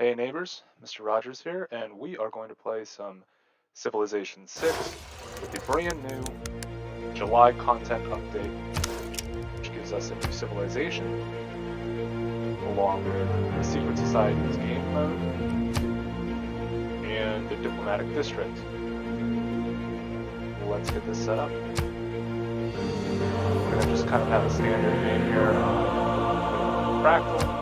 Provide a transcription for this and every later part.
Hey neighbors, Mr. Rogers here, and we are going to play some Civilization 6 with the brand new July content update, which gives us a new civilization, along with the Secret Society's game mode, and the Diplomatic District. Let's get this set up. We're going to just kind of have a standard game here, fractal.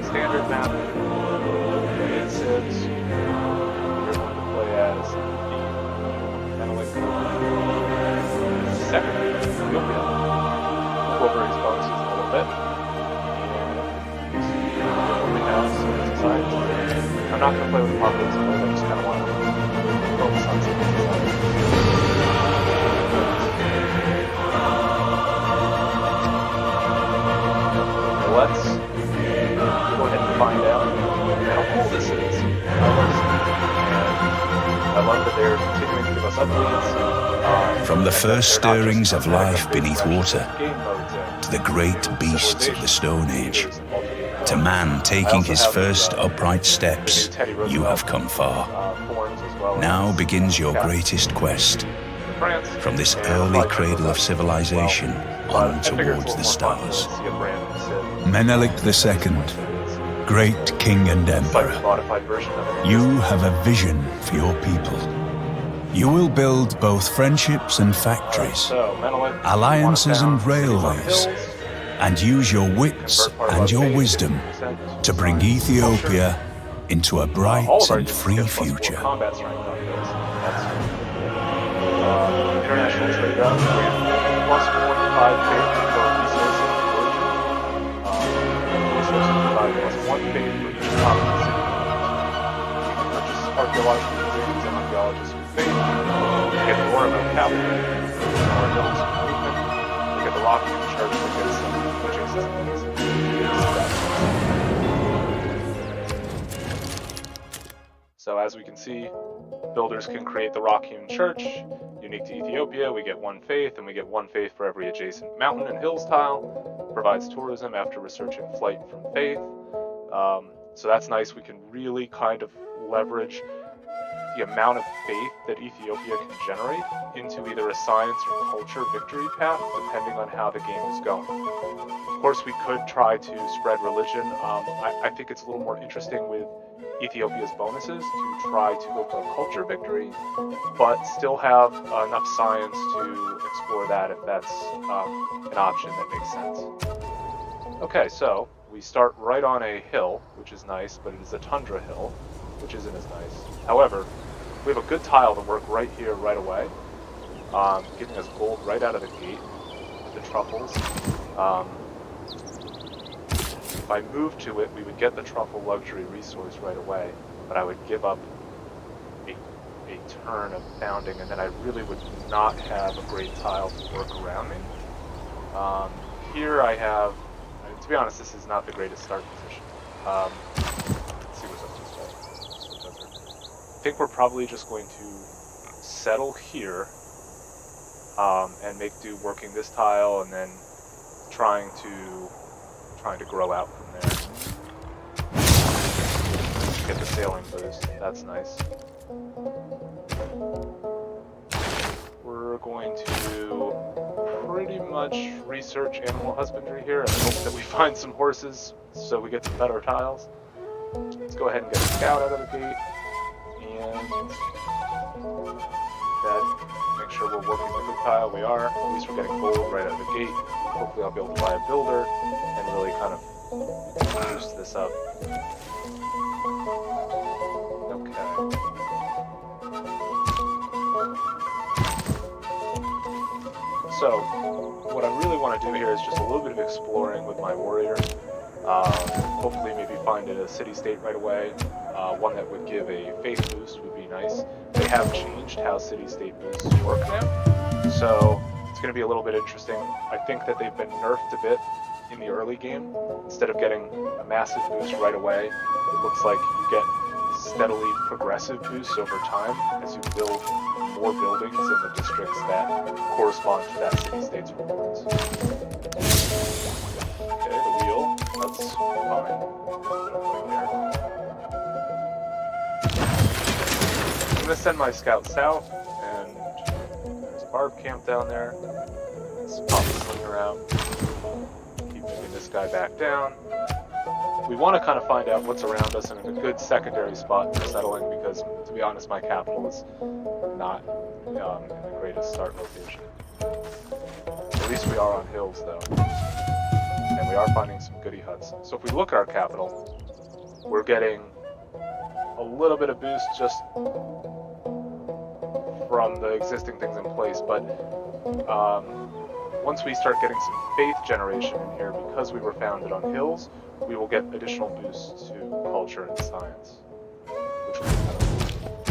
Standard map, it says we're going to play as the Menelik second Ethiopia. We'll over his bonuses a little bit. And we have Civic Society. I'm not going to play with the populace mode, I just kind of want to focus on Civic Society. Let's go ahead and find out how cool this is. I love that they're continuing to give us updates. From the first stirrings of life beneath water, to the great beasts of the Stone Age, to man taking his first upright steps, you have come far. Now begins your greatest quest. From this early cradle of civilization on towards the stars. Menelik II, great king and emperor, you have a vision for your people. You will build both friendships and factories, alliances and railways, and use your wits and your wisdom to bring Ethiopia into a bright and free future. International trade route, we have plus 45 faith for resources of origin. Resources provide plus 1 faith for each competency. We can purchase archaeological digs and archaeologists with faith. We get the ornament capital, our hills movement. We get the rocky church that gets some adjacent things. So as we can see, builders can create the rock-hewn church, unique to Ethiopia. We get 1 faith, and we get 1 faith for every adjacent mountain and hills tile. Provides tourism after researching flight from faith. So that's nice. We can really kind of leverage the amount of faith that Ethiopia can generate into either a science or culture victory path, depending on how the game is going. Of course, we could try to spread religion. I think it's a little more interesting with Ethiopia's bonuses to try to go for a culture victory, but still have enough science to explore that if that's an option that makes sense. Okay, so we start right on a hill, which is nice, but it is a tundra hill, which isn't as nice. However, we have a good tile to work right here, right away, giving us gold right out of the gate with the truffles. If I moved to it, we would get the truffle luxury resource right away, but I would give up a turn of founding, and then I really would not have a great tile to work around me. Here I have, to be honest, this is not the greatest start position. Let's see what's up this way. I think we're probably just going to settle here and make do working this tile, and then trying to grow out from there. Get the sailing boost, that's nice. We're going to pretty much research animal husbandry here and hope that we find some horses so we get some better tiles. Let's go ahead and get a scout out of the gate, and make sure we're working the good tile. We are. At least we're getting gold right out of the gate. Hopefully I'll be able to buy a builder and really kind of boost this up. Okay. So, what I really want to do here is just a little bit of exploring with my warrior. Hopefully maybe find a city-state right away. One that would give a faith boost would be nice. They have changed how city-state boosts work now. So, it's going to be a little bit interesting. I think that they've been nerfed a bit in the early game. Instead of getting a massive boost right away, it looks like you get steadily progressive boosts over time as you build more buildings in the districts that correspond to that city-state's rewards. Okay, the wheel. That's fine. I'm gonna send my scout south, and there's a barb camp down there. Let's pop this thing around. Keep moving this guy back down. We want to kind of find out what's around us and a good secondary spot for settling, because, to be honest, my capital is not in the greatest start location. At least we are on hills, though. And we are finding some goody huts. So if we look at our capital, we're getting a little bit of boost just from the existing things in place, but once we start getting some faith generation in here, because we were founded on hills, we will get additional boosts to culture and science, which will be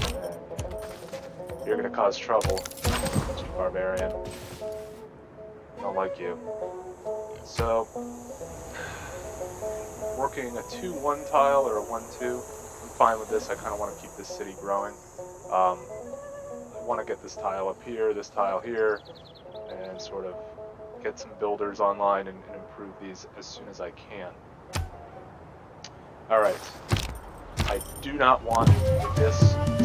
kind of cool. You're going to cause trouble, Mr. Barbarian. I don't like you. So, working a 2-1 tile or a 1-2, I'm fine with this. I kind of want to keep this city growing. I want to get this tile up here, this tile here, and sort of get some builders online and improve these as soon as I can. Alright. I do not want this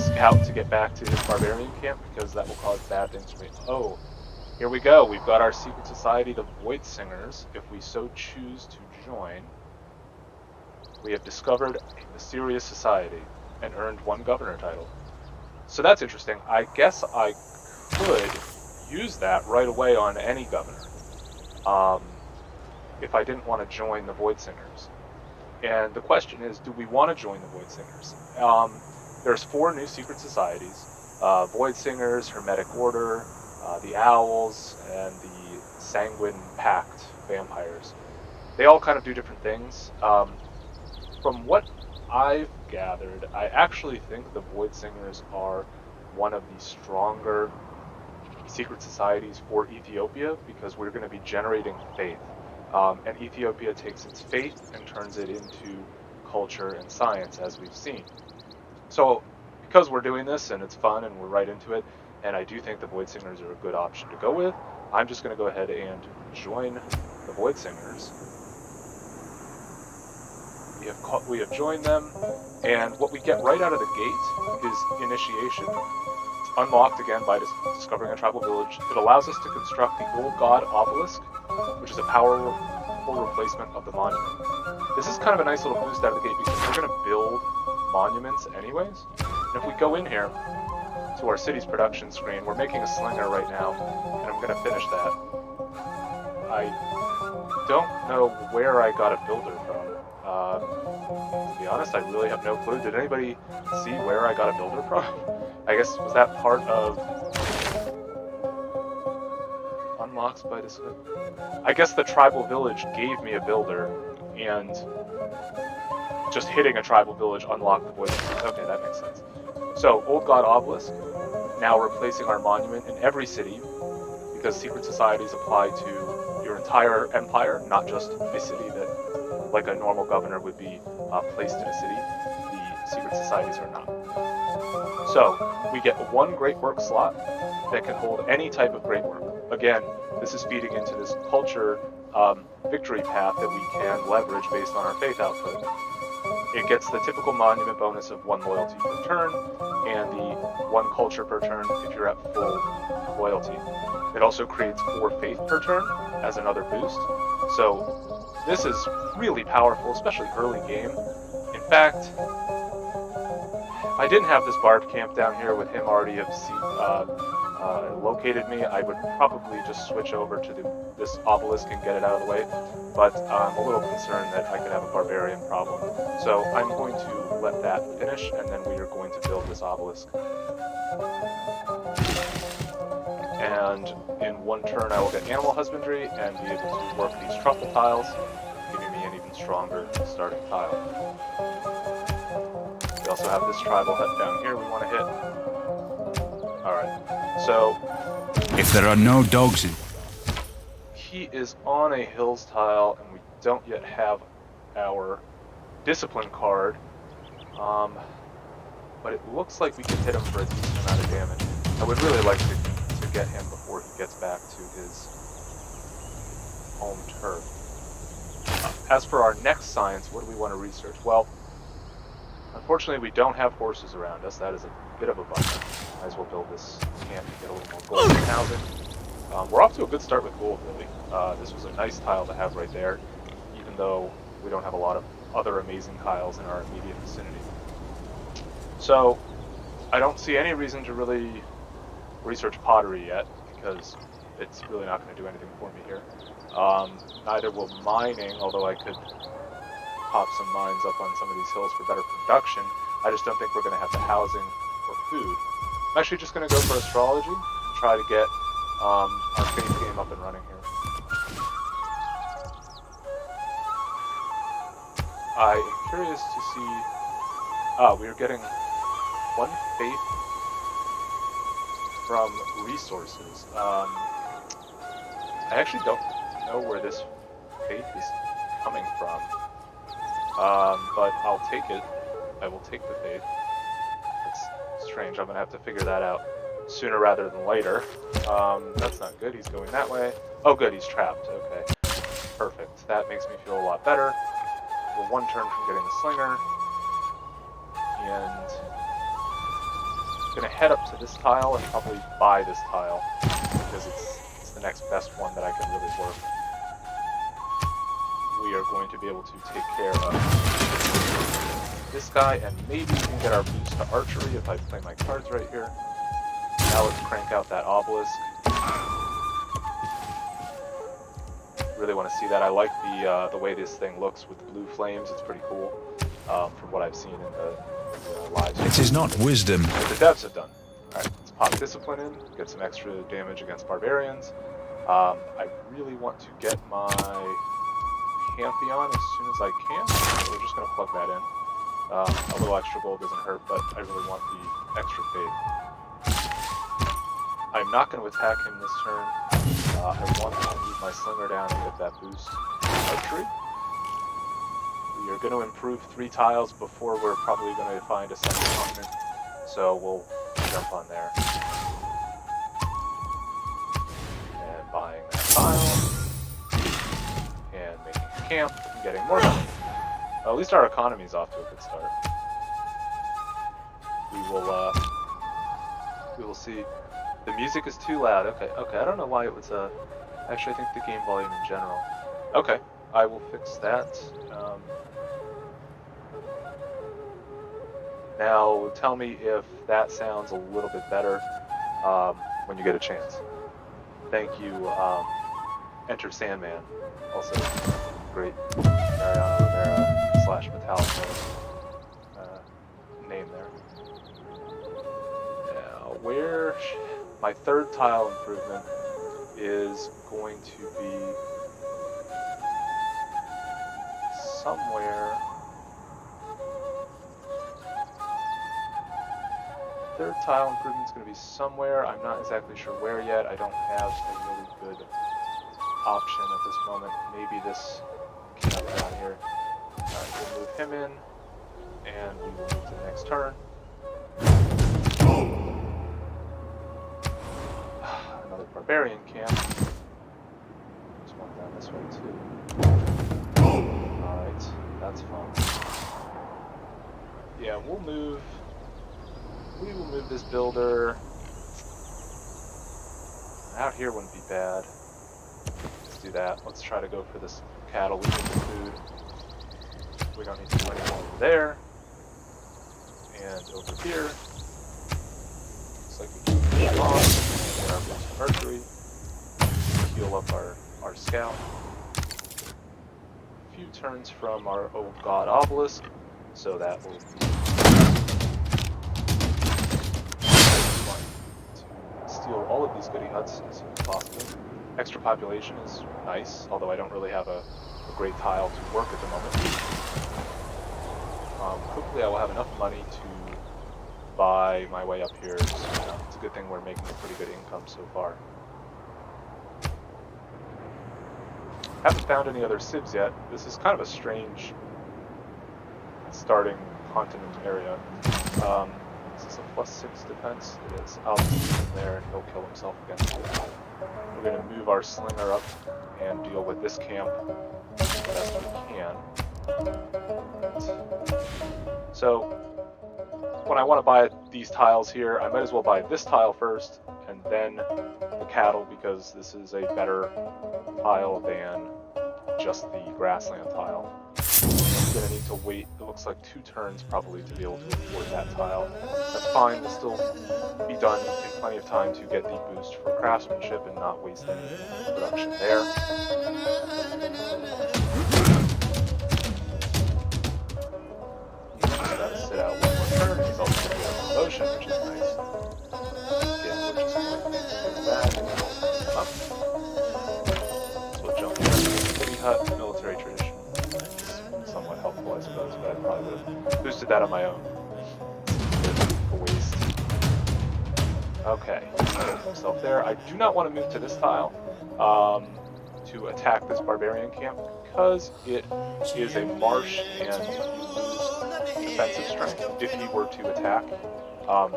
scout to get back to his barbarian camp, because that will cause bad things for me. Oh, here we go. We've got our secret society, the Void Singers. If we so choose to join, we have discovered a mysterious society and earned 1 governor title. So that's interesting. I guess I could use that right away on any governor, if I didn't want to join the Void Singers. And the question is, do we want to join the Void Singers? There's 4 new secret societies: Void Singers, Hermetic Order, the Owls, and the Sanguine Pact vampires. They all kind of do different things. From what I've gathered, I actually think the Void Singers are one of the stronger secret societies for Ethiopia, because we're going to be generating faith. And Ethiopia takes its faith and turns it into culture and science, as we've seen. So, because we're doing this and it's fun and we're right into it, and I do think the Void Singers are a good option to go with, I'm just going to go ahead and join the Void Singers. We have joined them, and what we get right out of the gate is initiation. It's unlocked again by discovering a tribal village. It allows us to construct the Old God Obelisk, which is a powerful replacement of the monument. This is kind of a nice little boost out of the gate, because we're going to build monuments anyways. And if we go in here to our city's production screen, we're making a slinger right now, and I'm going to finish that. I don't know where I got a builder from. To be honest, I really have no clue. Did anybody see where I got a builder from? I guess, was that part of unlocks by this? I guess the tribal village gave me a builder, and just hitting a tribal village unlocked the voice. Okay, that makes sense. So, Old God Obelisk, now replacing our monument in every city, because secret societies apply to your entire empire, not just a city that, like a normal governor would be placed in a city. The secret societies are not. So, we get 1 great work slot that can hold any type of great work. Again, this is feeding into this culture victory path that we can leverage based on our faith output. It gets the typical monument bonus of 1 loyalty per turn, and the 1 culture per turn if you're at full loyalty. It also creates 4 faith per turn as another boost. So this is really powerful, especially early game. In fact, if I didn't have this barb camp down here with him already have located me, I would probably just switch over to this obelisk and get it out of the way. But I'm a little concerned that I could have a barbarian problem. So I'm going to let that finish, and then we are going to build this obelisk. And in 1 turn I will get animal husbandry and be able to work these truffle tiles, giving me an even stronger starting tile. We also have this tribal hut down here we want to hit. Alright, so... If there are no dogs in... He is on a hills tile, and we don't yet have our discipline card. But it looks like we can hit him for a decent amount of damage. I would really like to get him before he gets back to his home turf. as for our next science, what do we want to research? Well, unfortunately, we don't have horses around us. That is a bit of a bummer. Might as well build this camp and get a little more gold in housing. We're off to a good start with gold, really. This was a nice tile to have right there, even though we don't have a lot of other amazing tiles in our immediate vicinity. So, I don't see any reason to really research pottery yet, because it's really not going to do anything for me here. Neither will mining, although I could pop some mines up on some of these hills for better production. I just don't think we're going to have the housing or food. I'm actually just going to go for astrology, try to get our faith game up and running here. I am curious to see... we are getting 1 faith from resources. I actually don't know where this faith is coming from, but I'll take it. I will take the faith. It's strange. I'm going to have to figure that out sooner rather than later. That's not good. He's going that way. Oh, good. He's trapped. Okay. Perfect. That makes me feel a lot better. We're 1 turn from getting the slinger. And I'm going to head up to this tile and probably buy this tile because it's the next best one that I can really work. We are going to be able to take care of this guy, and maybe we can get our boost to archery if I play my cards right here. Now let's crank out that obelisk. Really want to see that. I like the way this thing looks with blue flames. It's pretty cool from what I've seen in the live stream. It is not wisdom. What the devs have done. Alright, let's pop discipline in, get some extra damage against barbarians. I really want to get my Pantheon as soon as I can, so we're just going to plug that in. A little extra gold doesn't hurt, but I really want the extra faith. I'm not going to attack him this turn. I want to move my slinger down and get that boost archery. We are going to improve 3 tiles before we're probably going to find a second continent, so we'll jump on there. And buying that tile. And making a camp and getting more money. At least our economy is off to a good start. We will see. The music is too loud. Okay, I don't know why it was actually I think the game volume in general. Okay, I will fix that. Now tell me if that sounds a little bit better when you get a chance. Thank you, Enter Sandman. Also, great Mariano Rivera / Metallica name there. Now, where my 3rd tile improvement is going to be somewhere. 3rd tile improvement is going to be somewhere. I'm not exactly sure where yet. I don't have a really good option at this moment. Maybe this camp down here. Alright, we'll move him in, and we will move to the next turn. Another barbarian camp. There's one down this way too. Alright, that's fine. Yeah, we will move this builder. Out here wouldn't be bad. Let's do that. Let's try to go for this cattle. We need the food. We don't need to do anything over there. And over here. Looks like we can get off. Get our boost of archery. Heal up our scout. A few turns from our old god obelisk. So that will be steal all of these goody huts as soon as possible. Extra population is nice, although I don't really have a great tile to work at the moment. Hopefully I will have enough money to buy my way up here. It's a good thing we're making a pretty good income so far. Haven't found any other civs yet. This is kind of a strange starting continent area. Is this a +6 defense? It is. I'll just leave him there and he'll kill himself against it. We're going to move our slinger up and deal with this camp. best we can. So when I want to buy these tiles here, I might as well buy this tile first and then the cattle, because this is a better tile than just the grassland tile. I'm going to need to wait, it looks like 2 turns probably, to be able to afford that tile. That's fine, we'll still be done in plenty of time to get the boost for craftsmanship and not waste any production there. Sit out 1 more turn, and he's also going to get a promotion, which is nice. Again, we're just going to do that. Up. So we'll jump into the city hut, military tradition. It's somewhat helpful, I suppose, but I probably would have boosted that on my own. A waste. Okay, get himself there. I do not want to move to this tile to attack this barbarian camp, because it is a marsh and you lose defensive strength if he were to attack.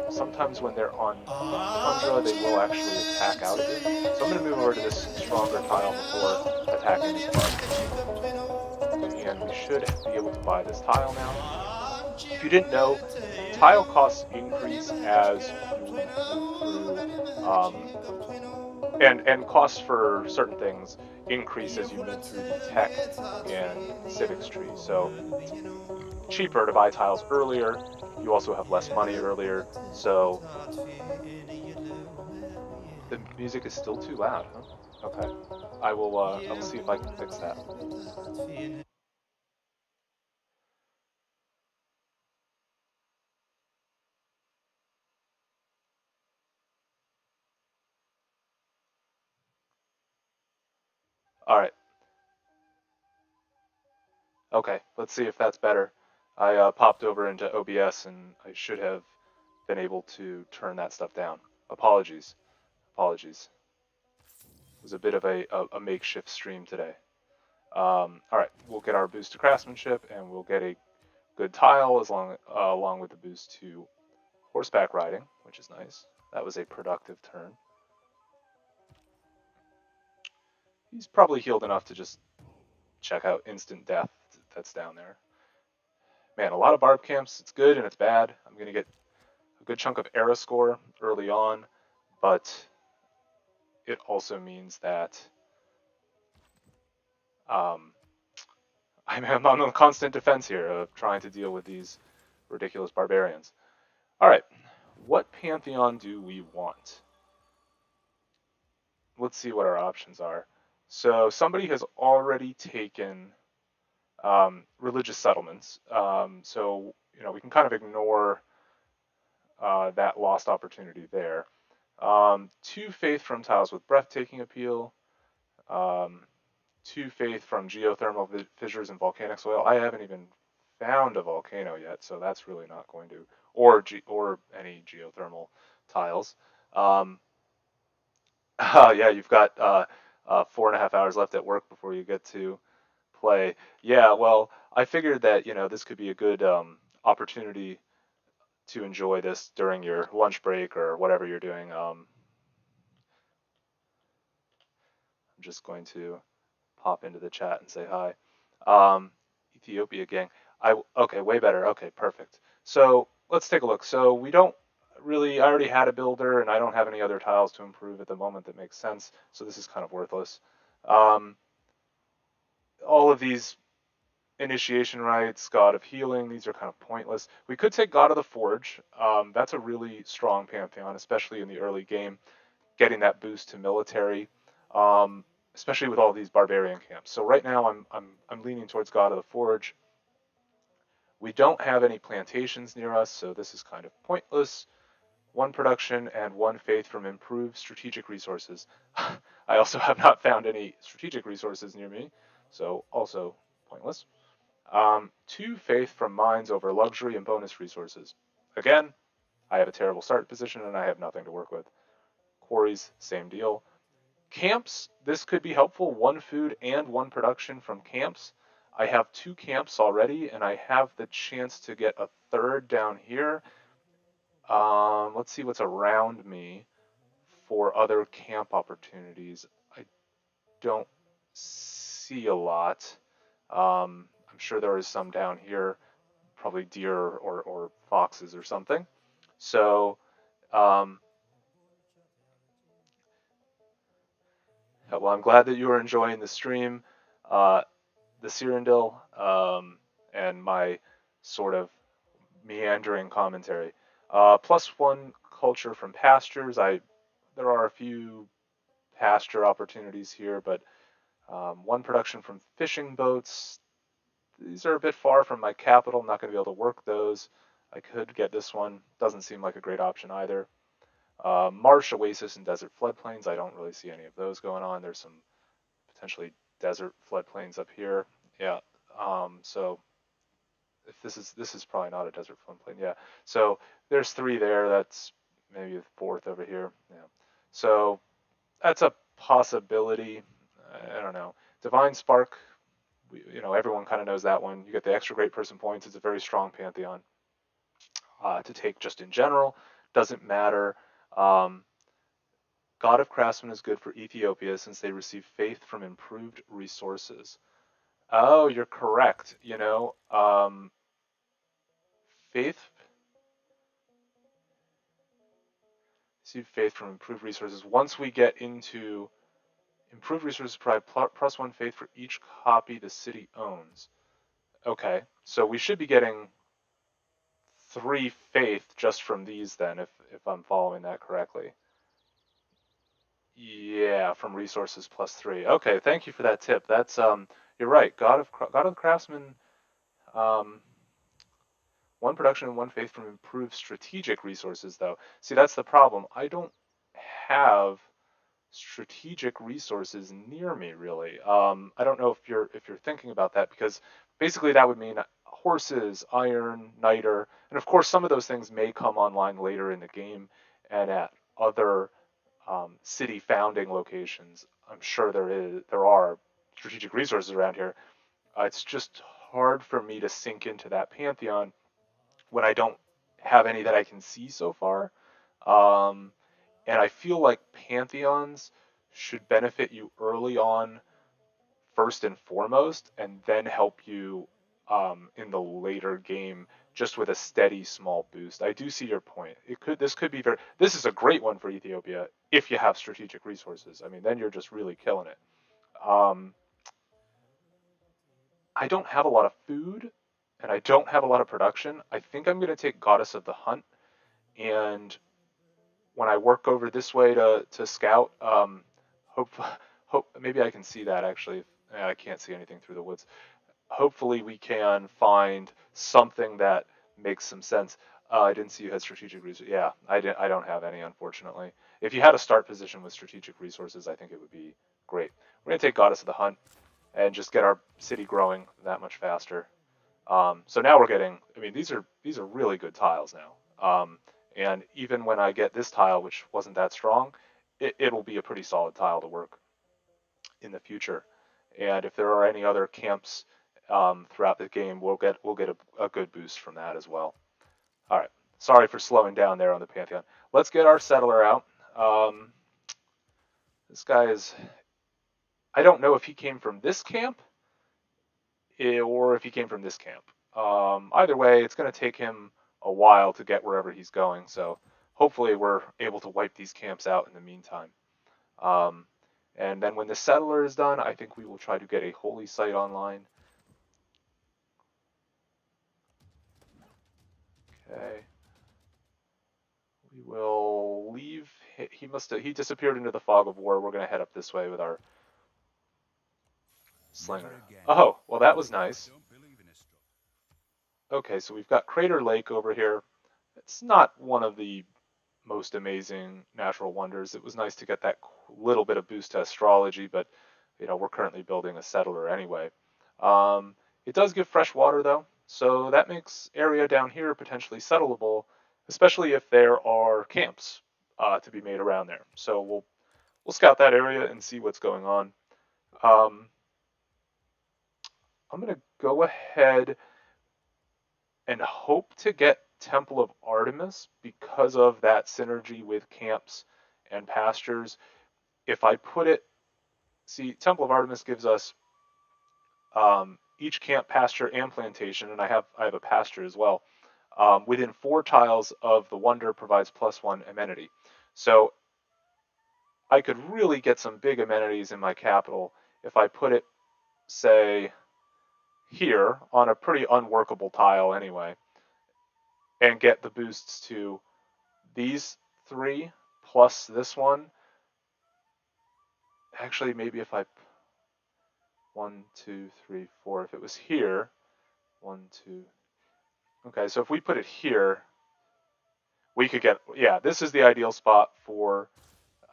Sometimes when they're on tundra, they will actually attack out of it. So I'm going to move over to this stronger tile before attacking this barb. And we should be able to buy this tile now. If you didn't know, tile costs increase as you move through, and costs for certain things increase as you move through the tech and civics tree. So it's cheaper to buy tiles earlier. You also have less money earlier. So the music is still too loud, huh? Okay, I will see if I can fix that. All right. Okay, let's see if that's better. I popped over into OBS and I should have been able to turn that stuff down. Apologies. Apologies. It was a bit of a makeshift stream today. Alright, we'll get our boost to craftsmanship and we'll get a good tile along with the boost to horseback riding, which is nice. That was a productive turn. He's probably healed enough to just check out instant death that's down there. Man, a lot of barb camps. It's good and it's bad. I'm going to get a good chunk of era score early on, but it also means that I'm on a constant defense here of trying to deal with these ridiculous barbarians. Alright, what Pantheon do we want? Let's see what our options are. So somebody has already taken religious settlements, so we can kind of ignore that lost opportunity there. 2 faith from tiles with breathtaking appeal. 2 faith from geothermal fissures and volcanic soil. I haven't even found a volcano yet, so that's really not going to, or any geothermal tiles. Yeah, you've got 4.5 hours left at work before you get to play. Yeah, well, I figured that this could be a good opportunity to enjoy this during your lunch break or whatever you're doing. I'm just going to pop into the chat and say hi. Ethiopia gang. Okay, way better. Okay, perfect. So let's take a look. So we don't really, I already had a builder and I don't have any other tiles to improve at the moment that makes sense. So this is kind of worthless. All of these initiation rites, God of Healing, these are kind of pointless. We could take God of the Forge. That's a really strong Pantheon, especially in the early game, getting that boost to military. Especially with all these barbarian camps. So right now I'm leaning towards God of the Forge. We don't have any plantations near us, so this is kind of pointless. 1 production and 1 faith from improved strategic resources. I also have not found any strategic resources near me, so also pointless. 2 faith from mines over luxury and bonus resources. Again, I have a terrible start position and I have nothing to work with. Quarries, same deal. Camps, this could be helpful. 1 food and 1 production from camps. I have 2 camps already, and I have the chance to get a 3rd down here. Let's see what's around me for other camp opportunities. I don't see a lot. I'm sure there is some down here, probably deer or foxes or something. So, well, I'm glad that you are enjoying the stream, uh, the Cyrindil, and my sort of meandering commentary. +1 culture from pastures. There are a few pasture opportunities here, but 1 production from fishing boats. These are a bit far from my capital. I'm not going to be able to work those. I could get this one. Doesn't seem like a great option either. Marsh, oasis, and desert floodplains. I don't really see any of those going on. There's some potentially desert floodplains up here. Yeah. So if this is probably not a desert floodplain. Yeah. So there's 3 there. That's maybe the 4th over here. Yeah. So that's a possibility. I don't know. Divine Spark. Everyone kind of knows that one. You get the extra great person points. It's a very strong Pantheon to take just in general. Doesn't matter. Um, God of Craftsmen is good for Ethiopia since they receive faith from improved resources. Oh, you're correct. Faith, receive faith from improved resources. Once we get into improved resources, provide +1 faith for each copy the city owns. Okay, so we should be getting 3 faith just from these then, if I'm following that correctly. Yeah, from resources +3. Okay, thank you for that tip. That's you're right. God of the Craftsman, um, 1 production and 1 faith from improved strategic resources though. See, that's the problem. I don't have strategic resources near me really. I don't know if you're thinking about that because basically that would mean horses, iron, niter, and of course some of those things may come online later in the game and at other city founding locations. I'm sure there are strategic resources around here. It's just hard for me to sink into that pantheon when I don't have any that I can see so far. Um, and I feel like pantheons should benefit you early on, first and foremost, and then help you in the later game just with a steady small boost. I do see your point. This could be this is a great one for Ethiopia if you have strategic resources. I mean, then you're just really killing it. Um, I don't have a lot of food and I don't have a lot of production. I think I'm going to take Goddess of the Hunt, and when I work over this way to scout, hope hope maybe I can see that actually. I can't see anything through the woods. Hopefully we can find something that makes some sense. I didn't see you had strategic resources. Yeah, I don't have any, unfortunately. If you had a start position with strategic resources, I think it would be great. We're gonna take Goddess of the Hunt and just get our city growing that much faster. So now we're getting. I mean, these are really good tiles now. And even when I get this tile, which wasn't that strong, it'll be a pretty solid tile to work in the future. And if there are any other camps throughout the game, we'll get a good boost from that as well. All right. Sorry for slowing down there on the Pantheon. Let's get our settler out. This guy is. I don't know if he came from this camp or if he came from this camp. Either way, it's going to take him a while to get wherever he's going. So hopefully we're able to wipe these camps out in the meantime. Um, and then when the settler is done, I think we will try to get a holy site online. Okay. We will leave. He disappeared into the fog of war. We're going to head up this way with our slinger. Oh, well that was nice. Okay, so we've got Crater Lake over here. It's not one of the most amazing natural wonders. It was nice to get that little bit of boost to astrology, but we're currently building a settler anyway. It does give fresh water though, so that makes area down here potentially settleable, especially if there are camps to be made around there. So we'll scout that area and see what's going on. I'm gonna go ahead and hope to get Temple of Artemis because of that synergy with camps and pastures. If I put it, see, Temple of Artemis gives us each camp, pasture, and plantation, and I have a pasture as well. Within 4 tiles of the wonder provides +1 amenity. So I could really get some big amenities in my capital if I put it, say, here on a pretty unworkable tile anyway, and get the boosts to these 3 plus this one. Actually, maybe if I 1, 2, 3, 4. If it was here, 1, 2. Okay, so if we put it here, we could get, yeah, this is the ideal spot for,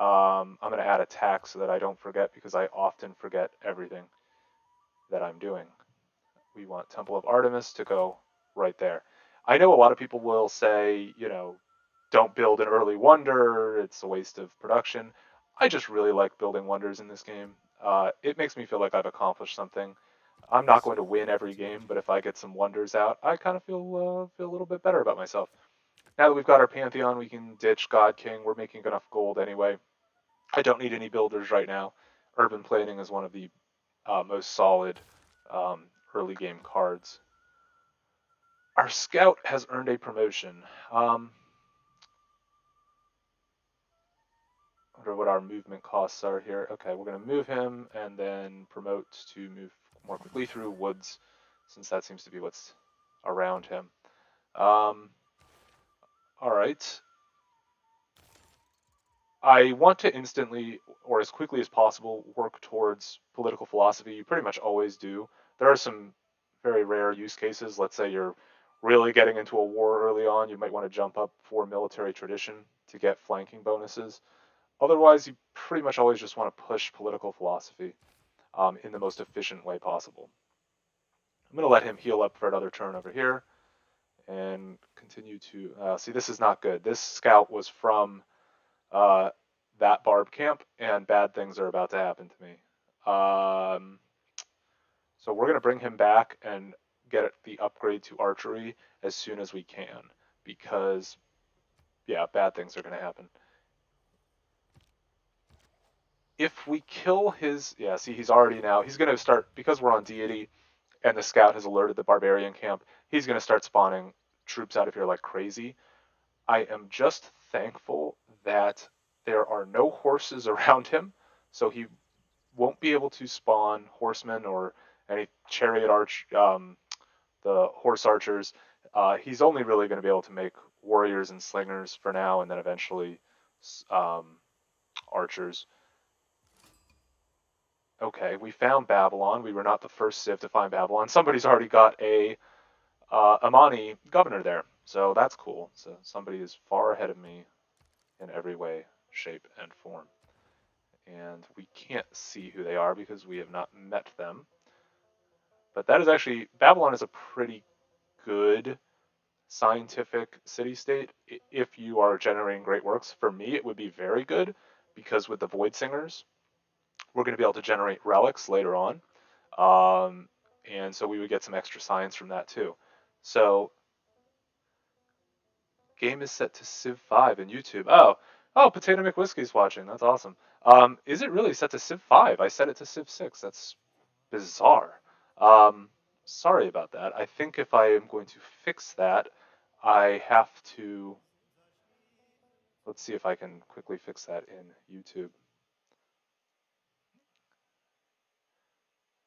I'm going to add a tax so that I don't forget because I often forget everything that I'm doing. We want Temple of Artemis to go right there. I know a lot of people will say, you know, don't build an early wonder, it's a waste of production. I just really like building wonders in this game. It makes me feel like I've accomplished something. I'm not going to win every game, but if I get some wonders out, I kind of feel a little bit better about myself. Now that we've got our Pantheon, we can ditch God King. We're making enough gold anyway. I don't need any builders right now. Urban Planning is one of the most solid early game cards. Our Scout has earned a promotion. Wonder what our movement costs are here. Okay, we're going to move him and then promote to move more quickly through woods, since that seems to be what's around him. All right. I want to instantly, or as quickly as possible, work towards political philosophy. You pretty much always do. There are some very rare use cases. Let's say you're really getting into a war early on, you might want to jump up for military tradition to get flanking bonuses. Otherwise, you pretty much always just want to push political philosophy in the most efficient way possible. I'm going to let him heal up for another turn over here and continue to see. This is not good. This scout was from that barb camp, and bad things are about to happen to me. So we're going to bring him back and get the upgrade to archery as soon as we can, because, yeah, bad things are going to happen. If we kill his, yeah, see, he's already now, he's going to start, because we're on deity, and the scout has alerted the barbarian camp, he's going to start spawning troops out of here like crazy. I am just thankful that there are no horses around him, so he won't be able to spawn horsemen or any chariot arch, the horse archers. He's only really going to be able to make warriors and slingers for now, and then eventually archers. Okay, we found Babylon. We were not the first civ to find Babylon. Somebody's already got a Amani governor there, so that's cool. So somebody is far ahead of me in every way, shape, and form. And we can't see who they are because we have not met them. But that is actually, Babylon is a pretty good scientific city-state if you are generating great works. For me, it would be very good because with the Void Singers, we're going to be able to generate relics later on. And so we would get some extra science from that too. So game is set to Civ 5 in YouTube. Oh, Potato McWhiskey's watching. That's awesome. Is it really set to Civ 5? I set it to Civ 6. That's bizarre. Sorry about that. I think if I am going to fix that, I have to. Let's see if I can quickly fix that in YouTube.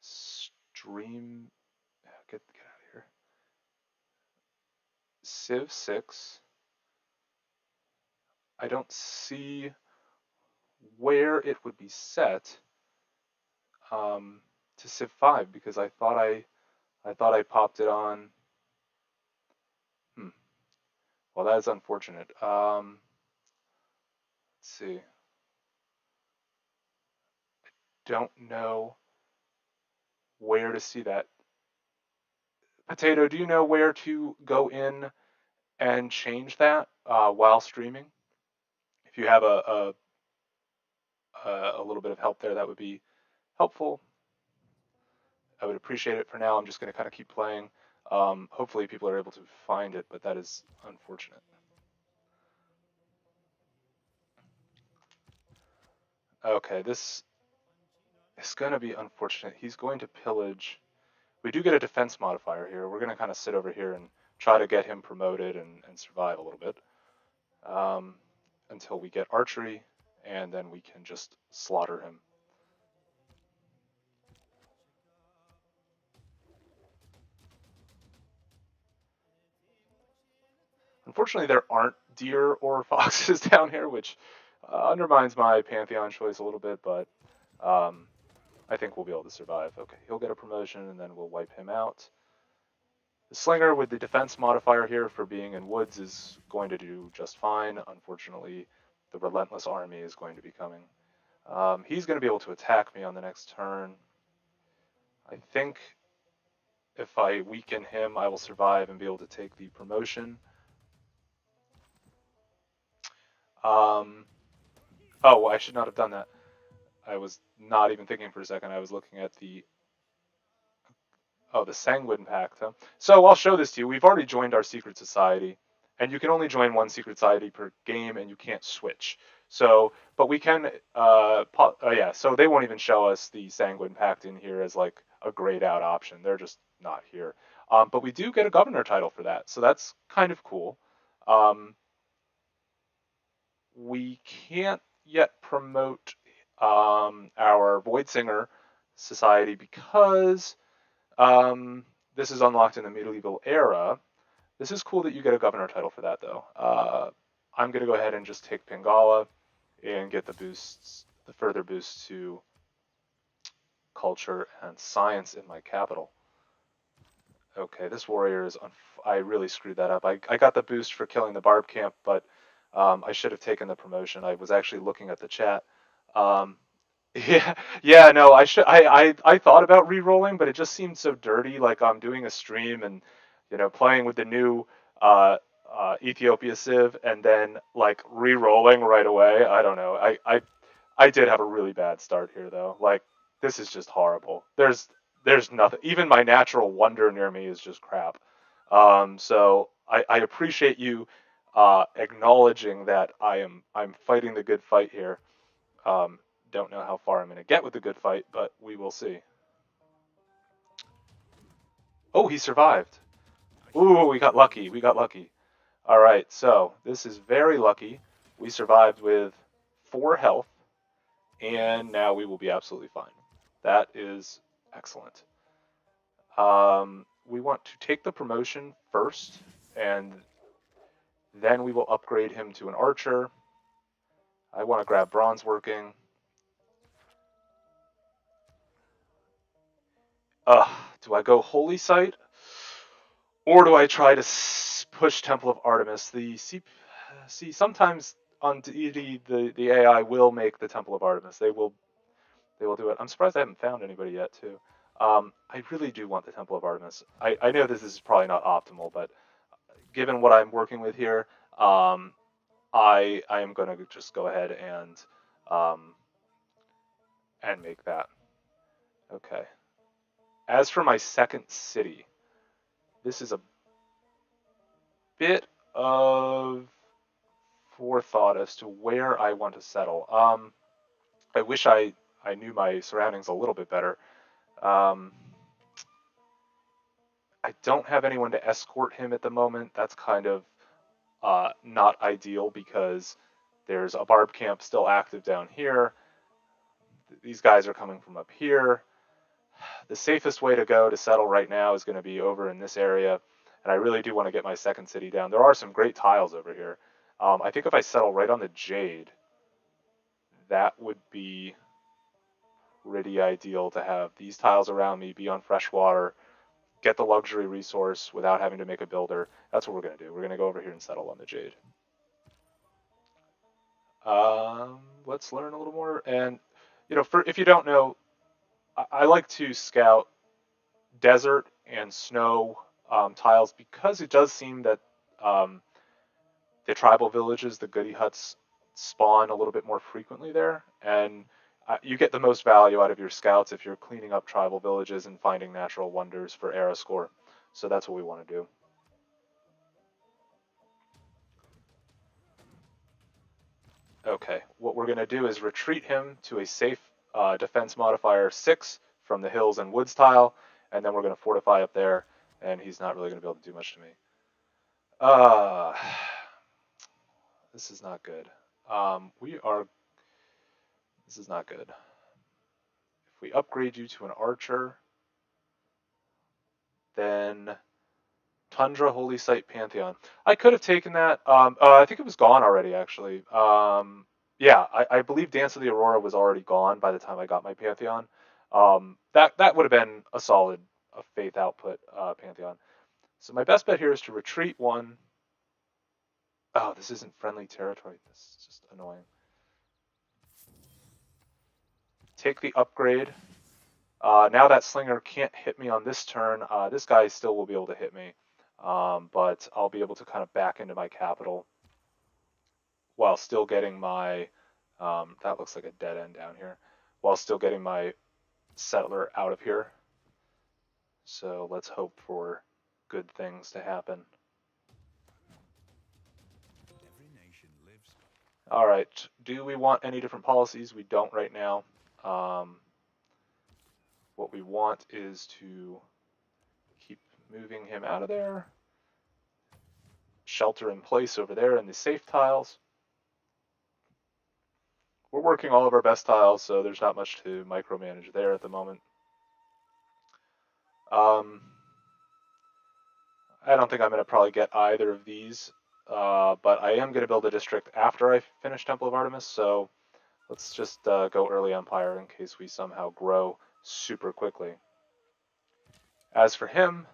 Stream. Get out of here. Civ 6. I don't see where it would be set to Civ 5 because I thought I popped it on. Well, that is unfortunate. Let's see. Don't know where to see that. Potato, do you know where to go in and change that while streaming? If you have a little bit of help there, that would be helpful. I would appreciate it. For now, I'm just going to kind of keep playing. Hopefully people are able to find it, but that is unfortunate. Okay, this is going to be unfortunate. He's going to pillage. We do get a defense modifier here. We're going to kind of sit over here and try to get him promoted and survive a little bit until we get archery, and then we can just slaughter him. Unfortunately, there aren't deer or foxes down here, which undermines my Pantheon choice a little bit, but I think we'll be able to survive. Okay, he'll get a promotion, and then we'll wipe him out. The Slinger with the defense modifier here for being in woods is going to do just fine. Unfortunately, the Relentless Army is going to be coming. He's going to be able to attack me on the next turn. I think if I weaken him, I will survive and be able to take the promotion. Oh, I should not have done that. I was not even thinking for a second. I was looking at the Sanguine Pact. Huh? So I'll show this to you. We've already joined our secret society, and you can only join one secret society per game, and you can't switch. So, but we can, yeah, so they won't even show us the Sanguine Pact in here as like a grayed out option. They're just not here. But we do get a governor title for that, so that's kind of cool. We can't yet promote our Void Singer society because this is unlocked in the medieval era. This is cool that you get a governor title for that, though. I'm going to go ahead and just take Pingala and get the boosts, the further boosts to culture and science in my capital. Okay, this warrior is I really screwed that up. I got the boost for killing the Barb Camp, but I should have taken the promotion. I was actually looking at the chat. Yeah, no, I thought about re-rolling, but it just seemed so dirty. Like I'm doing a stream and playing with the new Ethiopia Civ, and then like re-rolling right away. I don't know. I did have a really bad start here though. Like this is just horrible. There's nothing. Even my natural wonder near me is just crap. So I appreciate you acknowledging that I'm fighting the good fight here. Don't know how far I'm going to get with the good fight, but we will see. Oh, he survived. Ooh, we got lucky. We got lucky. All right, so this is very lucky. We survived with 4 health, and now we will be absolutely fine. That is excellent. We want to take the promotion first, and then we will upgrade him to an archer. I want to grab bronze working. Do I go Holy Site? Or do I try to push Temple of Artemis? See, sometimes on deity, the AI will make the Temple of Artemis. They will do it. I'm surprised I haven't found anybody yet, too. I really do want the Temple of Artemis. I know this is probably not optimal, but given what I'm working with here, I am going to just go ahead and make that. Okay. As for my second city, this is a bit of forethought as to where I want to settle. I wish I knew my surroundings a little bit better. I don't have anyone to escort him at the moment. That's kind of not ideal because there's a Barb camp still active down here. These guys are coming from up here. The safest way to go to settle right now is going to be over in this area, and I really do want to get my second city down. There are some great tiles over here. I think if I settle right on the Jade, that would be pretty ideal to have these tiles around me, be on freshwater, get the luxury resource without having to make a builder. That's what we're going to do. We're going to go over here and settle on the Jade. Let's learn a little more. And, if you don't know, I like to scout desert and snow tiles because it does seem that the tribal villages, the goody huts, spawn a little bit more frequently there, and you get the most value out of your scouts if you're cleaning up tribal villages and finding natural wonders for era score. So that's what we want to do. Okay, what we're going to do is retreat him to a safe defense modifier 6 from the hills and woods tile, and then we're going to fortify up there, and he's not really going to be able to do much to me. This is not good. This is not good. If we upgrade you to an archer, then Tundra, Holy Site, Pantheon. I could have taken that. I think it was gone already, actually. Yeah, I believe Dance of the Aurora was already gone by the time I got my Pantheon. That would have been a solid faith output Pantheon. So my best bet here is to retreat one. Oh, this isn't friendly territory. This is just annoying. Take the upgrade. Now that Slinger can't hit me on this turn. This guy still will be able to hit me. But I'll be able to kind of back into my capital while still getting my, that looks like a dead end down here, while still getting my settler out of here. So let's hope for good things to happen. All right, do we want any different policies? We don't right now. What we want is to keep moving him out of there. Shelter in place over there in the safe tiles. We're working all of our best tiles, so there's not much to micromanage there at the moment. I don't think I'm going to probably get either of these, but I am going to build a district after I finish Temple of Artemis, so let's just go early Empire in case we somehow grow super quickly. As for him,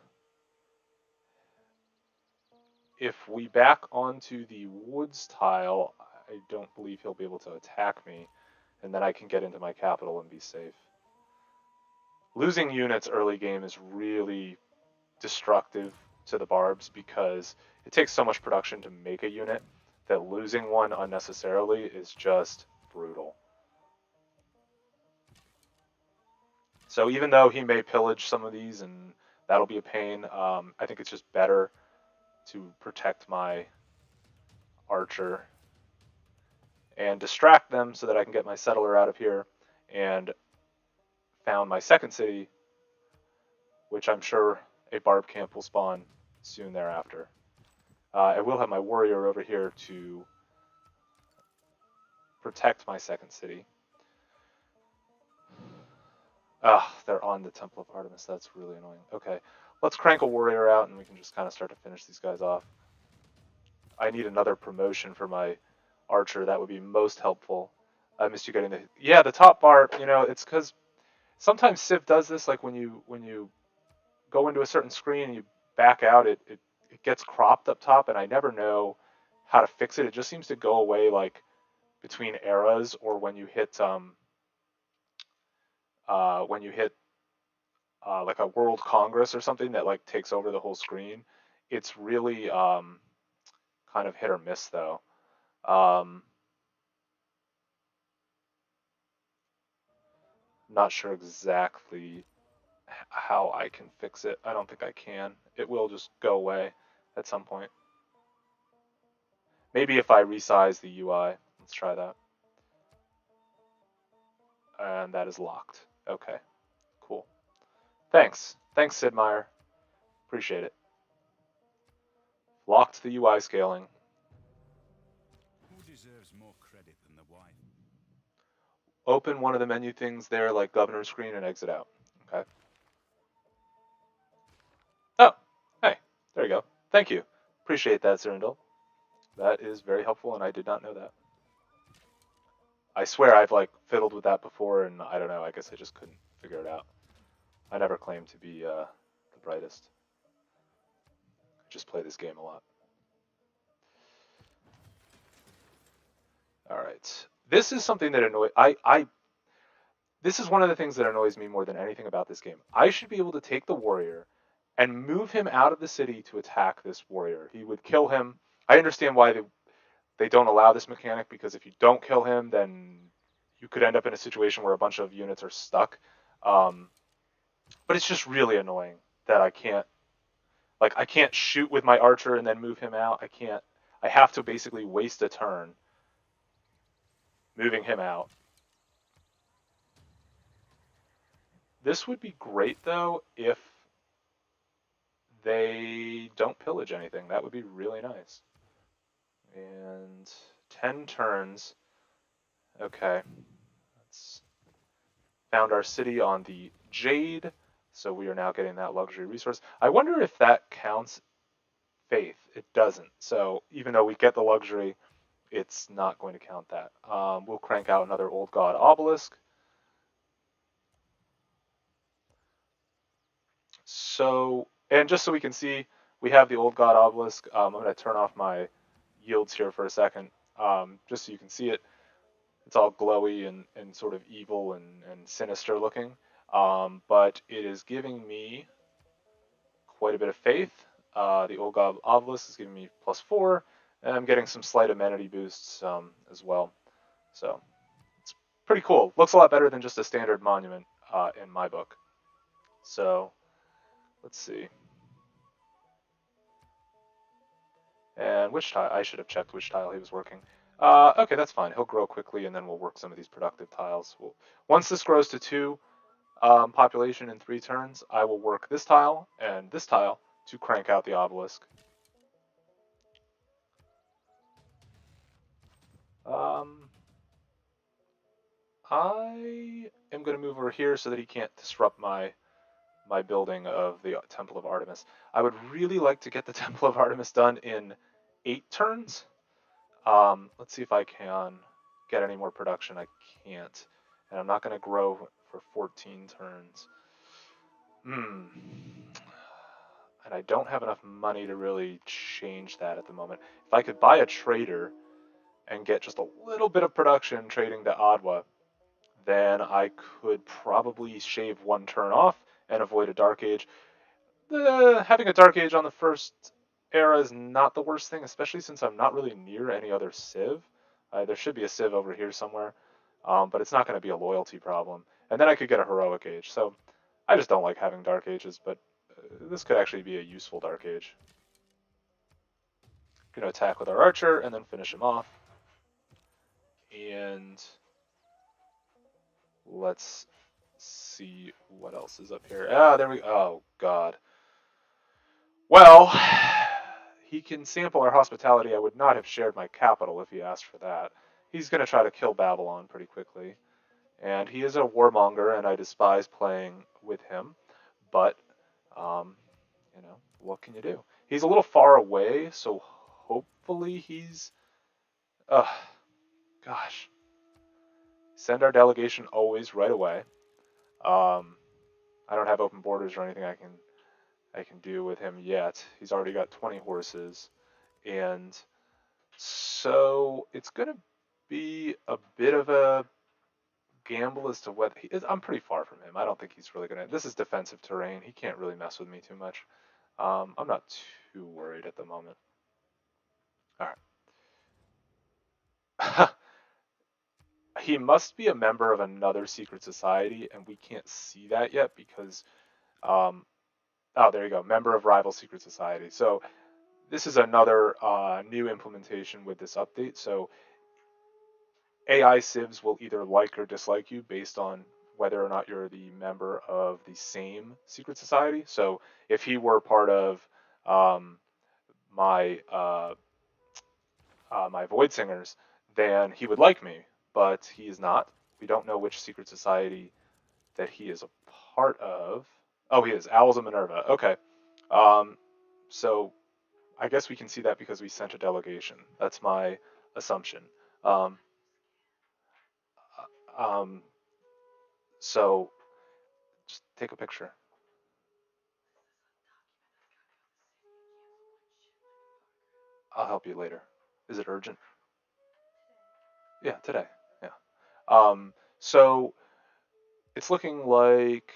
if we back onto the woods tile, I don't believe he'll be able to attack me, and then I can get into my capital and be safe. Losing units early game is really destructive to the barbs because it takes so much production to make a unit that losing one unnecessarily is just brutal. So even though he may pillage some of these and that'll be a pain, I think it's just better to protect my archer and distract them so that I can get my settler out of here and found my second city, which I'm sure a barb camp will spawn soon thereafter. I will have my warrior over here to protect my second city. They're on the Temple of Artemis. That's really annoying. Okay, let's crank a warrior out and we can just kind of start to finish these guys off. I need another promotion for my archer. That would be most helpful. I missed you getting the... Yeah, the top bar, you know, it's because sometimes Civ does this, like when you go into a certain screen and you back out, it gets cropped up top, and I never know how to fix it. It just seems to go away like between eras or when you hit like a World Congress or something that like takes over the whole screen. It's really kind of hit or miss though. Not sure exactly how I can fix it. I don't think I can. It will just go away at some point. Maybe if I resize the UI. Let's try that. And that is locked. Okay, cool. Thanks. Thanks, Sid Meier. Appreciate it. Locked the UI scaling. Who deserves more credit than the wife? Open one of the menu things there, like governor screen, and exit out. Okay. Oh, hey, there you go. Thank you. Appreciate that, Cyrindle. That is very helpful, and I did not know that. I swear I've like fiddled with that before, and I don't know. I guess I just couldn't figure it out. I never claimed to be the brightest. I just play this game a lot. All right. This is something that annoys this is one of the things that annoys me more than anything about this game. I should be able to take the warrior and move him out of the city to attack this warrior. He would kill him. I understand why they don't allow this mechanic, because if you don't kill him, then you could end up in a situation where a bunch of units are stuck. But it's just really annoying that I can't shoot with my archer and then move him out. I have to basically waste a turn moving him out. This would be great, though, if they don't pillage anything. That would be really nice. And 10 turns. Okay. Let's found our city on the Jade, so we are now getting that luxury resource. I wonder if that counts faith. It doesn't. So even though we get the luxury, it's not going to count that. We'll crank out another old god obelisk. So, and just so we can see, we have the old god obelisk. I'm going to turn off my yields here for a second, just so you can see it. It's all glowy and sort of evil and sinister looking. But it is giving me quite a bit of faith. The old god obelisk is giving me +4, and I'm getting some slight amenity boosts as well. So it's pretty cool. Looks a lot better than just a standard monument in my book. So let's see. And which tile? I should have checked which tile he was working. Okay, that's fine. He'll grow quickly, and then we'll work some of these productive tiles. Once this grows to 2 population in 3 turns, I will work this tile and this tile to crank out the obelisk. I am going to move over here so that he can't disrupt my building of the Temple of Artemis. I would really like to get the Temple of Artemis done in 8 turns. Let's see if I can get any more production. I can't. And I'm not going to grow for 14 turns. And I don't have enough money to really change that at the moment. If I could buy a trader and get just a little bit of production trading to Adwa, then I could probably shave 1 turn off and avoid a Dark Age. Having a Dark Age on the first era is not the worst thing, especially since I'm not really near any other Civ. There should be a Civ over here somewhere, but it's not going to be a loyalty problem. And then I could get a Heroic Age. So I just don't like having Dark Ages, but this could actually be a useful Dark Age. Going to attack with our Archer and then finish him off. And let's see what else is up here. There we go. Oh, God. Well, he can sample our hospitality. I would not have shared my capital if he asked for that. He's going to try to kill Babylon pretty quickly. And he is a warmonger, and I despise playing with him. But, what can you do? He's a little far away, so hopefully he's... gosh. Send our delegation always right away. I don't have open borders or anything I can do with him yet. He's already got 20 horses, and so it's going to be a bit of a gamble as to whether I'm pretty far from him. I don't think he's really going to. This is defensive terrain. He can't really mess with me too much. I'm not too worried at the moment. All right. He must be a member of another secret society, and we can't see that yet because, oh, there you go, member of rival secret society. So this is another new implementation with this update. So AI civs will either like or dislike you based on whether or not you're the member of the same secret society. So if he were part of my my Void Singers, then he would like me, but he is not. We don't know which secret society that he is a part of. Oh, he is Owls of Minerva. Okay, so I guess we can see that because we sent a delegation. That's my assumption. So just take a picture. I'll help you later. Is it urgent? Yeah, today. Yeah. So it's looking like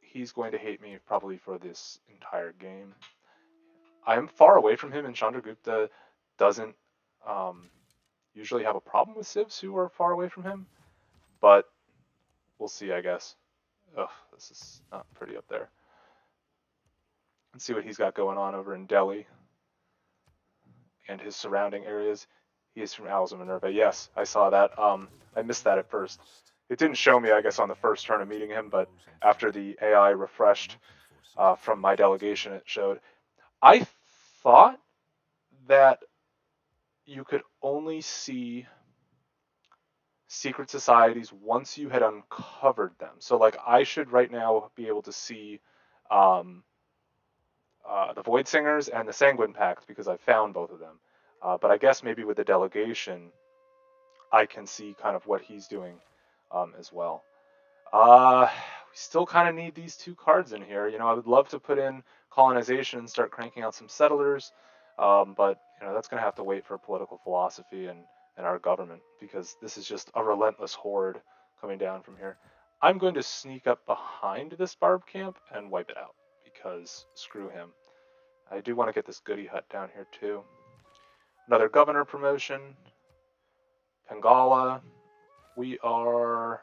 he's going to hate me probably for this entire game. I am far away from him, and Chandragupta doesn't usually have a problem with civs who are far away from him, but we'll see, I guess. Ugh, this is not pretty up there. Let's see what he's got going on over in Delhi and his surrounding areas. He is from Owls of Minerva. Yes, I saw that. I missed that at first. It didn't show me, I guess, on the first turn of meeting him, but after the AI refreshed from my delegation, it showed. I thought that you could only see secret societies once you had uncovered them. So, like, I should right now be able to see um, the Void Singers and the Sanguine Pact because I found both of them. But I guess maybe with the delegation, I can see kind of what he's doing as well. We still kind of need these two cards in here. You know, I would love to put in colonization and start cranking out some settlers, but you know that's going to have to wait for political philosophy and our government because this is just a relentless horde coming down from here. I'm going to sneak up behind this barb camp and wipe it out because screw him. I do want to get this goody hut down here too. Another governor promotion. Pangala. We are...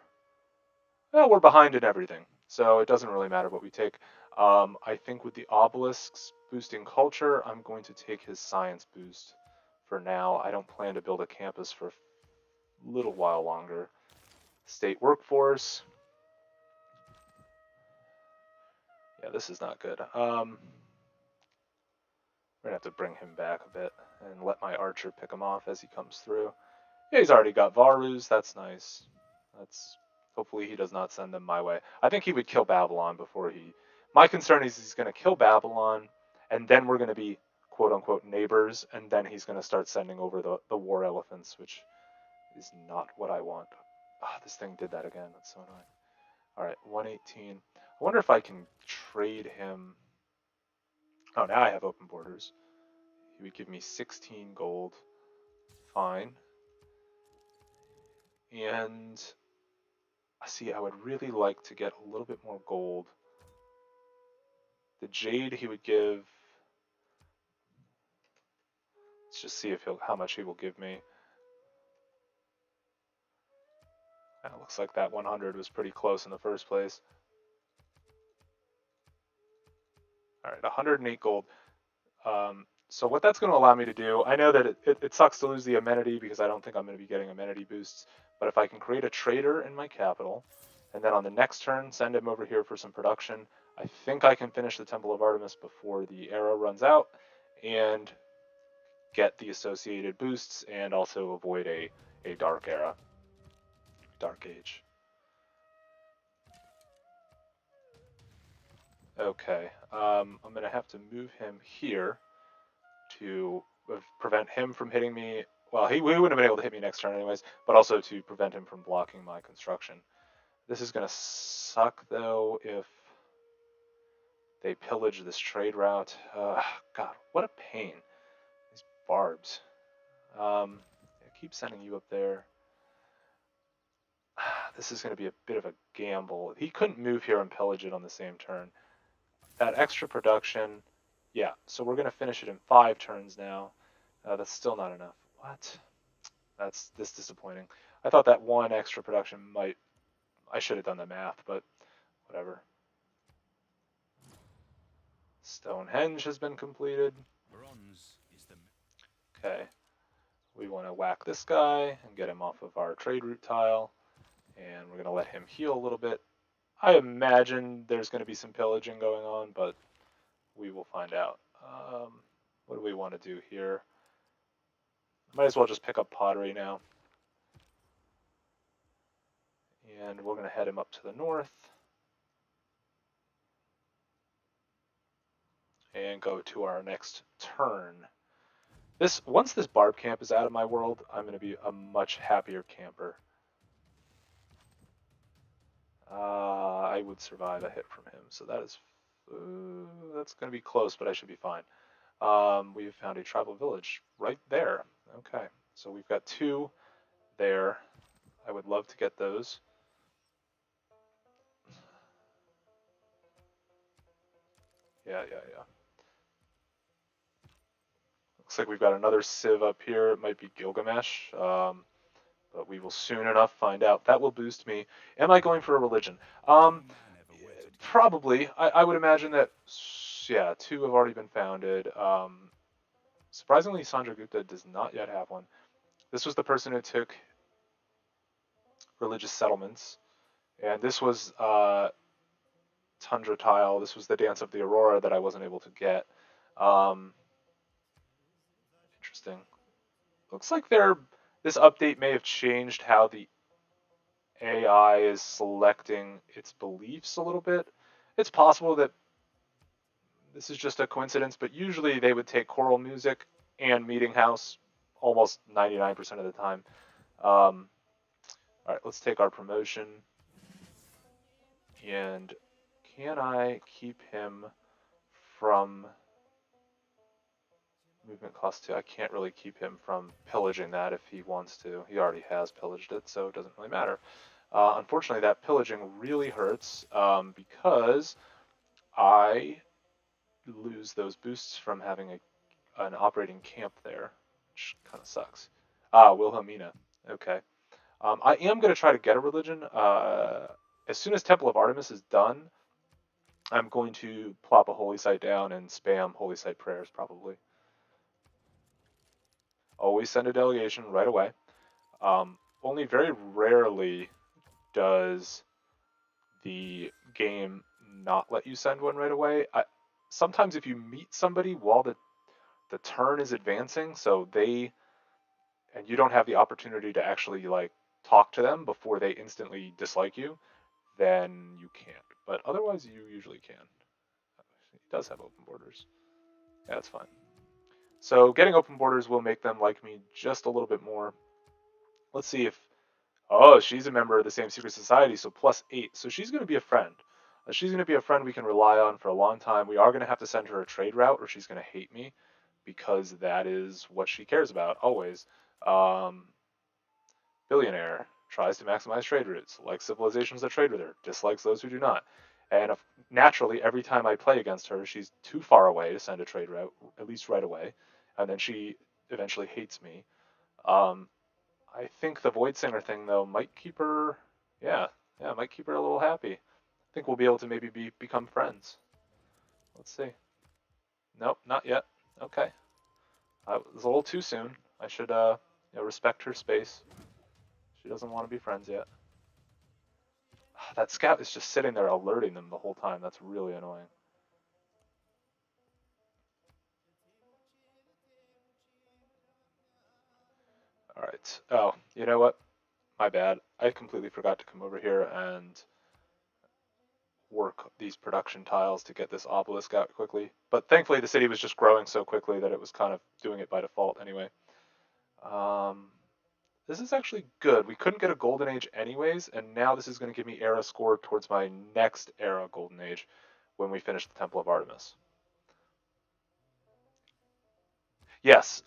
Well, we're behind in everything, so it doesn't really matter what we take. I think with the obelisks boosting culture, I'm going to take his science boost for now. I don't plan to build a campus for a little while longer. State workforce. Yeah, this is not good. We're going to have to bring him back a bit and let my archer pick him off as he comes through. Yeah, he's already got Varus. That's nice. Hopefully he does not send them my way. I think he would kill Babylon before he... My concern is he's going to kill Babylon, and then we're going to be quote-unquote neighbors, and then he's going to start sending over the war elephants, which is not what I want. This thing did that again. That's so annoying. All right, 118. I wonder if I can trade him... Oh, now I have open borders. He would give me 16 gold. Fine. And... See, I would really like to get a little bit more gold. The jade he would give... Let's just see if how much he will give me. It looks like that 100 was pretty close in the first place. Alright, 108 gold. So what that's going to allow me to do, I know that it sucks to lose the amenity because I don't think I'm going to be getting amenity boosts, but if I can create a trader in my capital, and then on the next turn send him over here for some production, I think I can finish the Temple of Artemis before the era runs out, and get the associated boosts, and also avoid a dark era. Dark Age. Okay, I'm going to have to move him here to prevent him from hitting me. Well, he wouldn't have been able to hit me next turn anyways, but also to prevent him from blocking my construction. This is going to suck, though, if they pillage this trade route. God, what a pain. These barbs. I keep sending you up there. This is going to be a bit of a gamble. He couldn't move here and pillage it on the same turn. That extra production... Yeah, so we're going to finish it in 5 turns now. That's still not enough. What? That's disappointing. I thought that 1 extra production might... I should have done the math, but whatever. Stonehenge has been completed. Okay. We want to whack this guy and get him off of our trade route tile. And we're going to let him heal a little bit. I imagine there's going to be some pillaging going on, but we will find out. What do we want to do here? Might as well just pick up pottery now. And we're going to head him up to the north. And go to our next turn. Once this barb camp is out of my world, I'm going to be a much happier camper. I would survive a hit from him, so that is... that's going to be close, but I should be fine. We've found a tribal village right there. Okay, so we've got 2 there. I would love to get those. Yeah. Looks like we've got another civ up here. It might be Gilgamesh, but we will soon enough find out. That will boost me. Am I going for a religion? Probably. I would imagine that, yeah, 2 have already been founded. Surprisingly, Sandragupta does not yet have one. This was the person who took religious settlements. And this was Tundra Tile. This was the Dance of the Aurora that I wasn't able to get. Interesting. Looks like this update may have changed how the AI is selecting its beliefs a little bit. It's possible that this is just a coincidence, but usually they would take choral music and meeting house almost 99% of the time. All right, let's take our promotion. And can I keep him from movement cost 2? I can't really keep him from pillaging that if he wants to. He already has pillaged it, so it doesn't really matter. Unfortunately, that pillaging really hurts because I lose those boosts from having an operating camp there, which kind of sucks. Wilhelmina. Okay. I am going to try to get a religion. As soon as Temple of Artemis is done, I'm going to plop a holy site down and spam holy site prayers, probably. Always send a delegation right away. Only very rarely does the game not let you send one right away. Sometimes if you meet somebody while the turn is advancing, and you don't have the opportunity to actually like talk to them before they instantly dislike you, then you can't. But otherwise, you usually can. It does have open borders. Yeah, that's fine. So getting open borders will make them like me just a little bit more. Let's see if... Oh, she's a member of the same secret society, so +8. So she's going to be a friend. She's going to be a friend we can rely on for a long time. We are going to have to send her a trade route or she's going to hate me because that is what she cares about, always. Billionaire tries to maximize trade routes, likes civilizations that trade with her, dislikes those who do not. And naturally, every time I play against her, she's too far away to send a trade route, at least right away. And then she eventually hates me. I think the Void Singer thing, though, might keep her... Yeah, might keep her a little happy. I think we'll be able to maybe become friends. Let's see. Nope, not yet. Okay. It was a little too soon. I should respect her space. She doesn't want to be friends yet. That scout is just sitting there alerting them the whole time. That's really annoying. Alright. Oh, you know what? My bad. I completely forgot to come over here and work these production tiles to get this obelisk out quickly. But thankfully the city was just growing so quickly that it was kind of doing it by default anyway. This is actually good. We couldn't get a golden age anyways, and now this is going to give me era score towards my next era golden age when we finish the Temple of Artemis. Yes,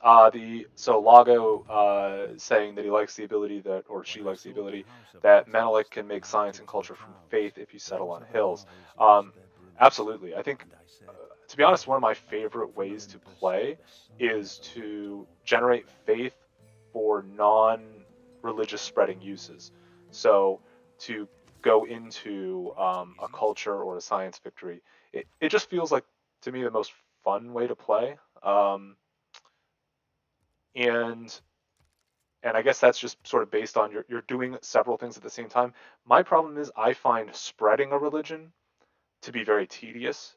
so Lago saying that he likes the ability that, or she likes the ability that Menelik can make science and culture from faith if you settle on hills. Absolutely. I think, to be honest, one of my favorite ways to play is to generate faith for non-religious spreading uses. So to go into a culture or a science victory, it just feels like, to me, the most fun way to play. And I guess that's just sort of based on you're doing several things at the same time. My problem is I find spreading a religion to be very tedious.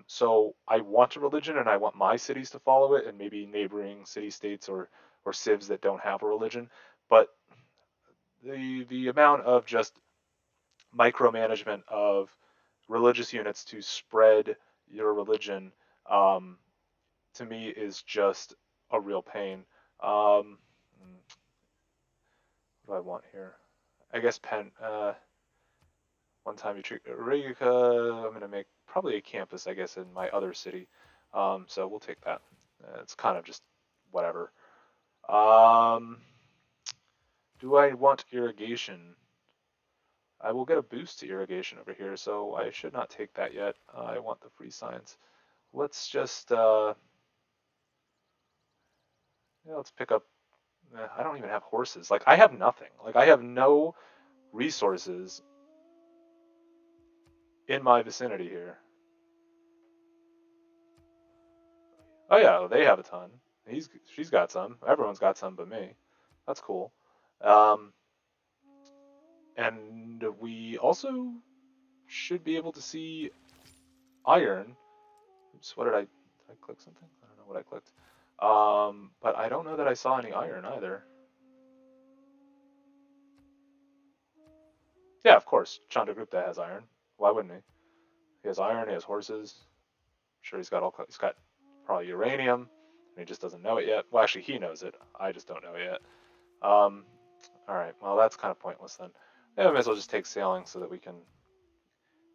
So I want a religion and I want my cities to follow it and maybe neighboring city states or civs that don't have a religion. But the amount of just micromanagement of religious units to spread your religion to me is just a real pain. What do I want here? I guess one time you treat Eureka. I'm going to make probably a campus, I guess, in my other city. So we'll take that. It's kind of just whatever. Do I want irrigation? I will get a boost to irrigation over here, so I should not take that yet. I want the free science. Let's just, let's pick up, I don't even have horses. Like, I have nothing. Like, I have no resources in my vicinity here. Oh yeah, they have a ton. She's got some. Everyone's got some but me. That's cool. And we also should be able to see iron. Oops, what did I click something? I don't know what I clicked. But I don't know that I saw any iron either. Yeah, of course, Chandragupta has iron. Why wouldn't he? He has iron, he has horses. I'm sure he's got probably uranium, and he just doesn't know it yet. Well, actually, he knows it. I just don't know it yet. Alright, well, that's kind of pointless then. Yeah, we may as well just take sailing so that we can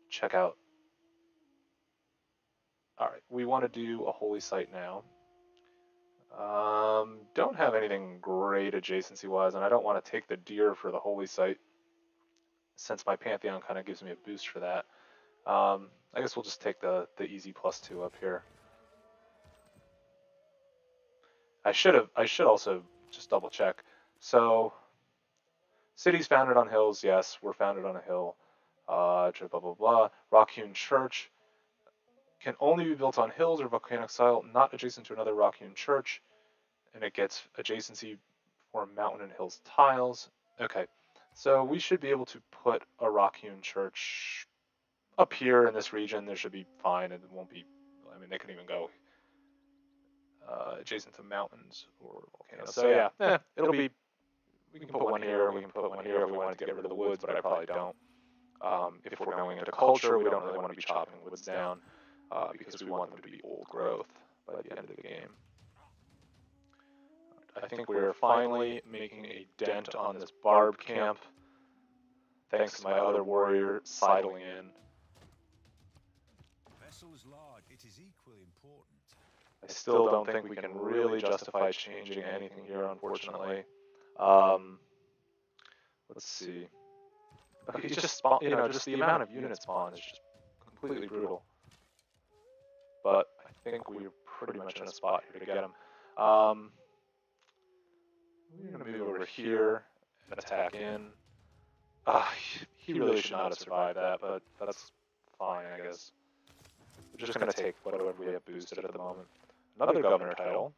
check out. Alright, we want to do a holy site now. Don't have anything great adjacency-wise, and I don't want to take the deer for the holy site, since my Pantheon kind of gives me a boost for that. I guess we'll just take the easy +2 up here. I should also just double check. So, cities founded on hills, yes, we're founded on a hill. Blah blah blah. Rock-hewn church can only be built on hills or volcanic soil, not adjacent to another rock-hewn church, and it gets adjacency for mountain and hills tiles. Okay, so we should be able to put a rock-hewn church up here in this region. There should be fine, and it won't be. I mean, they can even go adjacent to mountains or volcanoes. So yeah, it'll be. We can put one here. We can put one here if we wanted to get rid of the woods, but I probably don't. If we're going into culture, we don't really want to be chopping woods down because we want them to be old growth by the end of the game. I think we're finally making a dent on this barb camp, thanks to my other warrior sidling in. Vessel's large, it is equally important. I still don't think we can really justify changing anything here, unfortunately. Let's see. He's just spawn, just the amount of unit spawn is just completely brutal. But I think we're pretty much in a spot here to get him. We're gonna move over here and attack in. He really should not have survived that, but that's fine, I guess. We're just gonna take whatever we have boosted at the moment. Another governor title.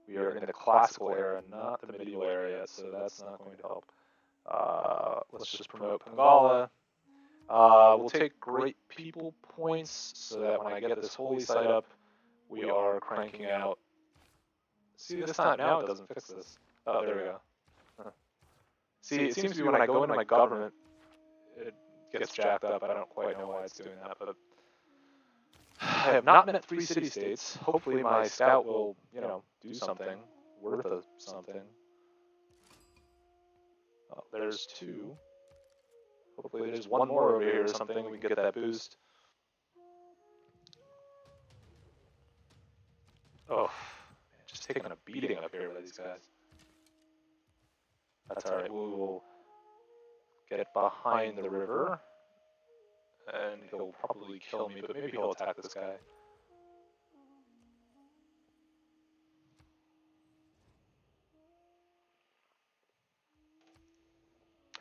We are in the classical era, not the medieval era yet, so that's not going to help. Let's just promote Pangala. We'll take great people points so that when I get this holy site up, we are cranking out. See, this time now it doesn't fix this. Oh, there we go. See, it seems to be when I go into my government, it gets jacked up. I don't quite know why it's doing that, but I have not met 3 city-states. Hopefully my scout will, do something worth of something. Oh, there's 2. Hopefully there's one more over here or something. We can get that boost. Oh, man, just taking a beating up here by these guys. That's alright. We will get behind the river. And he'll probably kill me, but maybe he'll attack this guy.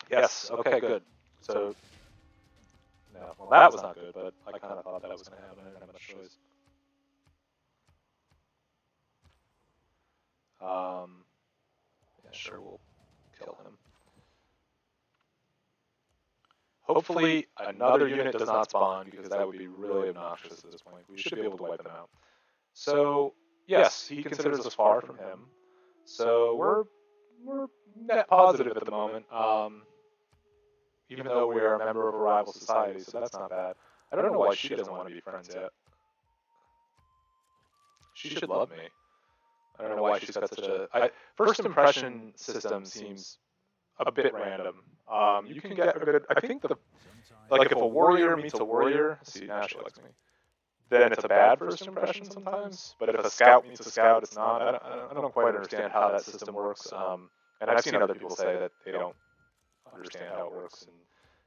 Yes, okay, good. So, no, well, that was not good, but I kind of thought that was going to happen. I didn't have much choice. Yeah, sure, we'll kill him. Hopefully, another unit does not spawn, because that would be really obnoxious at this point. We should be able to wipe them out. So, yes, he considers us far from him. So, we're net positive at the moment. Even though we are a member of a rival society, so that's not bad. I don't know why she doesn't want to be friends yet. She should love me. I don't know why she's got such a... First impression system seems a bit random. You can get a good... I think like if a warrior meets a warrior... See, now she likes me. Then it's a bad first impression sometimes. But if a scout meets a scout, it's not. I don't quite understand how that system works. And I've seen other people say that they don't understand how it works, and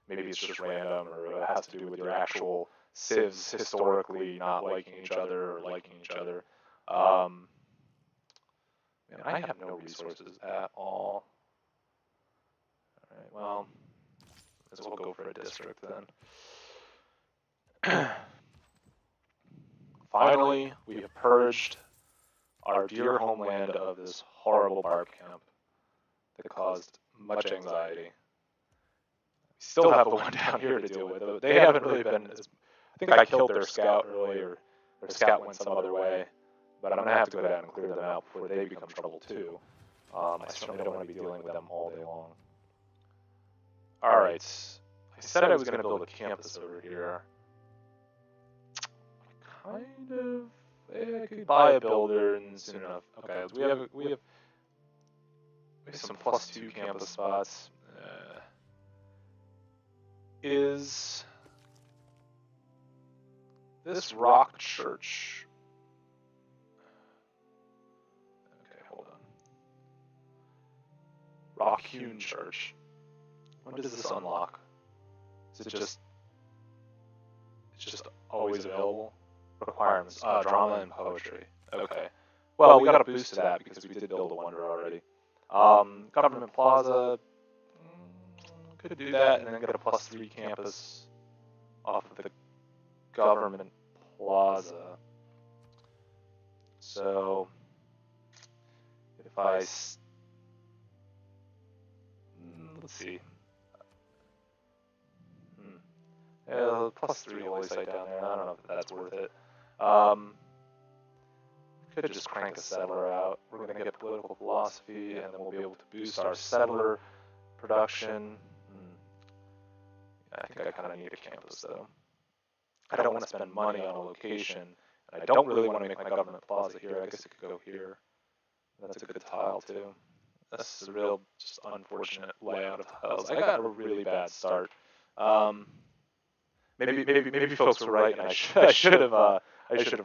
maybe it's just random, or it has to do with your actual civs historically not liking each other or liking each other. Man, I have no resources at all. Alright, well, I guess we'll go for a district then. Finally, we have purged our dear homeland of this horrible barb camp. that caused much anxiety. We still have the one down here to deal with. They haven't really been. I think I killed their scout earlier. Their scout went some other way, but I'm gonna have to go down and clear them out before they become trouble too. I certainly don't want to be dealing with them all day long. All right. I said I was gonna build a campus over here. Kind of. I could buy a builder and soon enough. Okay, we have some +2 campus spots. Is this rock church? Okay, hold on. Rock-hewn church. When does this unlock? Is it just? It's just always available. Requirements. Drama and poetry. Okay. Well, we got a boost to that because we did build a wonder already. Government Plaza. Could do that and then get a +3 campus off of the Government Plaza. So, if I... let's see. Yeah, +3 holy site down there. I don't know if that's worth it. Could just crank a settler out. We're going to get political philosophy, and then we'll be able to boost our settler production. I think I kind of need a campus, though. I don't want to spend money on a location, and I don't really want to make my government plaza here. I guess it could go here. That's a good tile, too. This is a real, just unfortunate layout of tiles. I got a really bad start. Maybe folks were right, and I should have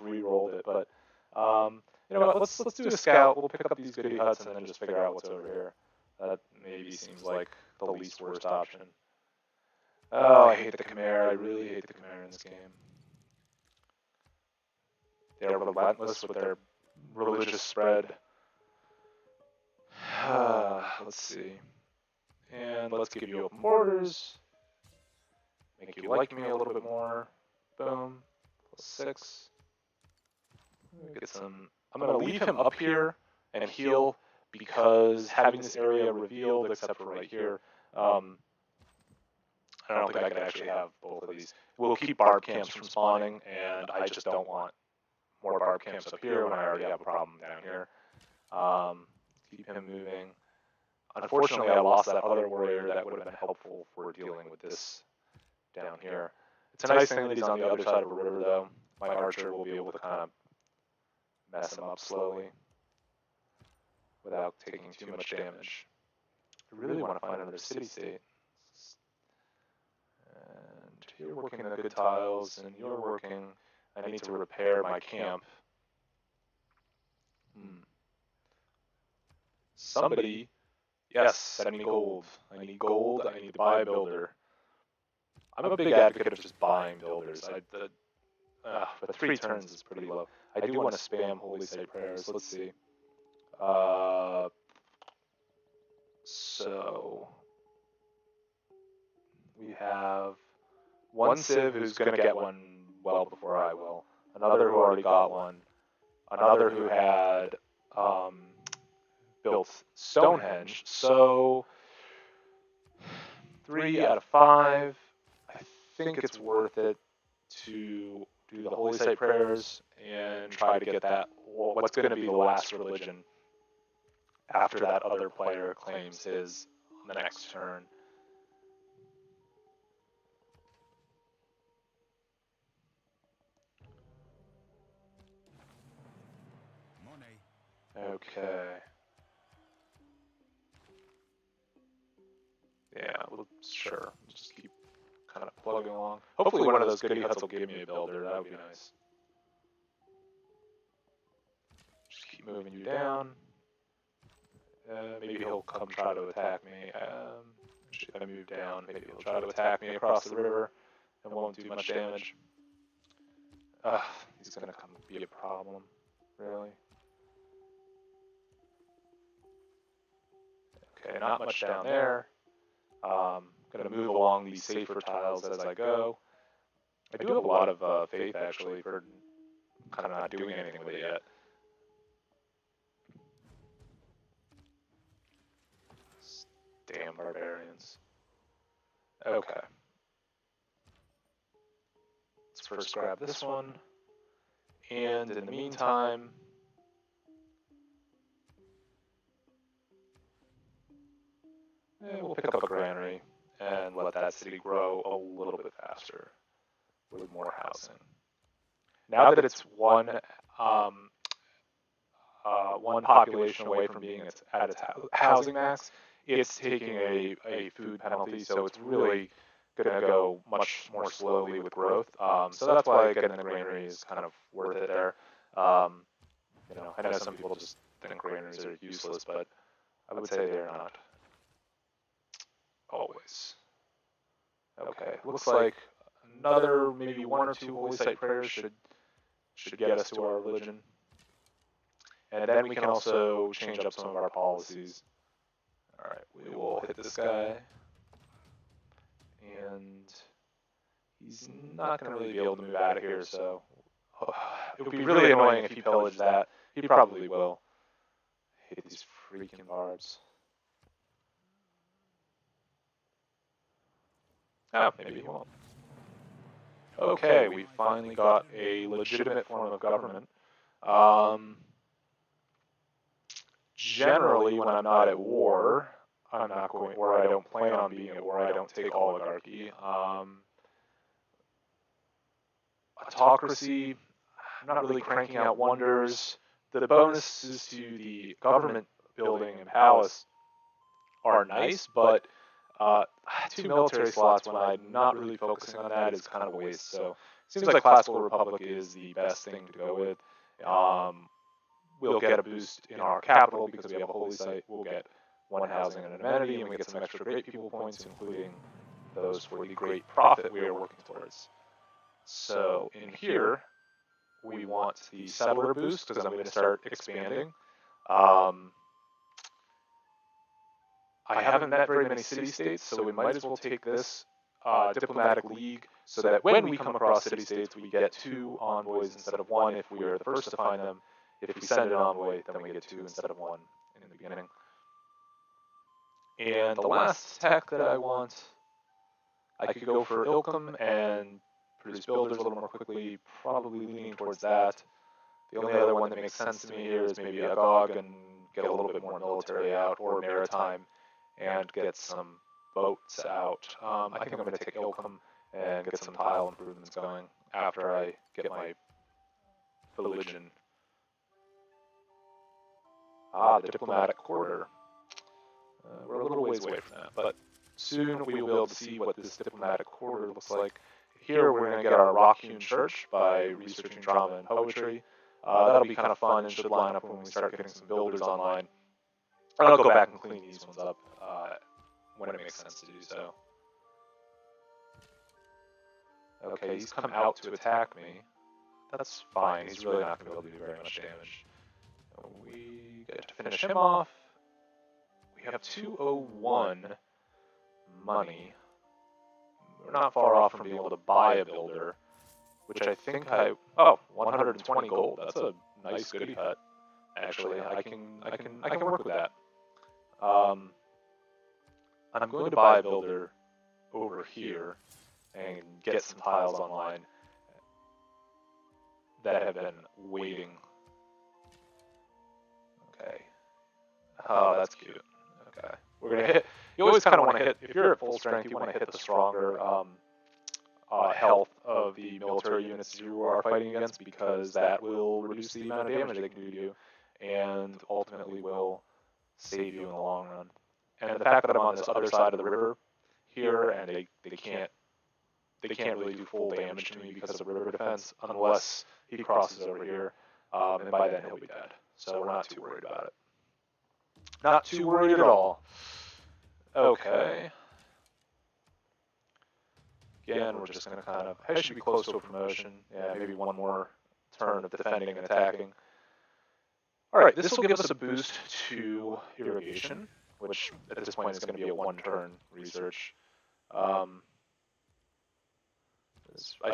re-rolled it. But you know what? Let's do a scout. We'll pick up these goody huts and then just figure out what's over here. That maybe seems like the least worst option. Oh, I hate the Khmer. I really hate the Khmer in this game. They're relentless with their religious spread. Let's see. And let's give you open borders. Make you like me a little bit more. Boom. +6. Get some. I'm going to leave him up here and heal because having this area revealed, except for right here, I don't think I could actually have both of these. We'll keep barb camps from spawning, and I just don't want more barb camps up here when I already have a problem down here. Keep him moving. Unfortunately, I lost that other warrior that would have been helpful for dealing with this down here. It's a nice thing that he's on the other side of a river, though. My archer will be able to kind of mess him up slowly without taking too much damage. I really want to find another city-state. And you're working the good tiles, and you're working... I need to repair my camp. Somebody... Yes, send me gold. I need gold. I need to buy a builder. I'm a big advocate of just buying builders. But 3 turns is pretty low. I do want to spam Holy Site prayers. Let's see. So we have one Civ who's going to get one well before I will. Another who already got one. Another who had built Stonehenge. So 3 out of 5. I think it's worth it to do the Holy Site prayers and try to get that, what's going to be the last religion after that other player claims his on the next turn. Okay. Yeah, well, sure. Just keep kind of plugging along. Hopefully one of those goody huts will give me a builder. That would be nice. Just keep moving you down. Maybe he'll come try to attack me. If I move down, maybe he'll try to attack me across the river and won't do much damage. He's going to come be a problem, really. Okay, not much down there. Going to move along these safer tiles as I go. I do have a lot of faith, actually, for kind of not doing anything with it yet. first grab this one. And in the meantime, we'll pick up a granary and let that city grow a little bit faster with more housing. Now that it's one population away from being at its housing max, it's taking a food penalty, so it's really going to go much more slowly with growth. So that's why getting the granary is kind of worth it there. I know some people just think granaries are useless, but I would say they're not always. Okay, looks like another maybe 1 or 2 holy site prayers should get us to our religion. And then we can also change up some of our policies. Alright, we will hit this guy. And he's not going to really be able to move out of here, so it would be really annoying if he pillaged that. He probably will. I hate these freaking barbs. Oh, maybe he won't. Okay, we finally got a legitimate form of government. Generally, when I'm not at war, I'm not going, or I don't plan on being at war, I don't take oligarchy. Autocracy, I'm not really cranking out wonders. The bonuses to the government building and palace are nice, but 2 military slots when I'm not really focusing on that is kind of a waste. So it seems like Classical Republic is the best thing to go with. We'll get a boost in our capital because we have a holy site. We'll get 1 housing and an amenity, and we get some extra great people points, including those for the great profit we are working towards. So in here, we want the settler boost because I'm going to start expanding. I haven't met very many city-states, so we might as well take this diplomatic league so that when we come across city-states, we get 2 envoys instead of 1 if we are the first to find them. If we send an envoy, then we get 2 instead of 1 in the beginning. And the last tech that I want, I could go for Ilkum and produce builders a little more quickly, probably leaning towards that. The only other one that makes sense to me here is maybe Agog and get a little bit more military out, or maritime and get some boats out. I think I'm going to take Ilkum and get some tile improvements going after I get my religion. The diplomatic corridor. We're a little ways away from that, but soon we will be able to see what this diplomatic corridor looks like. Here we're going to get our rock-hewn church by researching drama and poetry. That'll be kind of fun and should line up when we start getting some builders online. And I'll go back and clean these ones up when it makes sense to do so. Okay, he's come out to attack me. That's fine, he's really not going to be able to do very much damage. We get to finish him off. We have 201 money. We're not far off from being able to buy a builder, which I think 120 gold. That's a nice goodie hut. Actually, I can work with that. I'm going to buy a builder over here and get some tiles online that have been waiting. Okay. Oh, that's cute. Okay. We're going to hit. You always kind of want to hit, if you're at full strength, you want to hit the stronger health of the military units you are fighting against, because that will reduce the amount of damage they can do to you and ultimately will save you in the long run. And the fact that I'm on this other side of the river here and they can't really do full damage to me because of river defense unless he crosses over here, and by then he'll be dead. So we're not too worried about it. Not too worried at all. Okay. Again, we're just going to kind of, I should be close to a promotion. Yeah, maybe 1 more turn of defending and attacking. Alright, this will give us a boost to irrigation, which at this point is going to be a 1-turn research. I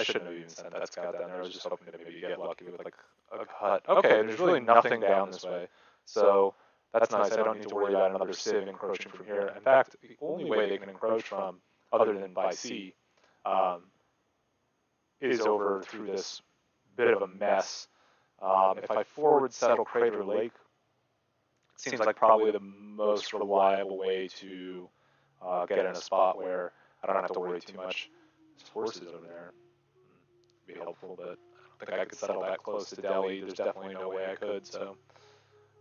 shouldn't have even sent that scout down there. I was just hoping to maybe get lucky with like a hut. Okay, there's really nothing down this way. So that's nice. I don't need to worry about another civ encroaching from here. In fact, the only way they can encroach from, other than by sea, is over through this bit of a mess. If I forward settle Crater Lake, it seems like probably the most reliable way to get in a spot where I don't have to worry too much. There's horses over there. It'd be helpful, but I don't think I could settle that close to Delhi. There's definitely no way I could, so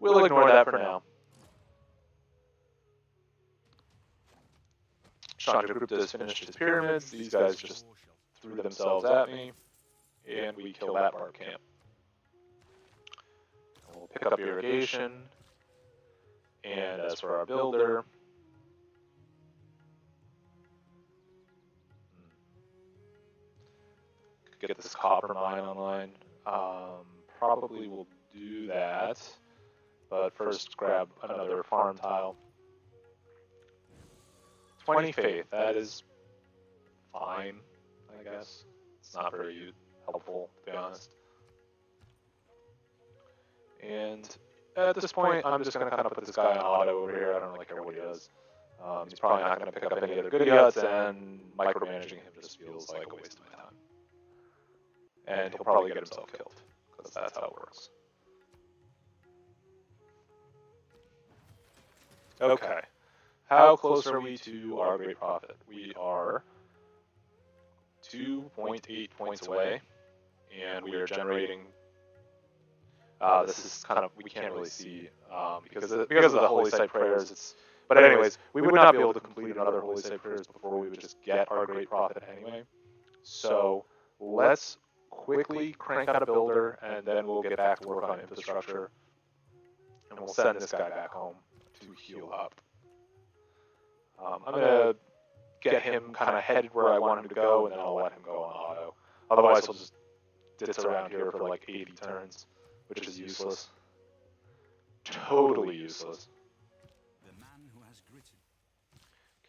we'll ignore that for now. Chandragupta has finished his pyramids. These guys just threw themselves at me, and we killed that barb camp. We'll pick up irrigation, and as for our builder, get this copper mine online. Probably will do that, but first grab another farm tile. 20 faith, that is fine, I guess. It's not very helpful, to be honest. And at this point, I'm just going to kind of put this guy on auto over here. I don't really care what he does. He's probably not going to pick up any other good guts, and micromanaging him just feels like a waste of my time. And he'll probably get himself killed, because that's how it works. Okay. How close are we to our great profit? We are 2.8 points away, and we are generating. This is kind of, we can't really see because of the Holy Site prayers. But anyways, we would not be able to complete another Holy Site prayers before we would just get our great profit anyway. So let's quickly crank out a builder, and then we'll get back to work on infrastructure, and we'll send this guy back home to heal up. I'm going to get him kind of headed where I want him to go, and then I'll let him go on auto. Otherwise, he'll just ditz around here for like 80 turns, which is useless. Totally useless.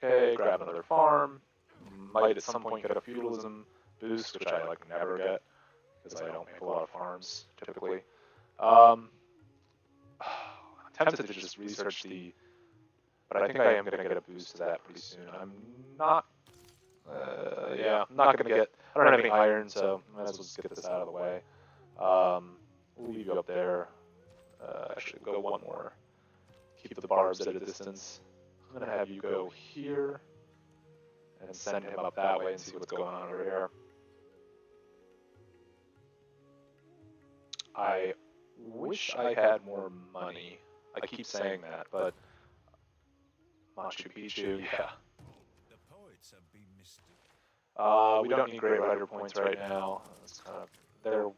Okay, grab another farm. Might at some point get a feudalism boost, which I like never get, because I don't make a lot of farms, typically. I'm tempted to just research the... But I think I am going to get a boost to that pretty soon. I'm not... yeah, I'm not going to get... I don't have any iron, so I might as well just get this out of the way. We'll leave you up there. Actually, go one more. Keep the barbs at a distance. I'm going to have you go here and send him up that way and see what's going on over here. I wish I had more money. I keep saying that, but Machu Picchu, yeah. The poets have been We don't need great writer points right now. It's kind of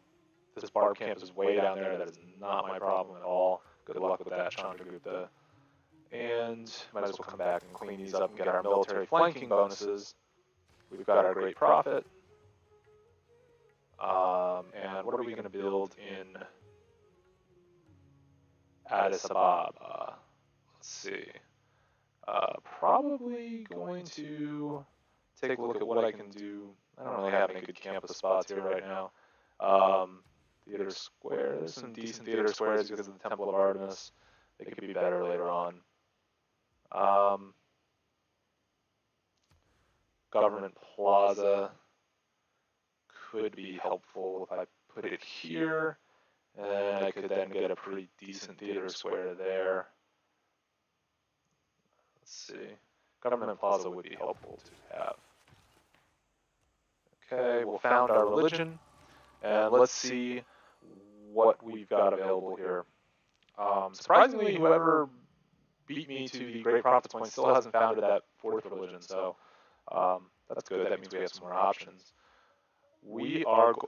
this barb camp is way down there. That is not my problem at all. Good luck with that, Chandragupta. And might as well come back and clean these up and get our military flanking bonuses. We've got our great profit. And what are we going to build in Addis Ababa? Let's see. Probably going to take a look at what I can do. I don't really have any good campus spots here right now. Theater Square, there's some decent theater squares because of the Temple of Artemis. They could be better later on. Government Plaza could be helpful if I put it here, and I could then get a pretty decent theater square there. Let's see. Government Plaza would be helpful to have. Okay, we'll found our religion, and let's see what we've got available here. Surprisingly, whoever beat me to the Great Prophets point still hasn't founded that fourth religion, so that's good. That means we have some more options.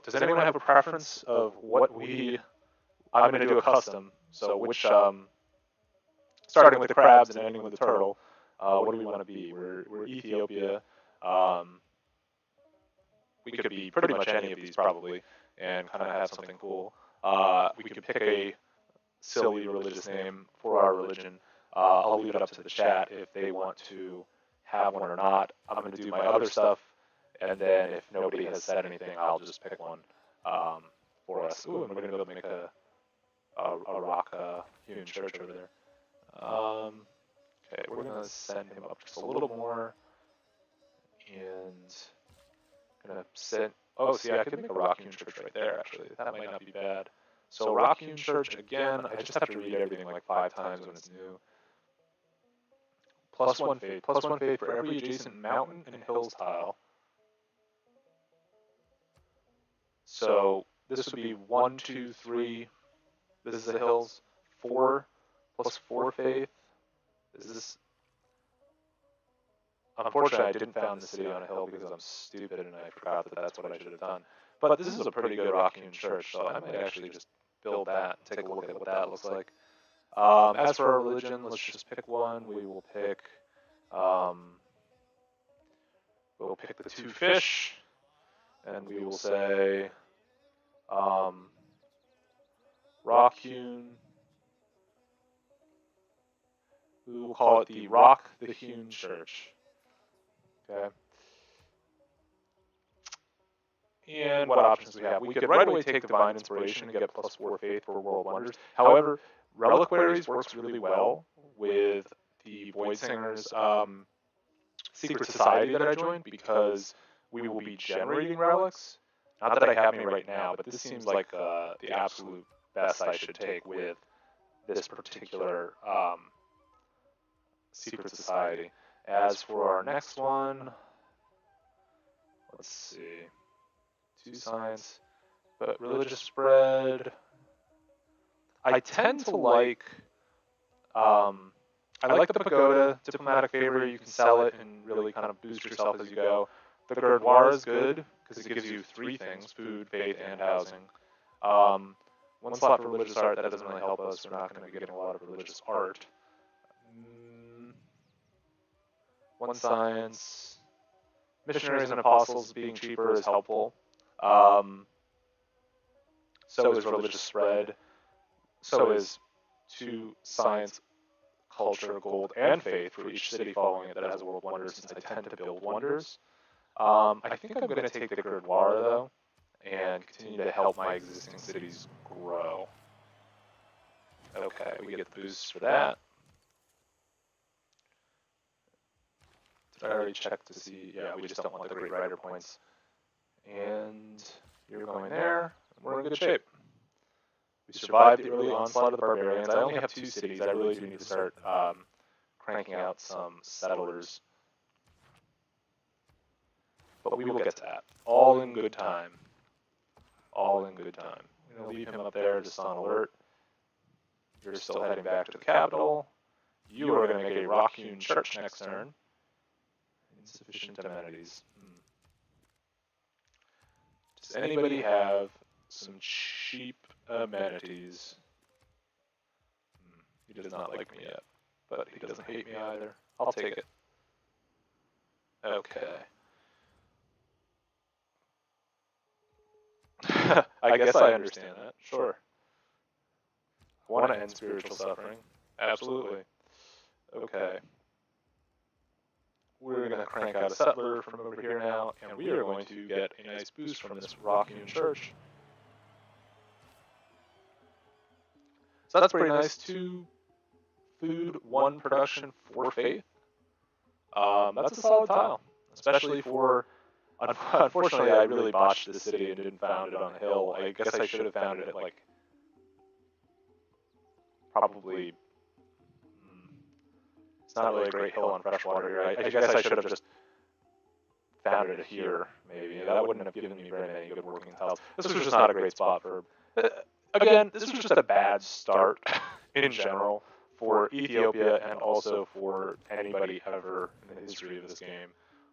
Does anyone have a preference of what I'm going to do a custom, so which, starting with the crabs and ending with the turtle, what do we want to be? We're Ethiopia. We could be pretty much any of these probably, and kind of have something cool. We could pick a silly religious name for our religion. I'll leave it up to the chat if they want to have one or not. I'm going to do my other stuff, and then if nobody has said anything, I'll just pick one for us. Ooh, and we're going to make a rock hewn church over there. Okay, we're going to send him up just a little more, and Gonna sit. Oh, see, I could make a rock-hewn church right there, actually. That might not be bad. So rock-hewn church, again, I just have to read everything like 5 times when it's new. +1 faith. +1 faith for every adjacent mountain and hills tile. So this would be 1, 2, 3. This is the hills. 4 +4 faith. Is this... Unfortunately, I didn't found the city on a hill because I'm stupid and I forgot that that's what I should have done. But this is a pretty good rock-hewn church, so I might actually just build that and take a look at what that looks like. As for our religion, let's just pick one. We will pick... we'll pick the 2 fish, and we will say... rock-hewn... We will call it the Rock the Hewn Church. Okay. And what options do we have? We could right away take Divine Inspiration and get +4 faith for World Wonders. However, Reliquaries works really well with the Void Singers Secret Society that I joined because we will be generating relics. Not that I have any right now, but this seems like the absolute best I should take with this particular Secret Society. As for our next one, let's see, 2 science, but religious spread. I tend to like, I like the pagoda, diplomatic favor. You can sell it and really kind of boost yourself as you go. The Gurdwara is good because it gives you 3 things: food, faith, and housing. 1 slot for religious art, that doesn't really help us. We're not going to be getting a lot of religious art. 1 science. Missionaries and apostles being cheaper is helpful. So is religious spread. So is 2 science, culture, gold, and faith for each city following it that has a world wonder, since I tend to build wonders. I think I'm going to take the Gurdwara, though, and continue to help my existing cities grow. Okay, we get the boosts for that. Did I already check to see? Yeah, we just don't want the Great Rider points. And you're going there. We're in good shape. We survived the early onslaught of the barbarians. I only have 2 cities. I really do need to start cranking out some settlers. But we will get to that. All in good time. All in good time. I'm going to leave him up there just on alert. You're still heading back to the capital. You are going to make a rock-hewn church next turn. Insufficient amenities. Does anybody have some cheap amenities? He does not like me yet, but he doesn't hate me either. I'll take it. Okay. I guess I understand that. Sure. I want to end spiritual suffering. Absolutely. Okay. We're going to crank out a settler from over here now, and we are going to get a nice boost from this rock-hewn church. So that's pretty nice. 2 food, 1 production, 4 faith. That's a solid tile, especially for... Unfortunately, I really botched the city and didn't found it on a hill. I guess I should have found it at, like, probably... It's not really a great hill on freshwater here. I guess I should have just found it here, maybe. That wouldn't have given me very many good working tiles. This was just not a great spot for... Again, this was just a bad start in general for Ethiopia and also for anybody ever in the history of this game.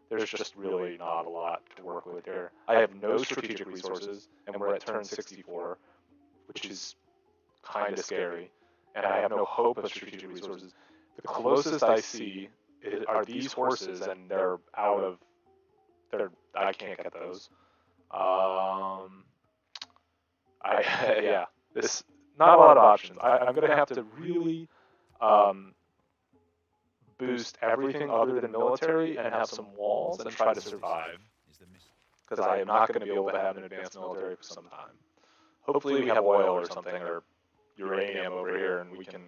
There's just really not a lot to work with here. I have no strategic resources, and we're at turn 64, which is kind of scary. And I have no hope of strategic resources. The closest I see are these horses, and they're out of... I can't get those. Yeah, this... Not a lot of options. I'm going to have to really boost everything other than military and have some walls and try to survive. Because I am not going to be able to have an advanced military for some time. Hopefully we have oil or something, or uranium over here, and we can...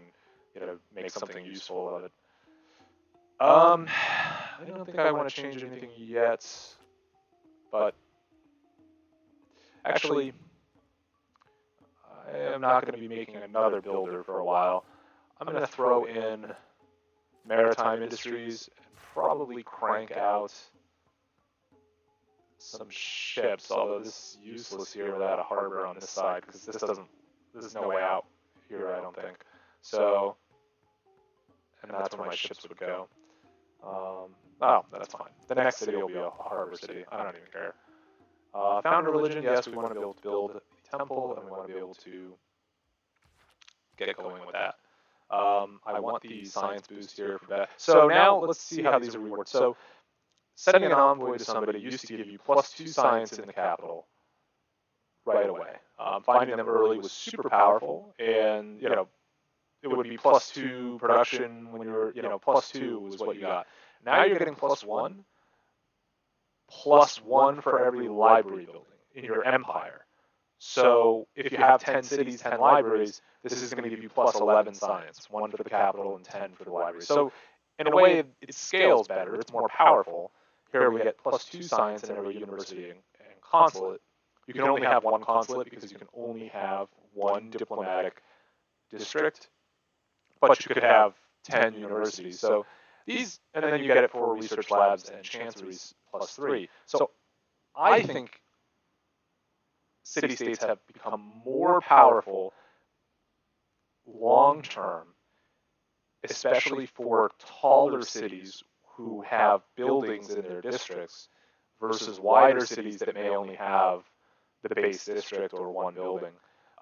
make something useful of it. I don't think I want to change anything yet, but Actually, I am not going to be making another builder for a while. I'm going to throw in maritime industries and probably crank out some ships, although this is useless here without a harbor on this side, because there's no way out here, I don't think. So, and that's where my ships would go. Oh, that's fine. The next city will be a harbor city. I don't even care. Found a religion, yes, we want to be able to build a temple, and we want to be able to get going with that. I want the science boost here for that. So now let's see how these are rewarded. So sending an envoy to somebody used to give you +2 science in the capital right away. Finding them early was super powerful, and it would be +2 production when you were +2 was what you got. Now you're getting +1, +1 for every library building in your empire. So if you have 10 cities, 10 libraries, this is going to give you +11 science, 1 for the capital and 10 for the library. So in a way, it scales better. It's more powerful. Here we get +2 science in every university and consulate. You can only have 1 consulate because you can only have 1 diplomatic district, but you could have 10 universities. So these, and then you get it for research labs and chanceries +3. So I think city-states have become more powerful long-term, especially for taller cities who have buildings in their districts versus wider cities that may only have the base district or 1 building.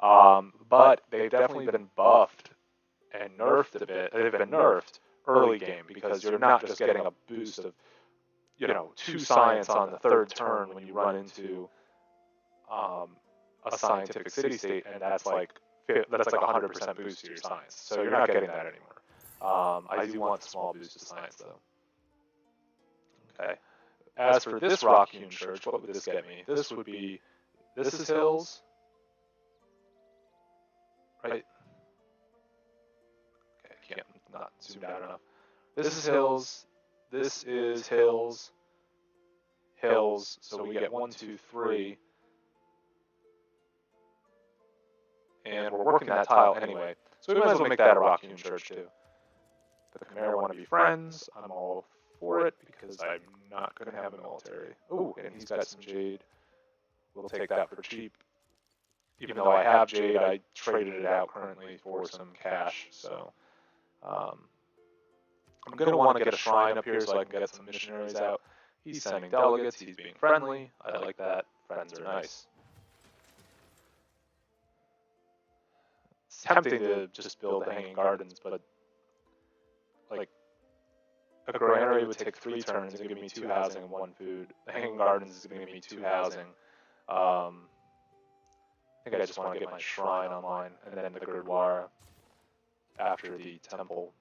But they've definitely been buffed and nerfed a bit. They've been nerfed early game because you're not just getting a boost of 2 science on the 3rd turn when you run into a scientific city-state, and that's like 100% boost to your science. So you're not getting that anymore. I do want small boost to science though. Okay. As for this rock-hewn church, what would this get me? This is hills, right? Okay, not zoomed out enough. This is hills. This is hills. Hills. So we get 1, 2, 3. And we're working that tile anyway. So we might as well make that a rock-hewn church too. The Khmer want to be friends. I'm all for it because I'm not going to have a military. Oh, and he's got some jade. We'll take that for cheap. Even though I have jade, I traded it out currently for some cash. So I'm going to want to get a shrine up here so I can get some missionaries out. He's sending delegates. He's being friendly. I like that. Friends are nice. It's tempting to just build the hanging gardens, but like a granary would take 3 turns and give me 2 housing and 1 food. The hanging gardens is going to give me 2 housing. I think I just want to get my shrine online and then the Gurdwara after the temple.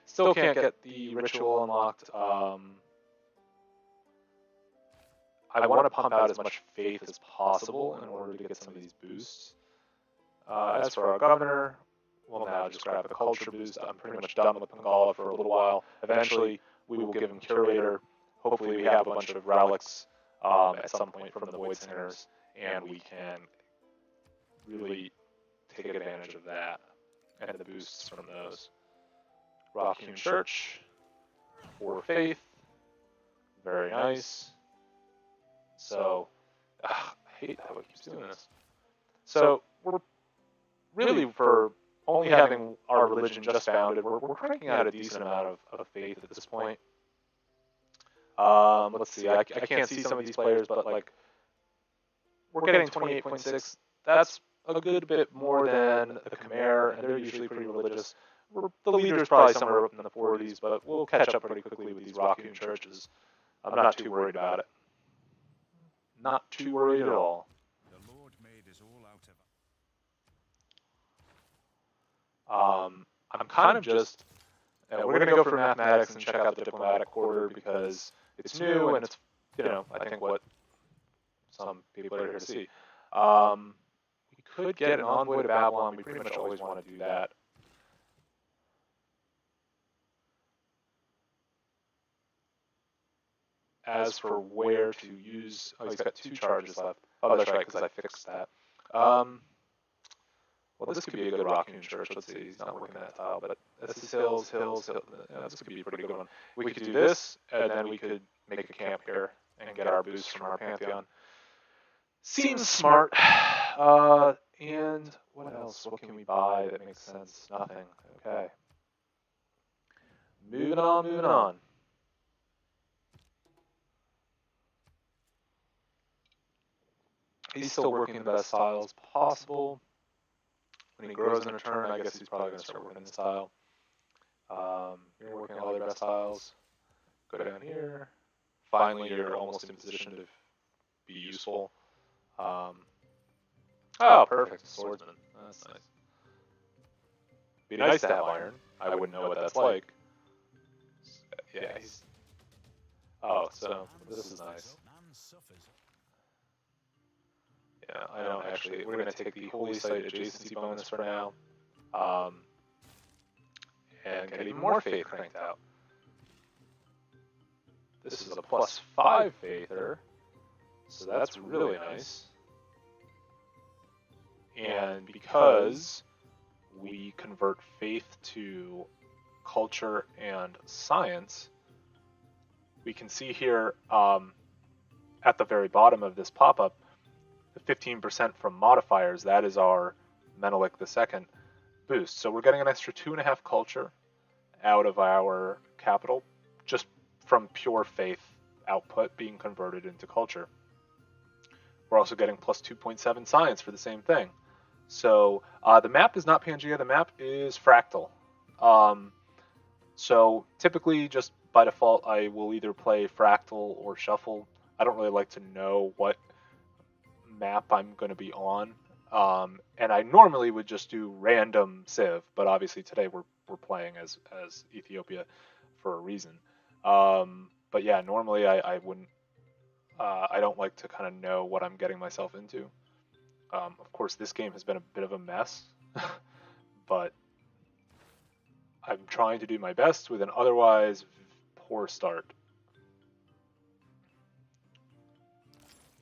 Still can't get the ritual unlocked. I want to pump out as much faith as possible in order to get some of these boosts. As for our governor, we'll now just grab the culture boost. I'm pretty much done with Bengala for a little while. Eventually, we will give him curator. Hopefully, we have a bunch of relics at some point from the Void Singers, and we can really take advantage of that and the boosts from those. Rock-hewn church, 4 faith, very nice. So, I hate how it keeps doing this. So, we're really, for only having our religion just founded, we're cranking out a decent amount of faith at this point. Let's see, I can't see some of these players, but like, we're getting 28.6. That's a good bit more than the Khmer, and they're usually pretty religious. The leader's probably somewhere up in the 40s, but we'll catch up pretty quickly with these rock-hewn churches. I'm not too worried about it. Not too worried at all. The Lord made us all out of. I'm kind of just, we're going to go for mathematics and check out the diplomatic quarter because it's new and it's, I think what some people are here to see. We could get an envoy to Babylon. We pretty much always want to do that. As for where to use, he's got 2 charges left. Oh, that's right, because I fixed that. Well, this could be a good rock-hewn church. Let's see, he's not working that tile, but this is hills. Yeah, this could be a pretty good one. We could do this, and then we could make a camp here and get our boosts from our Pantheon. Seems smart. And what else? What can we buy that makes sense? Nothing. Okay. Moving on. He's still working the best tiles possible. When he grows in a turn, I guess he's probably going to start working this tile. You're working all the best tiles. Go down here. Finally, you're almost in position to be useful. Oh, perfect. Swordsman. That's nice. Be nice to have iron. I wouldn't know what that's like. Yeah, he's... Oh, so this is nice. Yeah, I don't actually... We're going to take the Holy Site adjacency bonus for now. And get even more faith cranked out. This is a +5 faither. So that's really nice. And because we convert faith to culture and science, we can see here at the very bottom of this pop-up, the 15% from modifiers, that is our Menelik II boost. So we're getting an extra 2.5 culture out of our capital just from pure faith output being converted into culture. We're also getting plus 2.7 science for the same thing. So the map is not Pangea, the map is Fractal. So typically, just by default, I will either play Fractal or Shuffle. I don't really like to know what map I'm going to be on. And I normally would just do random Civ, but obviously today we're playing as Ethiopia for a reason. But yeah, normally I wouldn't. I don't like to kind of know what I'm getting myself into. Of course, this game has been a bit of a mess, but I'm trying to do my best with an otherwise poor start.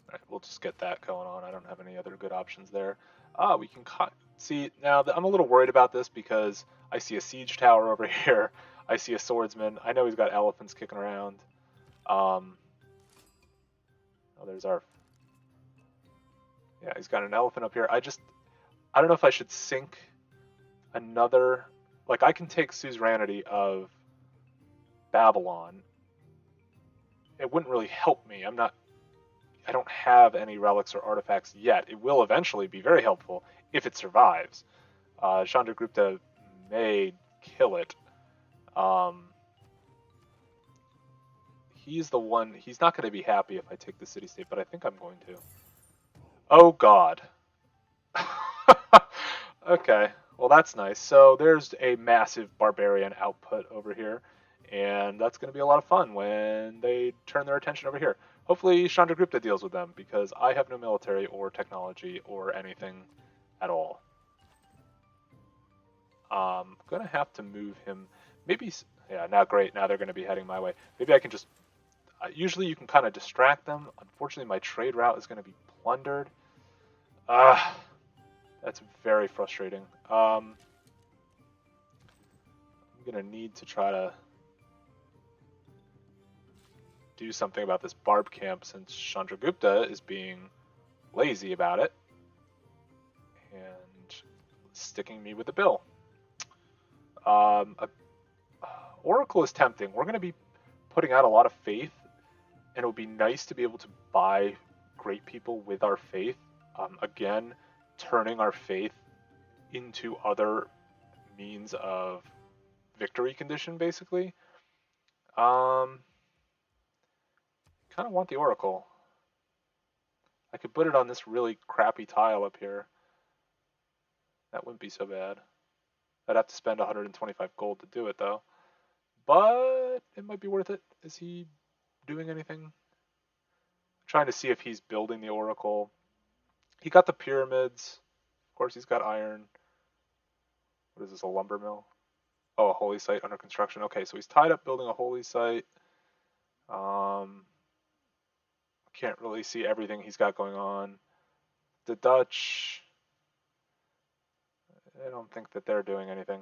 All right, we'll just get that going on. I don't have any other good options there. We can see now. I'm a little worried about this because I see a siege tower over here. I see a swordsman. I know he's got elephants kicking around. Oh, there's our... Yeah, he's got an elephant up here. I don't know if I should sink another... Like, I can take suzerainty of Babylon. It wouldn't really help me. I don't have any relics or artifacts yet. It will eventually be very helpful if it survives. Chandragupta may kill it. He's the one... He's not going to be happy if I take the city-state, but I think I'm going to. Oh, God. Okay, well, that's nice. So there's a massive barbarian output over here, and that's going to be a lot of fun when they turn their attention over here. Hopefully Chandragupta deals with them, because I have no military or technology or anything at all. I'm going to have to move him. Maybe... Yeah, now great. Now they're going to be heading my way. Maybe I can just... usually you can kind of distract them. Unfortunately, my trade route is going to be plundered. That's very frustrating. I'm going to need to try to do something about this barb camp since Chandragupta is being lazy about it and sticking me with the bill. Oracle is tempting. We're going to be putting out a lot of faith, and it would be nice to be able to buy great people with our faith. Again, turning our faith into other means of victory condition, basically. Kind of want the Oracle. I could put it on this really crappy tile up here. That wouldn't be so bad. I'd have to spend 125 gold to do it, though. But it might be worth it. Is he doing anything? I'm trying to see if he's building the Oracle. He got the pyramids. Of course, he's got iron. What is this, a lumber mill? Oh, a holy site under construction. Okay, so he's tied up building a holy site. I can't really see everything he's got going on. The Dutch, I don't think that they're doing anything.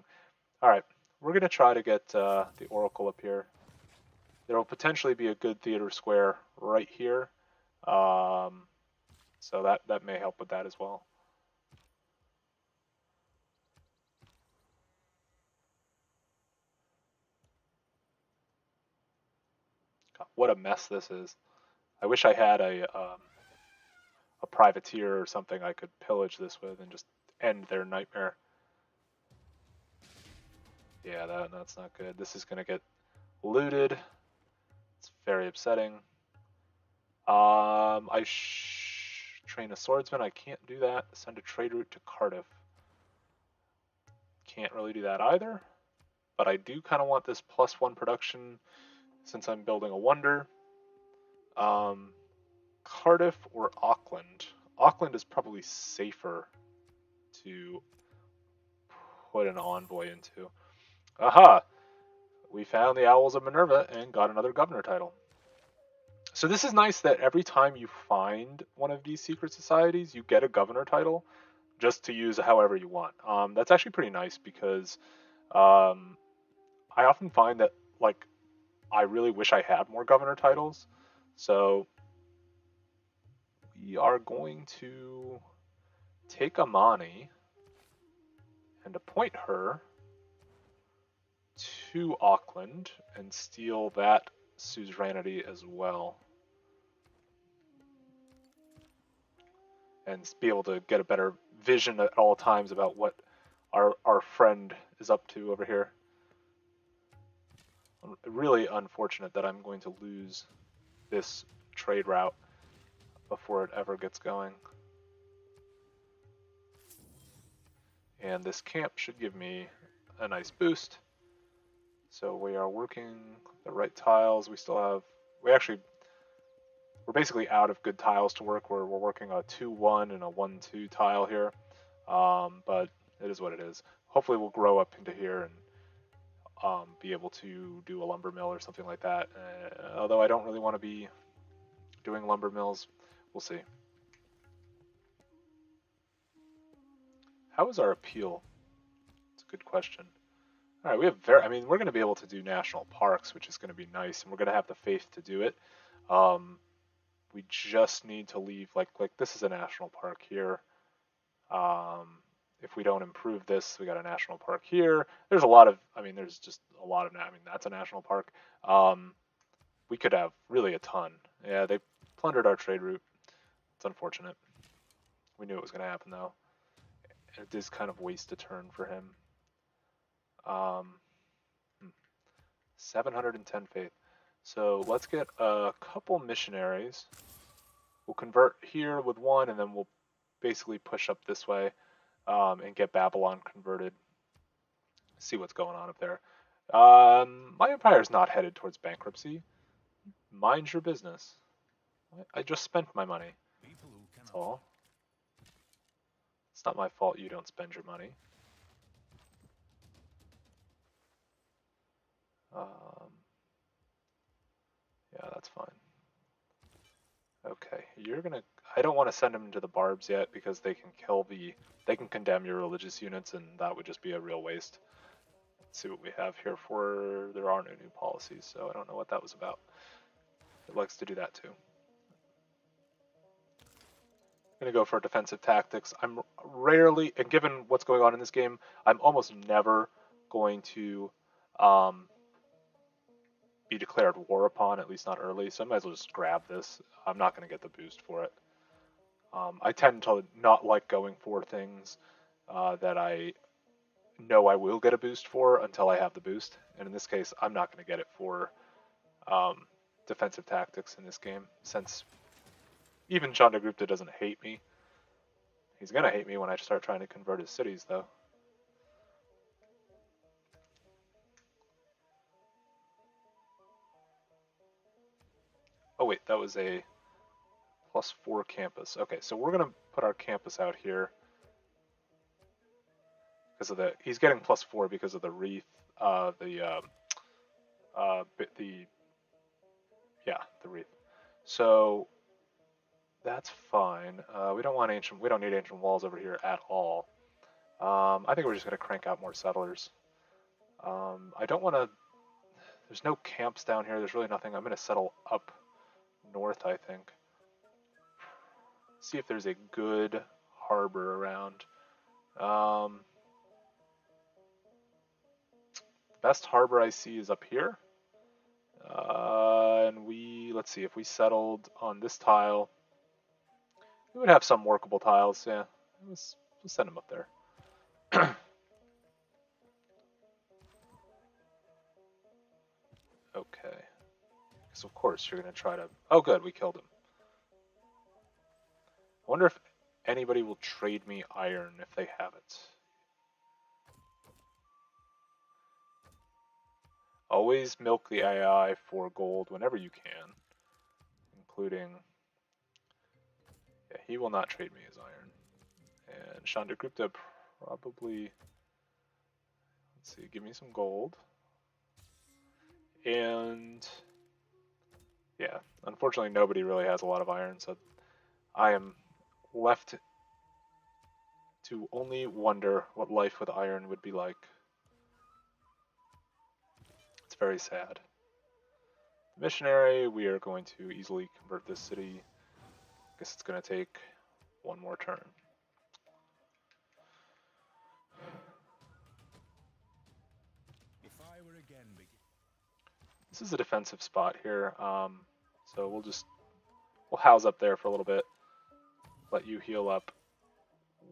All right, we're going to try to get the Oracle up here. There will potentially be a good theater square right here. So that may help with that as well. God, what a mess this is. I wish I had a privateer or something I could pillage this with and just end their nightmare. Yeah, that's not good. This is going to get looted. It's very upsetting. I train a swordsman. I can't do that. Send a trade route to Cardiff. Can't really do that either. But I do kind of want this +1 production since I'm building a wonder. Cardiff or Auckland. Auckland is probably safer to put an envoy into. Aha! We found the Owls of Minerva and got another governor title. So this is nice that every time you find one of these secret societies, you get a governor title just to use however you want. That's actually pretty nice because I often find that, like, I really wish I had more governor titles. So we are going to take Amani and appoint her to Auckland and steal that suzerainty as well. And be able to get a better vision at all times about what our friend is up to over here. Really unfortunate that I'm going to lose this trade route before it ever gets going. And this camp should give me a nice boost. So we are working the right tiles. We still have, we're basically out of good tiles to work. We're working a 2-1 and a 1-2 tile here. But it is what it is. Hopefully we'll grow up into here and be able to do a lumber mill or something like that. Although I don't really want to be doing lumber mills. We'll see. How is our appeal? It's a good question. All right, we have we're going to be able to do national parks, which is going to be nice, and we're going to have the faith to do it. We just need to leave, like this is a national park here. If we don't improve this, we got a national park here. There's a lot of, there's just a lot of, that's a national park. We could have really a ton. Yeah, they plundered our trade route. It's unfortunate. We knew it was going to happen though. It is kind of waste a turn for him. 710 faith. So let's get a couple missionaries. We'll convert here with one, and then we'll basically push up this way and get Babylon converted. See what's going on up there. My empire is not headed towards bankruptcy. Mind your business. I just spent my money. That's all. It's not my fault you don't spend your money. Yeah, that's fine. Okay, I don't want to send them into the barbs yet because they can they can condemn your religious units, and that would just be a real waste. Let's see what we have here for, there are no new policies, so I don't know what that was about. It likes to do that too. I'm going to go for defensive tactics. I'm rarely, and given what's going on in this game, I'm almost never going to be declared war upon, at least not early, so I might as well just grab this. I'm not going to get the boost for it. I tend to not like going for things that I know I will get a boost for until I have the boost, and in this case I'm not going to get it for defensive tactics in this game, since even Chandragupta doesn't hate me. He's going to hate me when I start trying to convert his cities though. Oh wait, that was a +4 campus. Okay, so we're gonna put our campus out here because of he's getting +4 because of the wreath, the wreath. So that's fine. We don't want ancient. We don't need ancient walls over here at all. I think we're just gonna crank out more settlers. I don't want to. There's no camps down here. There's really nothing. I'm gonna settle up north, I think. See if there's a good harbor around. Best harbor I see is up here. And let's see, if we settled on this tile, we would have some workable tiles, yeah. Let's send them up there. Okay. So of course you're going to try to... Oh good, we killed him. I wonder if anybody will trade me iron if they have it. Always milk the AI for gold whenever you can, including... Yeah, he will not trade me his iron. And Chandragupta probably... Let's see, give me some gold. And... Yeah, unfortunately nobody really has a lot of iron, so I am left to only wonder what life with iron would be like. It's very sad. Missionary, we are going to easily convert this city. I guess it's going to take one more turn. If I were again This is a defensive spot here, so we'll house up there for a little bit, let you heal up.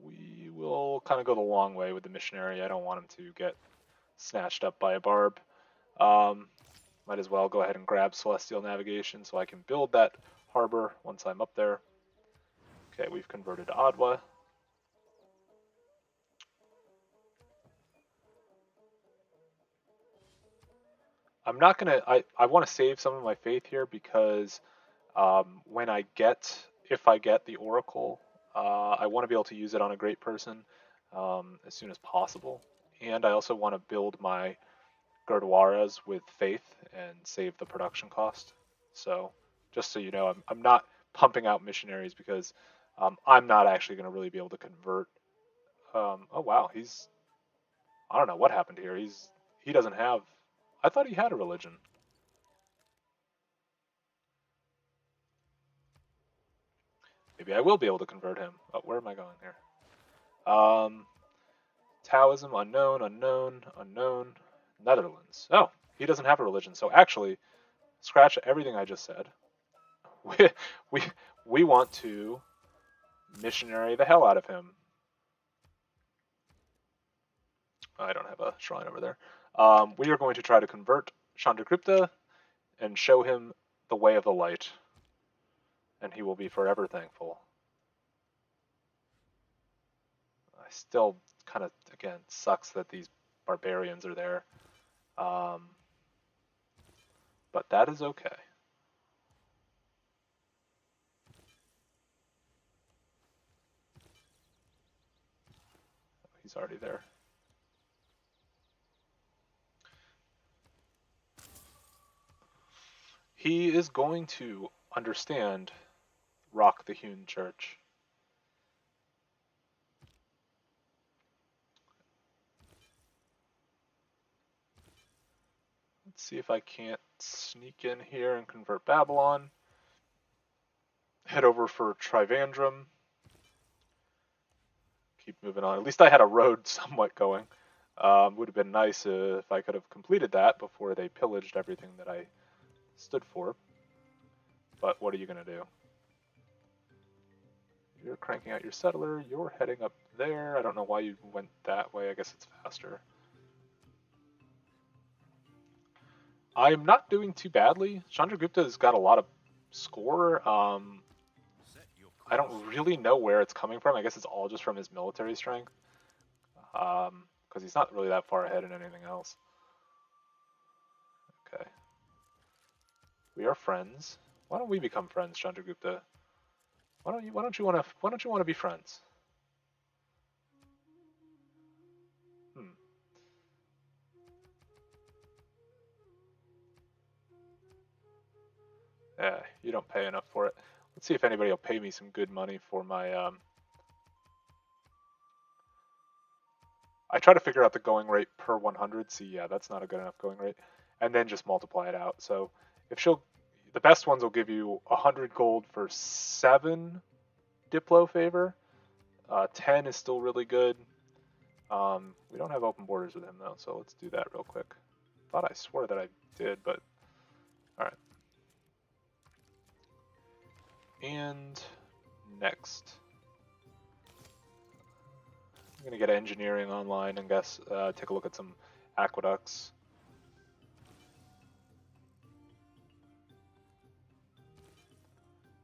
We will kind of go the long way with the missionary. I don't want him to get snatched up by a barb. Might as well go ahead and grab Celestial Navigation so I can build that harbor once I'm up there. Okay, we've converted to Adwa. I'm not gonna. I want to save some of my faith here because if I get the Oracle, I want to be able to use it on a great person as soon as possible, and I also want to build my Gurdwaras with faith and save the production cost. So just so you know, I'm not pumping out missionaries because I'm not actually going to really be able to convert. Oh wow, I don't know what happened here. He doesn't have. I thought he had a religion. Maybe I will be able to convert him. Oh, where am I going here? Taoism, unknown, unknown, unknown. Netherlands. Oh, he doesn't have a religion. So actually, scratch everything I just said. We want to missionary the hell out of him. I don't have a shrine over there. We are going to try to convert Chandragupta and show him the way of the light, and he will be forever thankful. I still kind of, again, sucks that these barbarians are there, but that is okay. He's already there. He is going to understand Rock the Hewn Church. Let's see if I can't sneak in here and convert Babylon. Head over for Trivandrum. Keep moving on. At least I had a road somewhat going. Would have been nice if I could have completed that before they pillaged everything that I stood for. But what are you going to do? You're cranking out your settler. You're heading up there. I don't know why you went that way. I guess it's faster. I'm not doing too badly. Chandragupta's got a lot of score. I don't really know where it's coming from. I guess it's all just from his military strength. Because he's not really that far ahead in anything else. Okay. We are friends. Why don't we become friends, Chandragupta? Why don't you want to be friends? Yeah, you don't pay enough for it. Let's see if anybody will pay me some good money for my... I try to figure out the going rate per 100. See, yeah, that's not a good enough going rate. And then just multiply it out. So if the best ones will give you 100 gold for 7 Diplo favor. 10 is still really good. We don't have open borders with him though, so let's do that real quick. Thought I swore that I did, but all right. And next, I'm gonna get engineering online and take a look at some aqueducts.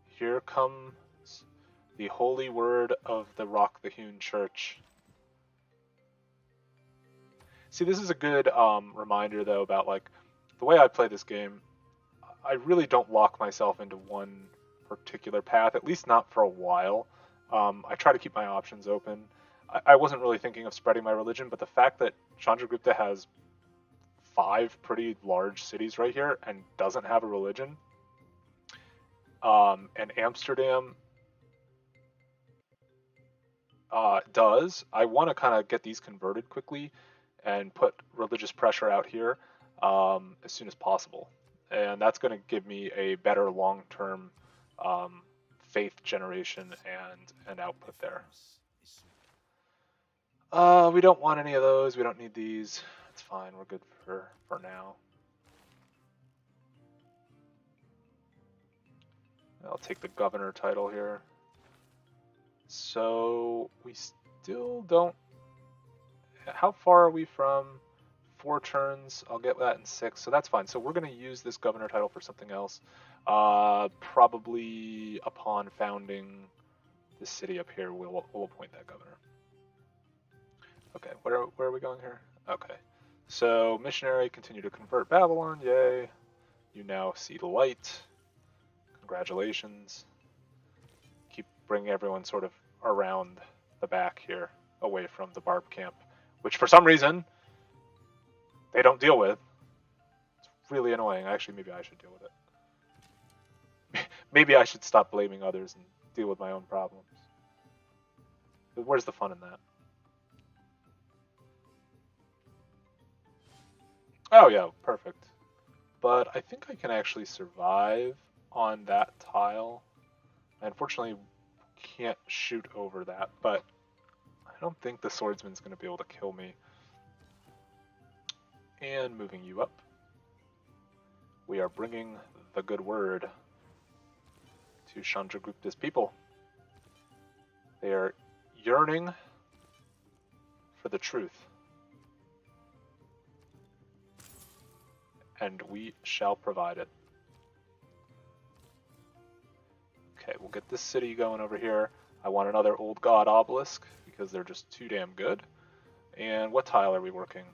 Here comes the holy word of the Rock the Hewn Church. See, this is a good reminder though about like the way I play this game. I really don't lock myself into one particular path, at least not for a while. I try to keep my options open. I wasn't really thinking of spreading my religion, but the fact that Chandragupta has 5 pretty large cities right here and doesn't have a religion, and Amsterdam does, I want to kind of get these converted quickly and put religious pressure out here as soon as possible. And that's going to give me a better long-term faith generation and output there. We don't want any of those. We don't need these. It's fine. We're good for now. I'll take the governor title here. So we still don't... How far are we from 4 turns? I'll get that in 6, so that's fine. So we're going to use this governor title for something else. Probably upon founding the city up here, we'll appoint that governor. Okay, where are we going here? Okay, so missionary, continue to convert Babylon, yay. You now see the light. Congratulations. Keep bringing everyone sort of around the back here, away from the barb camp, which for some reason they don't deal with. It's really annoying. Actually, maybe I should deal with it. Maybe I should stop blaming others and deal with my own problems. But where's the fun in that? Oh yeah, perfect. But I think I can actually survive on that tile. I unfortunately can't shoot over that, but I don't think the swordsman's going to be able to kill me. And moving you up, we are bringing the good word to Chandragupta's people. They are yearning for the truth. And we shall provide it. Okay, we'll get this city going over here. I want another old god obelisk because they're just too damn good. And what tile are we working?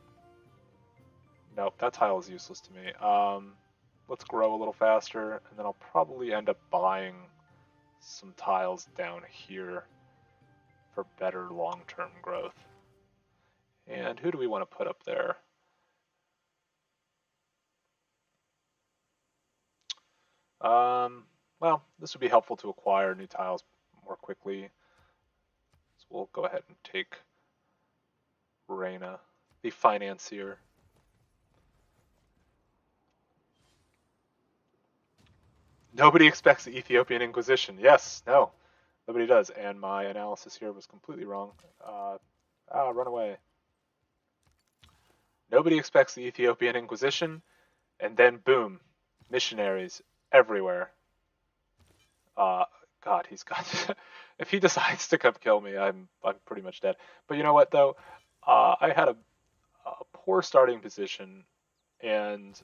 Nope, that tile is useless to me. Let's grow a little faster, and then I'll probably end up buying some tiles down here for better long-term growth. And who do we want to put up there? Well, this would be helpful to acquire new tiles more quickly. So we'll go ahead and take Reina, the financier. Nobody expects the Ethiopian Inquisition. Yes, no, nobody does. And my analysis here was completely wrong. Run away. Nobody expects the Ethiopian Inquisition, and then boom, missionaries everywhere. God, he's got. If he decides to come kill me, I'm pretty much dead. But you know what though? I had a poor starting position, and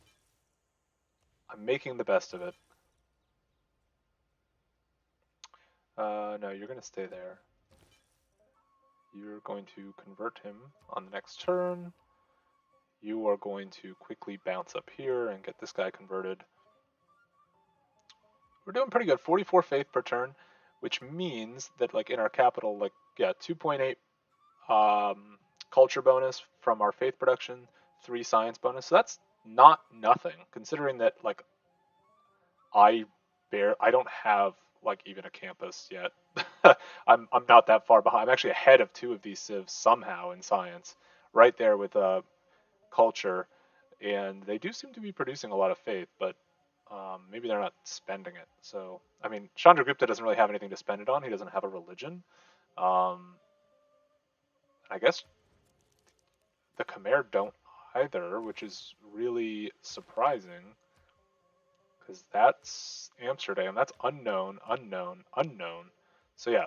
I'm making the best of it. No, you're gonna stay there. You're going to convert him on the next turn. You are going to quickly bounce up here and get this guy converted. We're doing pretty good, 44 faith per turn, which means that like in our capital, like yeah, 2.8 culture bonus from our faith production, 3 science bonus. So that's not nothing, considering that like I don't have like even a campus yet. I'm not that far behind. I'm actually ahead of 2 of these civs somehow in science, right there with culture, and they do seem to be producing a lot of faith, but maybe they're not spending it. So I mean, Chandragupta doesn't really have anything to spend it on. He doesn't have a religion. I guess the Khmer don't either, which is really surprising. Because that's Amsterdam. That's unknown, unknown, unknown. So yeah,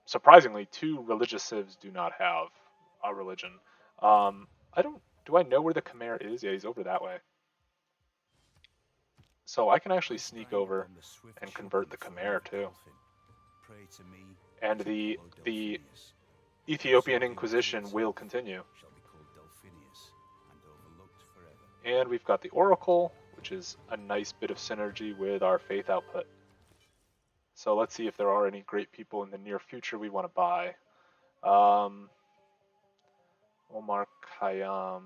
surprisingly, 2 religious civs do not have a religion. I don't. Do I know where the Khmer is? Yeah, he's over that way. So I can actually sneak over and convert the Khmer too. And the Ethiopian Inquisition will continue. And we've got the Oracle, which is a nice bit of synergy with our faith output. So let's see if there are any great people in the near future we want to buy. Omar Khayyam,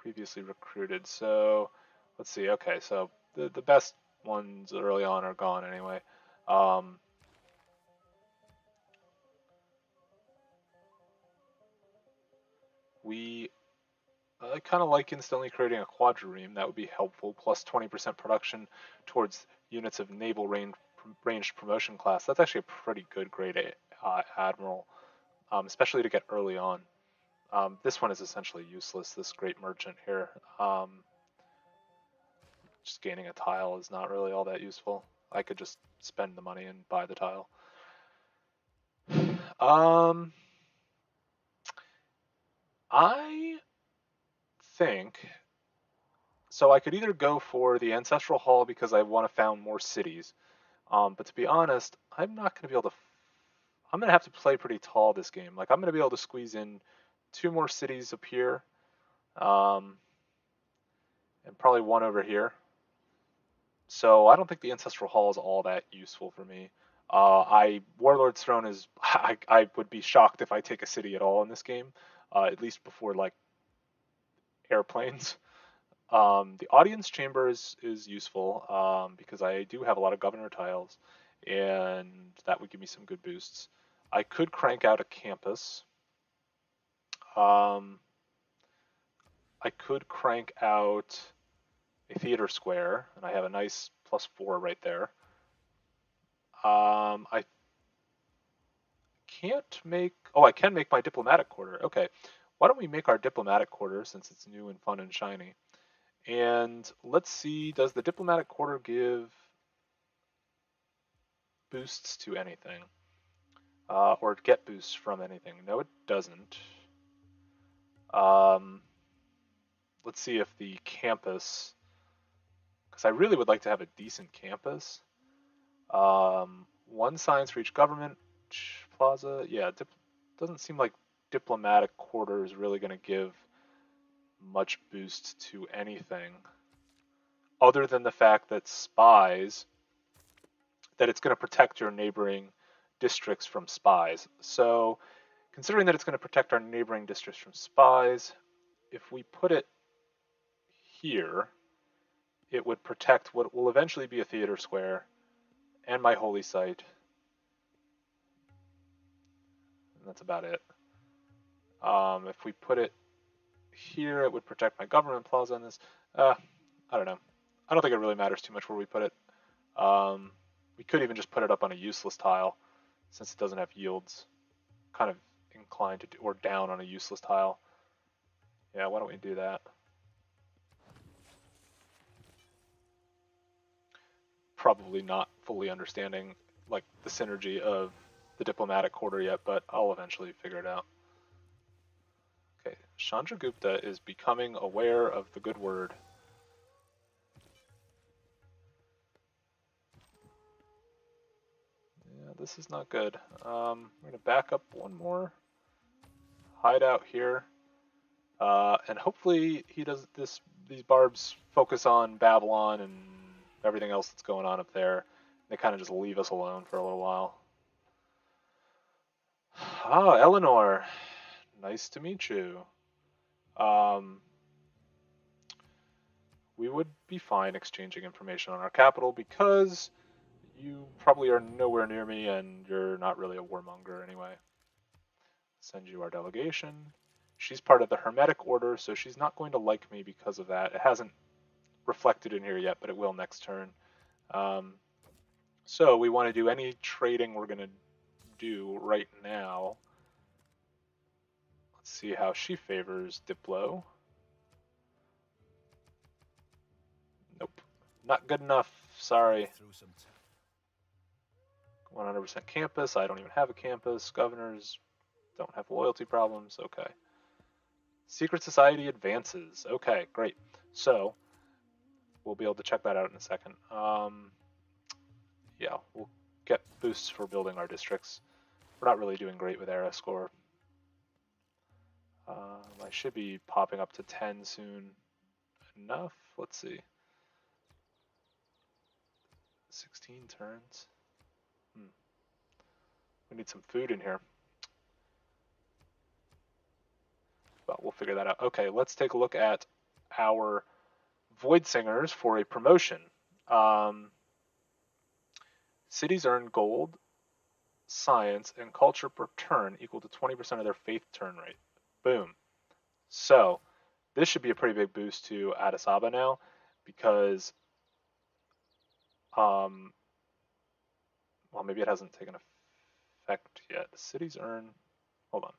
previously recruited. So let's see. Okay, so the best ones early on are gone anyway. I kind of like instantly creating a quadrireme. That would be helpful. Plus 20% production towards units of naval ranged promotion class. That's actually a pretty good grade admiral, especially to get early on. This one is essentially useless, this great merchant here. Just gaining a tile is not really all that useful. I could just spend the money and buy the tile. I think so. I could either go for the Ancestral Hall because I want to found more cities, but to be honest, I'm not going to be able to. I'm going to have to play pretty tall this game. Like I'm going to be able to squeeze in 2 more cities up here, and probably 1 over here. So I don't think the Ancestral Hall is all that useful for me. Warlord's Throne is. I would be shocked if I take a city at all in this game, at least before like airplanes. The Audience Chamber is useful because I do have a lot of governor tiles, and that would give me some good boosts. I could crank out a campus. I could crank out a theater square, and I have a nice +4 right there. I can't make. Oh, I can make my diplomatic quarter. Okay, why don't we make our diplomatic quarter since it's new and fun and shiny? And let's see, does the diplomatic quarter give boosts to anything? Or get boosts from anything? No, it doesn't. Let's see if the campus, because I really would like to have a decent campus. 1 science for each government plaza. Yeah, doesn't seem like diplomatic quarter is really going to give much boost to anything other than the fact that spies, that it's going to protect your neighboring districts from spies. So considering that it's going to protect our neighboring districts from spies, if we put it here, it would protect what will eventually be a theater square and my holy site. And that's about it. If we put it here, it would protect my government plaza in this. I don't know. I don't think it really matters too much where we put it. We could even just put it up on a useless tile since it doesn't have yields. Kind of inclined to do, or down on a useless tile. Yeah, why don't we do that? Probably not fully understanding like the synergy of the diplomatic quarter yet, but I'll eventually figure it out. Okay, Chandragupta is becoming aware of the good word. Yeah, this is not good. We're gonna back up 1 more. Hide out here. And hopefully he does this. These barbs focus on Babylon and everything else that's going on up there. They kind of just leave us alone for a little while. Ah, Eleanor. Nice to meet you. We would be fine exchanging information on our capital because You probably are nowhere near me, and you're not really a warmonger anyway. Send you our delegation. She's part of the Hermetic Order, so she's not going to like me because of that. It hasn't reflected in here yet, but it will next turn. So we want to do any trading we're going to do right now. Let's see how she favors Diplo. Nope. Not good enough. Sorry. 100% campus. I don't even have a campus. Governors don't have loyalty problems. Okay. Secret Society advances. Okay, great. So we'll be able to check that out in a second. Yeah, we'll get boosts for building our districts. We're not really doing great with era score. I should be popping up to 10 soon enough. Let's see. 16 turns. We need some food in here. But we'll figure that out. Okay, let's take a look at our Void Singers for a promotion. Cities earn gold, science, and culture per turn equal to 20% of their faith turn rate. Boom. So this should be a pretty big boost to Addis Ababa now, because well, maybe it hasn't taken effect yet. Cities earn, hold on.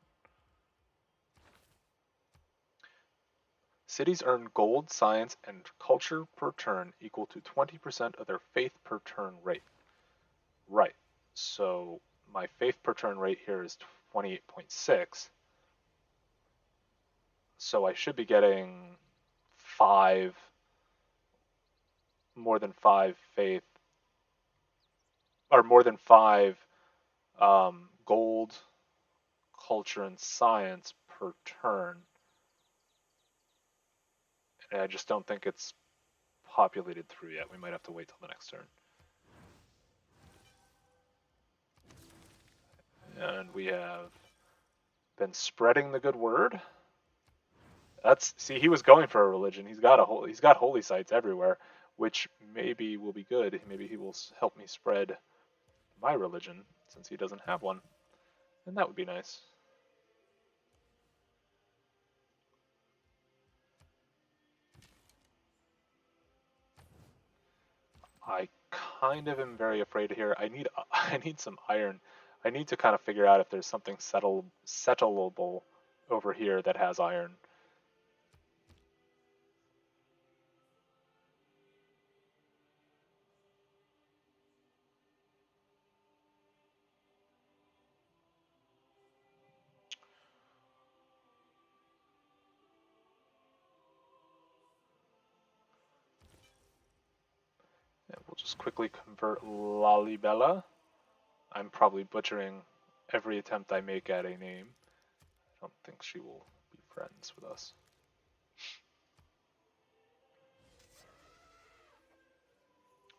Cities earn gold, science, and culture per turn equal to 20% of their faith per turn rate. Right. So my faith per turn rate here is 28.6. So I should be getting more than five faith, or more than 5 gold, culture, and science per turn. And I just don't think it's populated through yet. We might have to wait till the next turn. And we have been spreading the good word. See, he was going for a religion. He's got holy sites everywhere, which maybe will be good. Maybe he will help me spread my religion since he doesn't have one, and that would be nice. I kind of am very afraid here. I need some iron. I need to kind of figure out if there's something settleable over here that has iron. We'll just quickly convert Lalibela. I'm probably butchering every attempt I make at a name. I don't think she will be friends with us.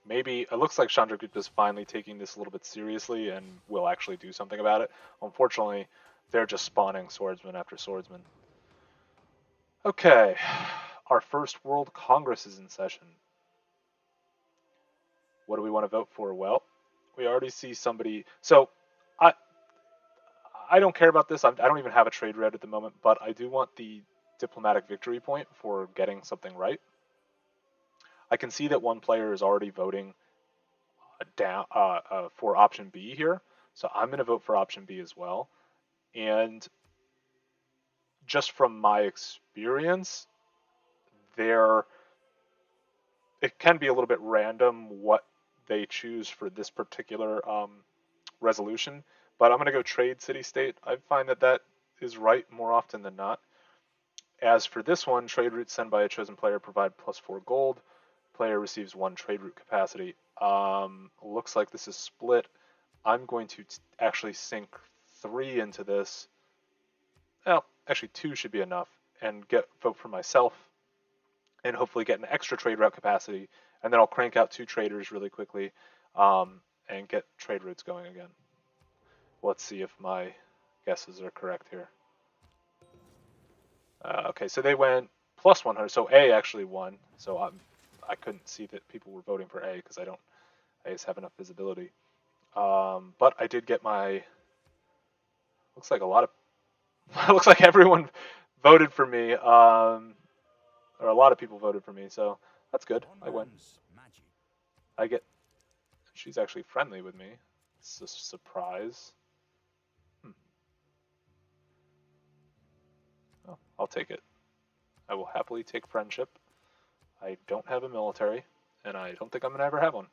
Maybe it looks like Chandragupta is finally taking this a little bit seriously and will actually do something about it. Unfortunately, they're just spawning swordsman after swordsman. Okay, our first World Congress is in session. What do we want to vote for? Well, we already see somebody. So I don't care about this. I don't even have a trade route at the moment, but I do want the diplomatic victory point for getting something right. I can see that one player is already voting down for option B here, so I'm going to vote for option B as well. And just from my experience, it can be a little bit random what they choose for this particular resolution, but I'm going to go trade city-state. I find that is right more often than not. As for this one, trade routes sent by a chosen player provide +4 gold. Player receives 1 trade route capacity. Looks like this is split. I'm going to actually sink 3 into this. Well, actually 2 should be enough, and vote for myself, and hopefully get an extra trade route capacity, and then I'll crank out 2 traders really quickly, and get trade routes going again. Let's see if my guesses are correct here. Okay, so they went +100, so A actually won. So I couldn't see that people were voting for A because I I just have enough visibility. But I did get my. Looks like a lot of. Looks like everyone voted for me. Or a lot of people voted for me, so that's good. I win. I get. She's actually friendly with me. It's a surprise. Oh, I'll take it. I will happily take friendship. I don't have a military, and I don't think I'm gonna ever have one.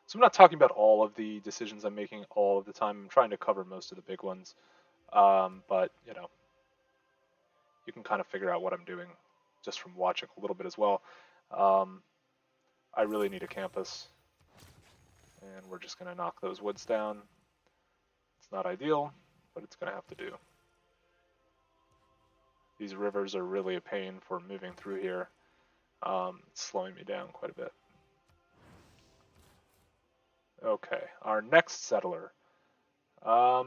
So I'm not talking about all of the decisions I'm making all of the time. I'm trying to cover most of the big ones. But, you know, you can kind of figure out what I'm doing just from watching a little bit as well. I really need a campus. And we're just going to knock those woods down. It's not ideal, but it's going to have to do. These rivers are really a pain for moving through here. It's slowing me down quite a bit. Okay, our next settler. Up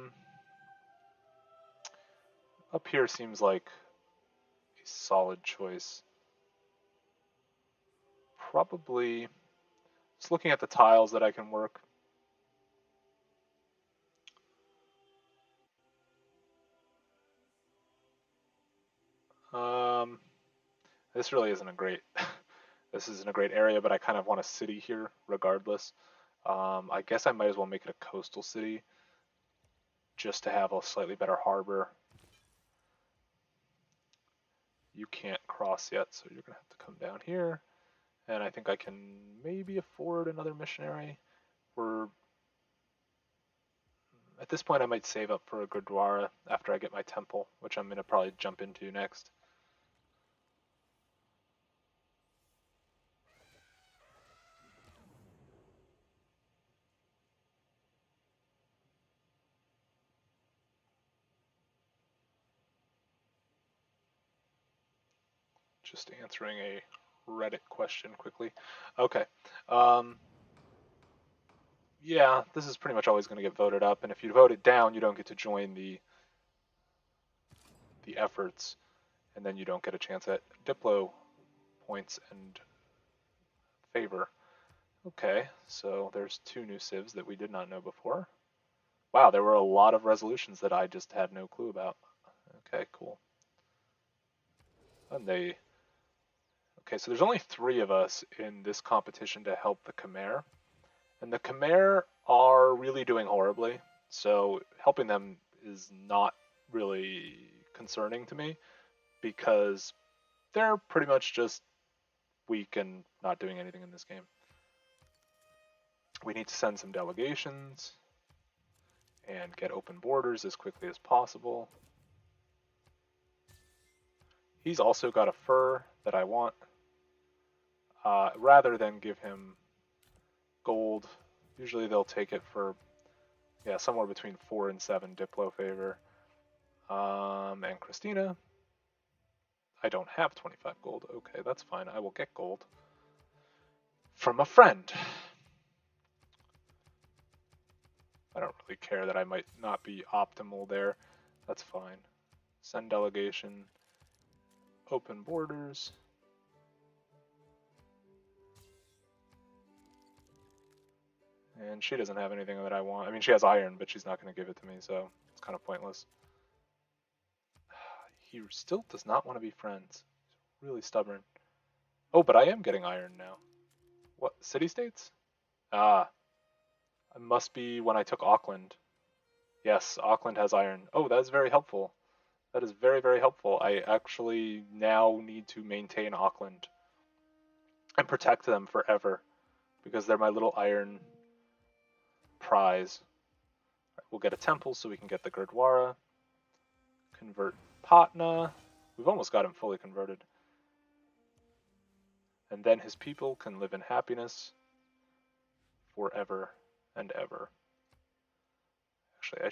here seems like a solid choice. Probably just looking at the tiles that I can work. This really isn't a great this isn't a great area, but I kind of want a city here regardless. I guess I might as well make it a coastal city just to have a slightly better harbor. You can't cross yet, so you're gonna have to come down here. And I think I can maybe afford another missionary. At this point I might save up for a Gurdwara after I get my temple, which I'm gonna probably jump into next. Just answering a Reddit question quickly. Okay. Yeah, this is pretty much always going to get voted up, and if you vote it down, you don't get to join the efforts, and then you don't get a chance at Diplo points and favor. Okay, so there's 2 new civs that we did not know before. Wow, there were a lot of resolutions that I just had no clue about. Okay, cool. And they... Okay, so there's only 3 of us in this competition to help the Khmer. And the Khmer are really doing horribly, so helping them is not really concerning to me because they're pretty much just weak and not doing anything in this game. We need to send some delegations and get open borders as quickly as possible. He's also got a fur that I want. Rather than give him gold, usually they'll take it for, yeah, somewhere between 4 and 7 Diplo favor. And Christina, I don't have 25 gold. Okay, that's fine. I will get gold from a friend. I don't really care that I might not be optimal there. That's fine. Send delegation. Open borders. And she doesn't have anything that I want. I mean, she has iron, but she's not going to give it to me, so it's kind of pointless. He still does not want to be friends. He's really stubborn. Oh, but I am getting iron now. What? City-states? Ah. It must be when I took Auckland. Yes, Auckland has iron. Oh, that is very helpful. That is very, very helpful. I actually now need to maintain Auckland and protect them forever because they're my little iron prize. We'll get a temple so we can get the Gurdwara. Convert Patna. We've almost got him fully converted. And then his people can live in happiness forever and ever. Actually,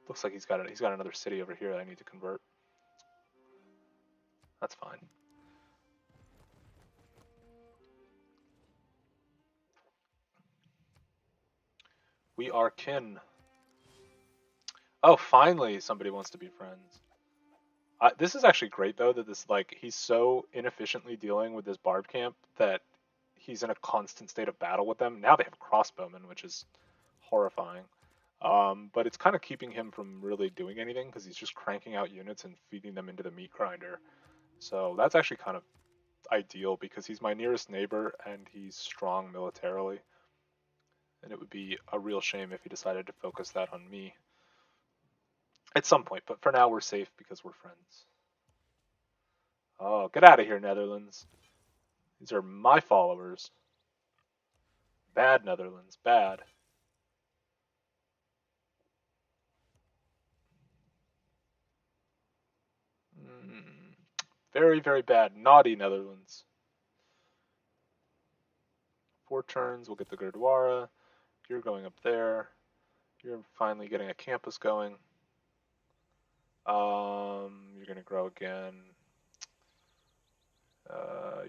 looks like he's got another city over here that I need to convert. That's fine. We are kin. Oh, finally somebody wants to be friends. This is actually great though that this like he's so inefficiently dealing with this barb camp that he's in a constant state of battle with them. Now they have crossbowmen, which is horrifying. But it's kind of keeping him from really doing anything because he's just cranking out units and feeding them into the meat grinder. So that's actually kind of ideal because he's my nearest neighbor and he's strong militarily. And it would be a real shame if he decided to focus that on me at some point. But for now, we're safe because we're friends. Oh, get out of here, Netherlands. These are my followers. Bad, Netherlands. Bad. Very, very bad. Naughty, Netherlands. 4 turns, we'll get the Gurdwara. You're going up there. You're finally getting a campus going. You're going to grow again.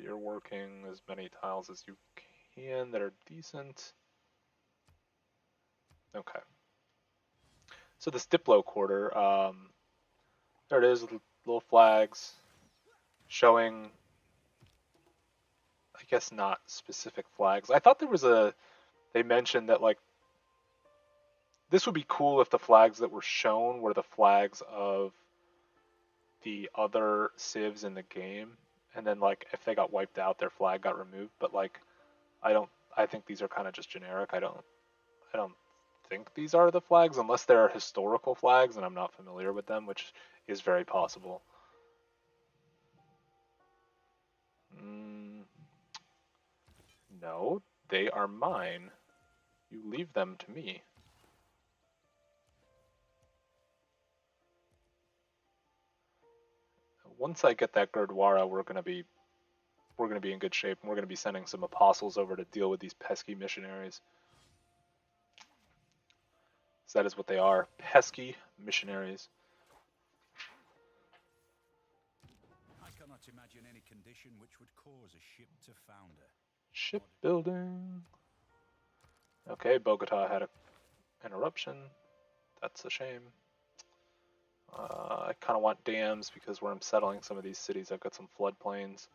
You're working as many tiles as you can that are decent. Okay. So this Diplo quarter, there it is, little flags showing, I guess not specific flags. I thought there was they mentioned that like, this would be cool if the flags that were shown were the flags of the other civs in the game, and then like if they got wiped out, their flag got removed. But like, I think these are kind of just generic. I don't think these are the flags unless they're historical flags, and I'm not familiar with them, which is very possible. No, they are mine. You leave them to me. Once I get that Gurdwara, we're gonna be in good shape, and we're gonna be sending some apostles over to deal with these pesky missionaries. So that is what they are, pesky missionaries. I cannot imagine any condition which would cause a ship to founder. Shipbuilding. Okay, Bogota had an eruption. That's a shame. I kind of want dams because where I'm settling some of these cities, I've got some floodplains.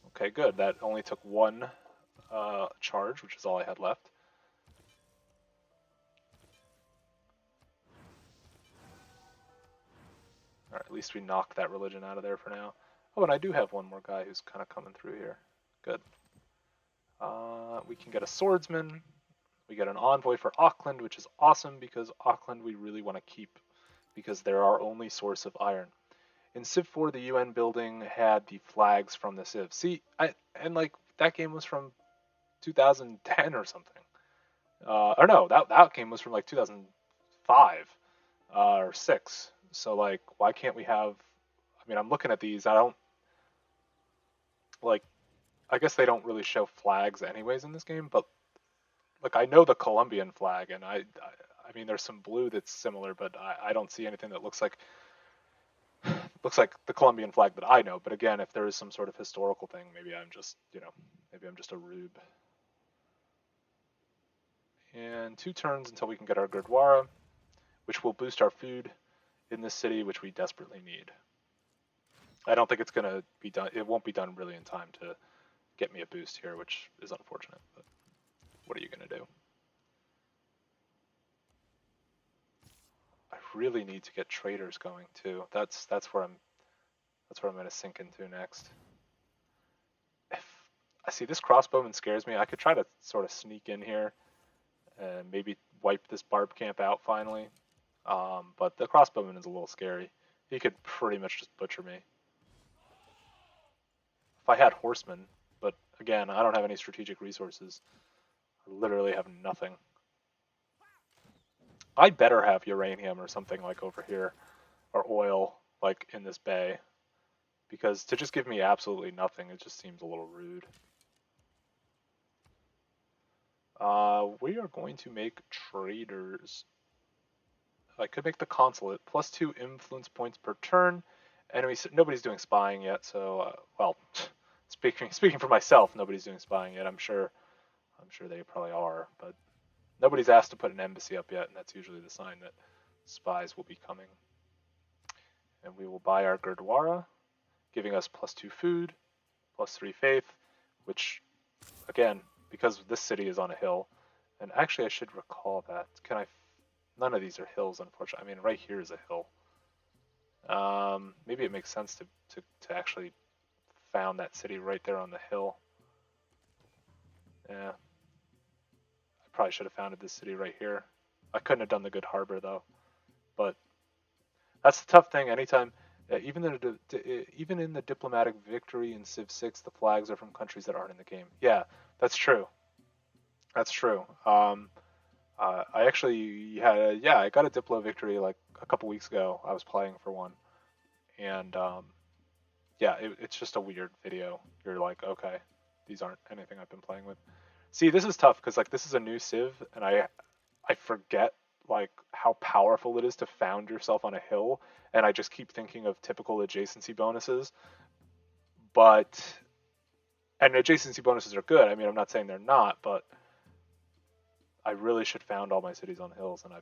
Okay, good. That only took 1 charge, which is all I had left. Alright, at least we knocked that religion out of there for now. Oh, and I do have one more guy who's kind of coming through here. Good. We can get a swordsman. We get an envoy for Auckland, which is awesome because Auckland we really want to keep because they're our only source of iron. In Civ 4, the UN building had the flags from the Civ. See, and like that game was from 2010 or something. Or no, that game was from like 2005 or 6. So like, why can't we have? I mean, I'm looking at these. I don't like. I guess they don't really show flags anyways in this game, but like I know the Colombian flag, and I mean, there's some blue that's similar, but I don't see anything that looks like the Colombian flag that I know. But again, if there is some sort of historical thing, maybe I'm just maybe I'm just a rube. And 2 turns until we can get our Gurdwara, which will boost our food in this city, which we desperately need. I don't think it's gonna be done. It won't be done really in time to get me a boost here, which is unfortunate. But what are you gonna do? I really need to get traders going too. That's where I'm gonna sink into next. If I see this crossbowman scares me, I could try to sort of sneak in here and maybe wipe this barb camp out finally. But the crossbowman is a little scary. He could pretty much just butcher me. If I had horsemen, but again, I don't have any strategic resources. I literally have nothing. I better have uranium or something like over here, or oil like in this bay, because to just give me absolutely nothing, it just seems a little rude. We are going to make traders. I could make the consulate, +2 influence points per turn. Nobody's doing spying yet, so well, speaking for myself, nobody's doing spying yet. I'm sure they probably are, but nobody's asked to put an embassy up yet, and that's usually the sign that spies will be coming. And we will buy our Gurdwara, giving us +2 food, +3 faith, which, again, because this city is on a hill, and actually I should recall that. None of these are hills, unfortunately. I mean, right here is a hill. Maybe it makes sense to actually found that city right there on the hill. Yeah. I probably should have founded this city right here. I couldn't have done the good harbor though. But that's the tough thing. Anytime, even in the diplomatic victory in Civ 6, the flags are from countries that aren't in the game. Yeah, that's true. That's true. I actually had I got a Diplo victory like a couple weeks ago. I was playing for one, and yeah, it's just a weird video. You're like, okay, these aren't anything I've been playing with. See, this is tough because like this is a new Civ, and I forget like how powerful it is to found yourself on a hill, and I just keep thinking of typical adjacency bonuses. And adjacency bonuses are good. I mean, I'm not saying they're not, but I really should found all my cities on hills, and I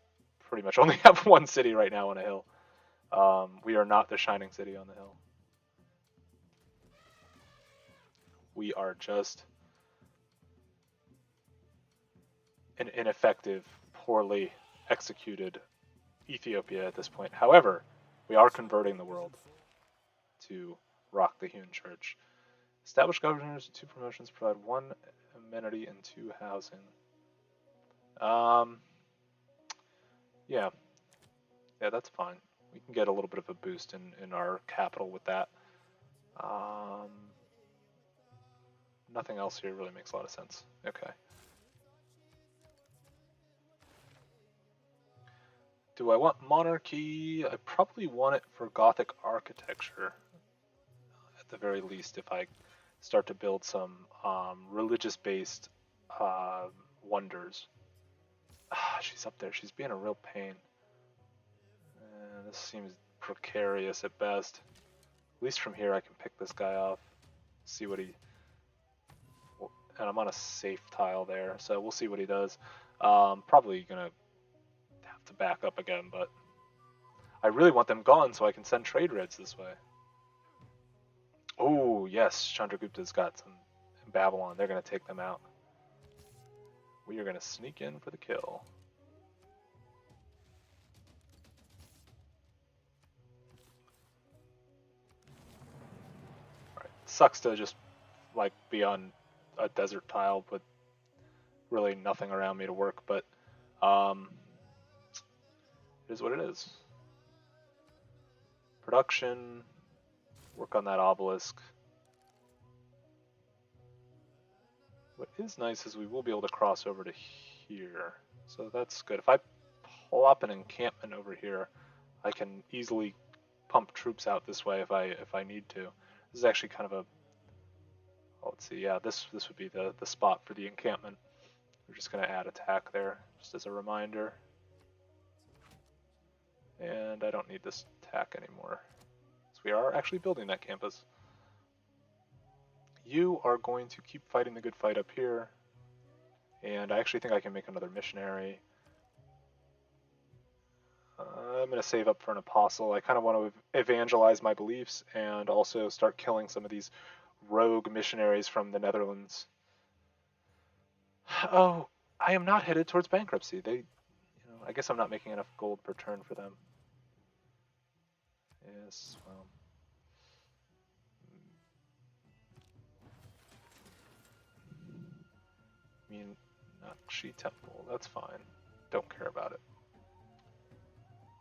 pretty much only have one city right now on a hill. We are not the shining city on the hill. We are just an ineffective, poorly executed Ethiopia at this point. However, we are converting the world to rock the hewn church. Establish governors, 2 promotions, provide 1 amenity and 2 housing. Yeah, that's fine. We can get a little bit of a boost in our capital with that. Nothing else here really makes a lot of sense. Okay. Do I want monarchy? I probably want it for Gothic architecture, at the very least, if I start to build some religious-based wonders. She's up there. She's being a real pain. This seems precarious at best. At least from here I can pick this guy off, see what he... And I'm on a safe tile there, so we'll see what he does. Probably gonna have to back up again, but I really want them gone so I can send trade reds this way. Oh, yes, Chandragupta's got some in Babylon. They're gonna take them out. We are gonna sneak in for the kill. Alright, sucks to just like be on a desert tile with really nothing around me to work, but it is what it is. Production, work on that obelisk. What is nice is we will be able to cross over to here, so that's good. If I plop an encampment over here, I can easily pump troops out this way if I need to. This is actually kind of a... Oh, let's see, yeah, this would be the spot for the encampment. We're just going to add attack there, just as a reminder. And I don't need this attack anymore, so we are actually building that campus. You are going to keep fighting the good fight up here, and I actually think I can make another missionary. I'm going to save up for an apostle. I kind of want to evangelize my beliefs and also start killing some of these rogue missionaries from the Netherlands. Oh, I am not headed towards bankruptcy. I guess I'm not making enough gold per turn for them. Yes, well. Meenakshi Temple, that's fine. Don't care about it.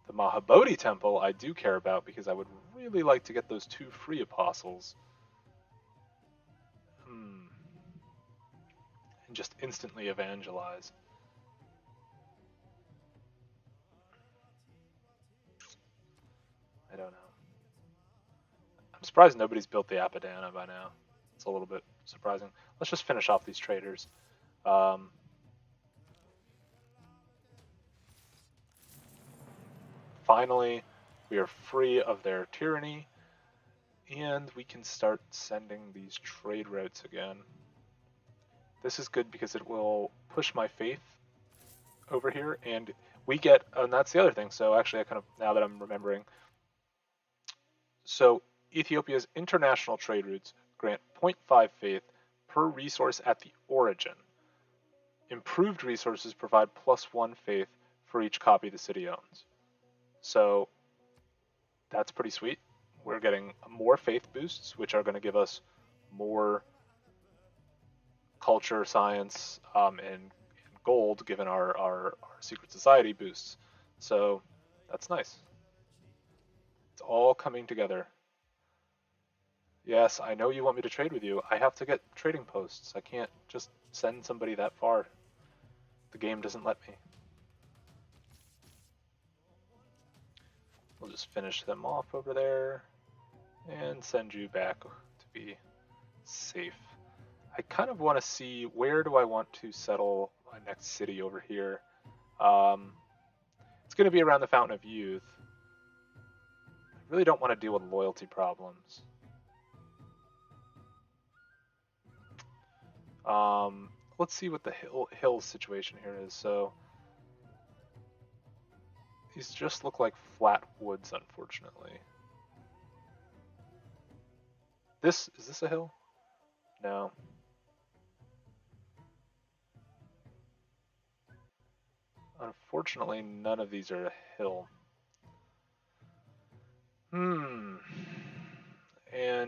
The Mahabodhi Temple I do care about because I would really like to get those 2 free apostles. And just instantly evangelize. I don't know. I'm surprised nobody's built the Apadana by now. It's a little bit surprising. Let's just finish off these traders. Finally, we are free of their tyranny, and we can start sending these trade routes again. This is good because it will push my faith over here, and we get, and that's the other thing. So actually, now that I'm remembering, So Ethiopia's international trade routes grant 0.5 faith per resource at the origin. Improved resources provide +1 faith for each copy the city owns. So that's pretty sweet. We're getting more faith boosts, which are going to give us more culture, science, and gold, given our secret society boosts. So that's nice. It's all coming together. Yes, I know you want me to trade with you. I have to get trading posts. I can't just send somebody that far. The game doesn't let me. We'll just finish them off over there and send you back to be safe. I kind of want to see, where do I want to settle my next city over here? It's going to be around the Fountain of Youth. I really don't want to deal with loyalty problems. Let's see what the hill situation here is. So these just look like flat woods, unfortunately. Is this a hill? No. Unfortunately, none of these are a hill. And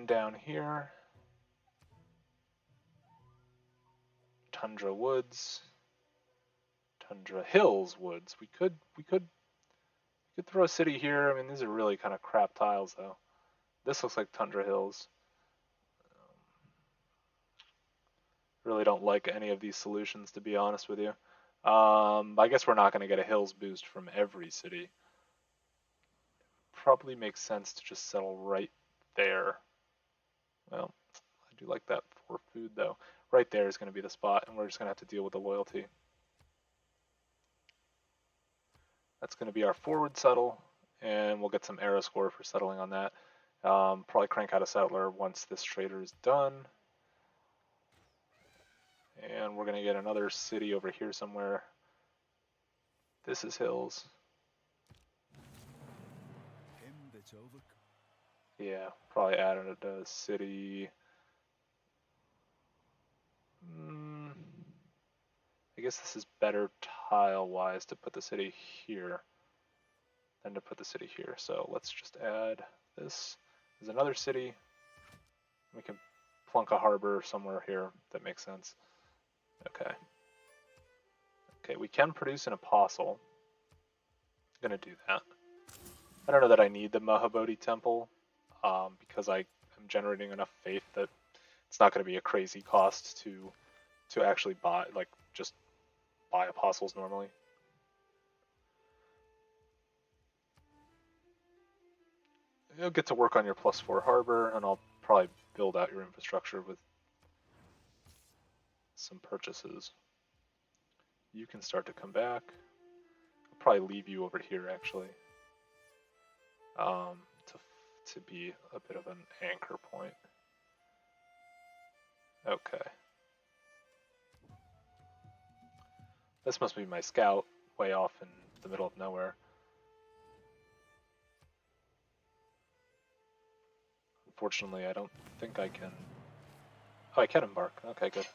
down here, Tundra Woods, Tundra Hills Woods. We could throw a city here. I mean, these are really kind of crap tiles, though. This looks like Tundra Hills. Really don't like any of these solutions, to be honest with you. I guess we're not going to get a hills boost from every city. Probably makes sense to just settle right there. Well, I do like that for food, though. Right there is going to be the spot, and we're just going to have to deal with the loyalty. That's going to be our forward settle, and we'll get some arrow score for settling on that. Probably crank out a settler once this trader is done. And we're going to get another city over here somewhere. This is hills. Yeah, probably added a city. I guess this is better tile-wise to put the city here than to put the city here. So let's just add this. There's another city. We can plunk a harbor somewhere here. That makes sense. Okay. Okay, we can produce an apostle. I'm gonna do that. I don't know that I need the Mahabodhi temple, because I am generating enough faith that it's not going to be a crazy cost to actually buy, like, just buy apostles normally. You'll get to work on your +4 harbor, and I'll probably build out your infrastructure with some purchases. You can start to come back. I'll probably leave you over here, actually, to be a bit of an anchor point. Okay. This must be my scout way off in the middle of nowhere. Unfortunately, I don't think I can... Oh, I can embark. Okay, good.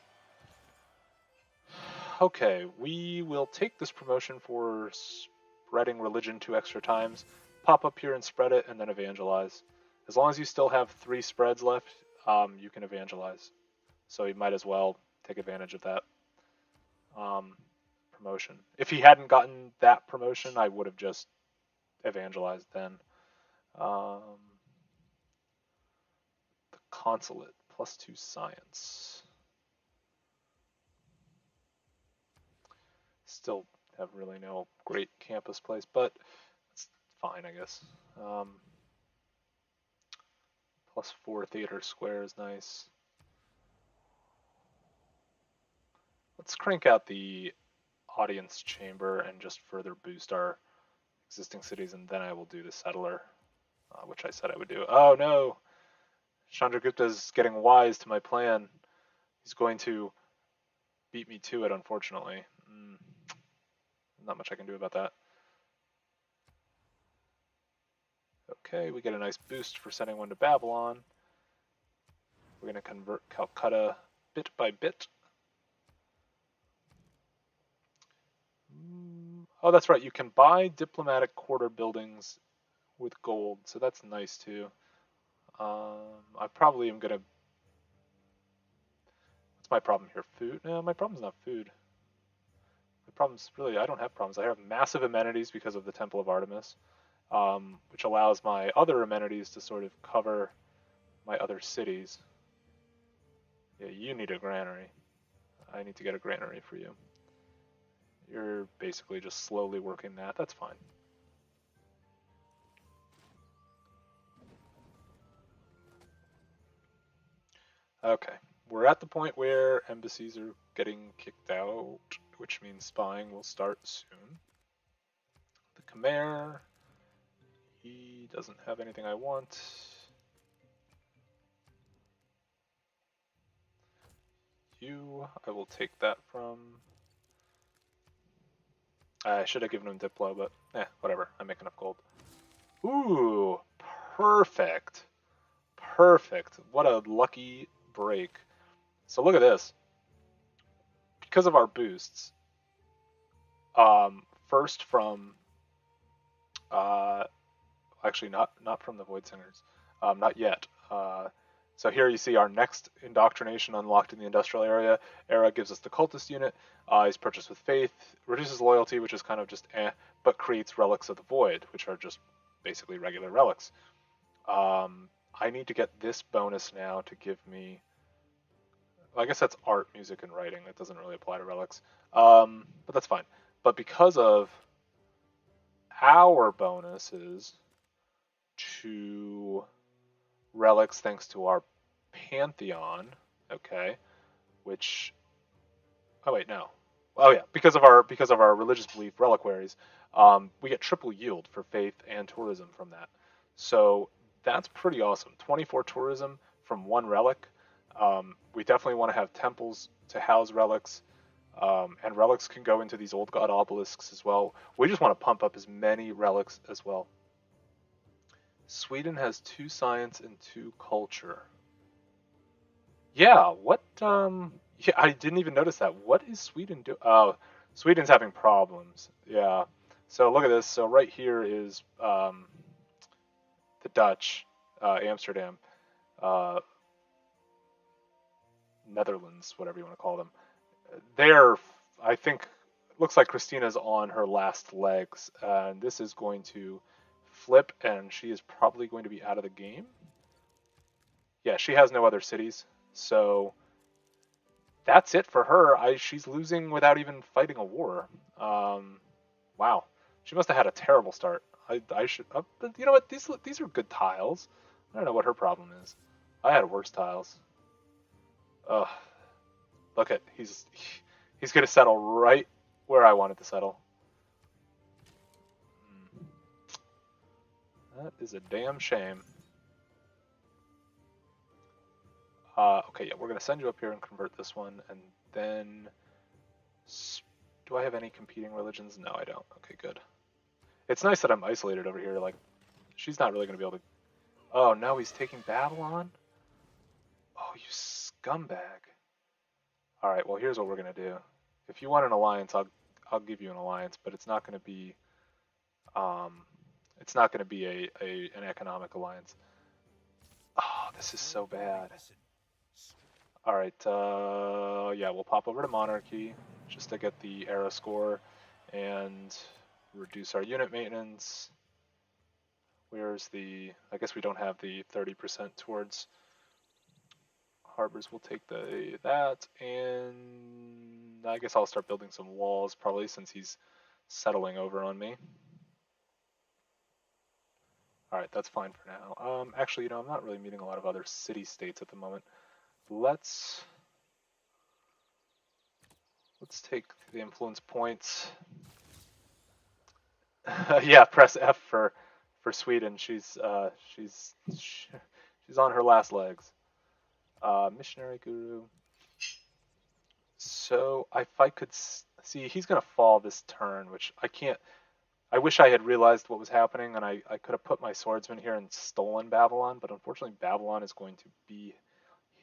Okay, we will take this promotion for spreading religion 2 extra times, pop up here and spread it, and then evangelize. As long as you still have 3 spreads left, you can evangelize. So you might as well take advantage of that promotion. If he hadn't gotten that promotion, I would have just evangelized then. The consulate, +2 science. Still have really no great campus place, but it's fine, I guess. +4 theater square is nice. Let's crank out the audience chamber and just further boost our existing cities, and then I will do the settler, which I said I would do. Oh no! Chandragupta's getting wise to my plan. He's going to beat me to it, unfortunately. Not much I can do about that. Okay, we get a nice boost for sending one to Babylon. We're going to convert Calcutta bit by bit. Oh, that's right. You can buy diplomatic quarter buildings with gold, so that's nice too. I probably am going to... What's my problem here? Food? No, my problem's not food. My problem's really... I don't have problems. I have massive amenities because of the Temple of Artemis, which allows my other amenities to sort of cover my other cities. Yeah, you need a granary. I need to get a granary for you. You're basically just slowly working that. That's fine. Okay, we're at the point where embassies are getting kicked out, which means spying will start soon. The Khmer, he doesn't have anything I want. You, I will take that from... I should have given him Diplo, but whatever. I make enough gold. Ooh, perfect. Perfect. What a lucky break. So look at this. Because of our boosts, first from... actually, not from the Void Singers. Not yet. So here you see our next indoctrination unlocked in the industrial era gives us the cultist unit. He's purchased with faith, reduces loyalty, which is kind of just but creates relics of the void, which are just basically regular relics. I need to get this bonus now to give me... I guess that's art, music, and writing. That doesn't really apply to relics. But that's fine. But because of our bonuses to relics thanks to our Pantheon, okay, which... Oh wait, no. Oh yeah, because of our religious belief reliquaries, we get triple yield for faith and tourism from that. So that's pretty awesome. 24 tourism from one relic. We definitely want to have temples to house relics, and relics can go into these old god obelisks as well. We just want to pump up as many relics as well. Sweden has 2 science and 2 culture. Yeah, what, yeah, I didn't even notice that. What is Sweden doing? Oh, Sweden's having problems. Yeah. So look at this. So right here is, the Dutch, Amsterdam, Netherlands, whatever you want to call them. They're, I think, looks like Christina's on her last legs, and this is going to flip, and she is probably going to be out of the game. Yeah, she has no other cities, so that's it for her. She's losing without even fighting a war. Wow, she must have had a terrible start. I should, but you know what? These are good tiles. I don't know what her problem is. I had worse tiles. Ugh. Look at he's gonna settle right where I wanted to settle. That is a damn shame. Okay, yeah, we're gonna send you up here and convert this one, and then do I have any competing religions? No, I don't. Okay, good. It's nice that I'm isolated over here. Like, she's not really gonna be able to. Oh, now he's taking Babylon. Oh, you scumbag. All right, well, here's what we're gonna do. If you want an alliance, I'll give you an alliance, but it's not gonna be an economic alliance. Oh, this is so bad. All right, yeah, we'll pop over to monarchy just to get the era score and reduce our unit maintenance. Where's the? I guess we don't have the 30% towards harbors. We'll take that, and I guess I'll start building some walls probably since he's settling over on me. All right, that's fine for now. Actually, you know, I'm not really meeting a lot of other city-states at the moment. Let's take the influence points. Yeah, press F for Sweden. She's on her last legs. Missionary Guru. So if I could see, he's gonna fall this turn, which I can't. I wish I had realized what was happening, and I could have put my swordsman here and stolen Babylon, but unfortunately Babylon is going to be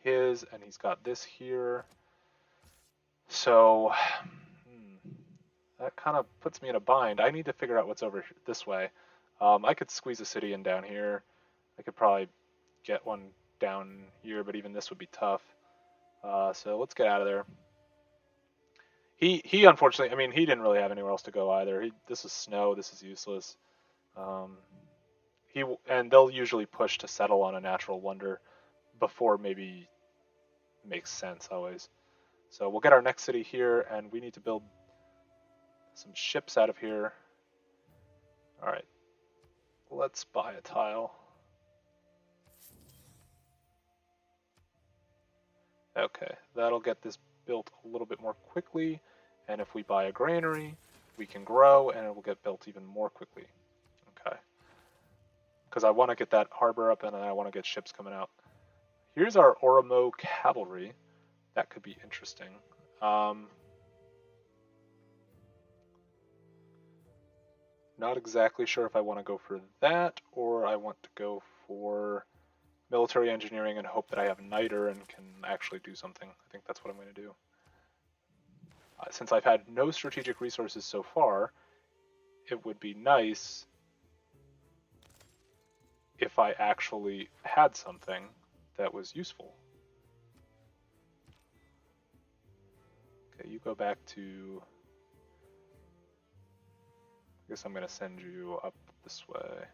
his, and he's got this here. So that kind of puts me in a bind. I need to figure out what's over this way. I could squeeze a city in down here. I could probably get one down here, but even this would be tough. So let's get out of there. He unfortunately, I mean, he didn't really have anywhere else to go either. This is snow. This is useless. And they'll usually push to settle on a natural wonder before maybe makes sense always. So we'll get our next city here, and we need to build some ships out of here. All right, let's buy a tile. Okay, that'll get this built a little bit more quickly, and if we buy a granary, we can grow, and it will get built even more quickly. Okay, because I want to get that harbor up, and I want to get ships coming out. Here's our Oromo cavalry. That could be interesting. Not exactly sure if I want to go for that, or I want to go for military engineering and hope that I have niter and can actually do something. I think that's what I'm going to do. Since I've had no strategic resources so far, it would be nice if I actually had something that was useful. Okay, you go back to... I guess I'm going to send you up this way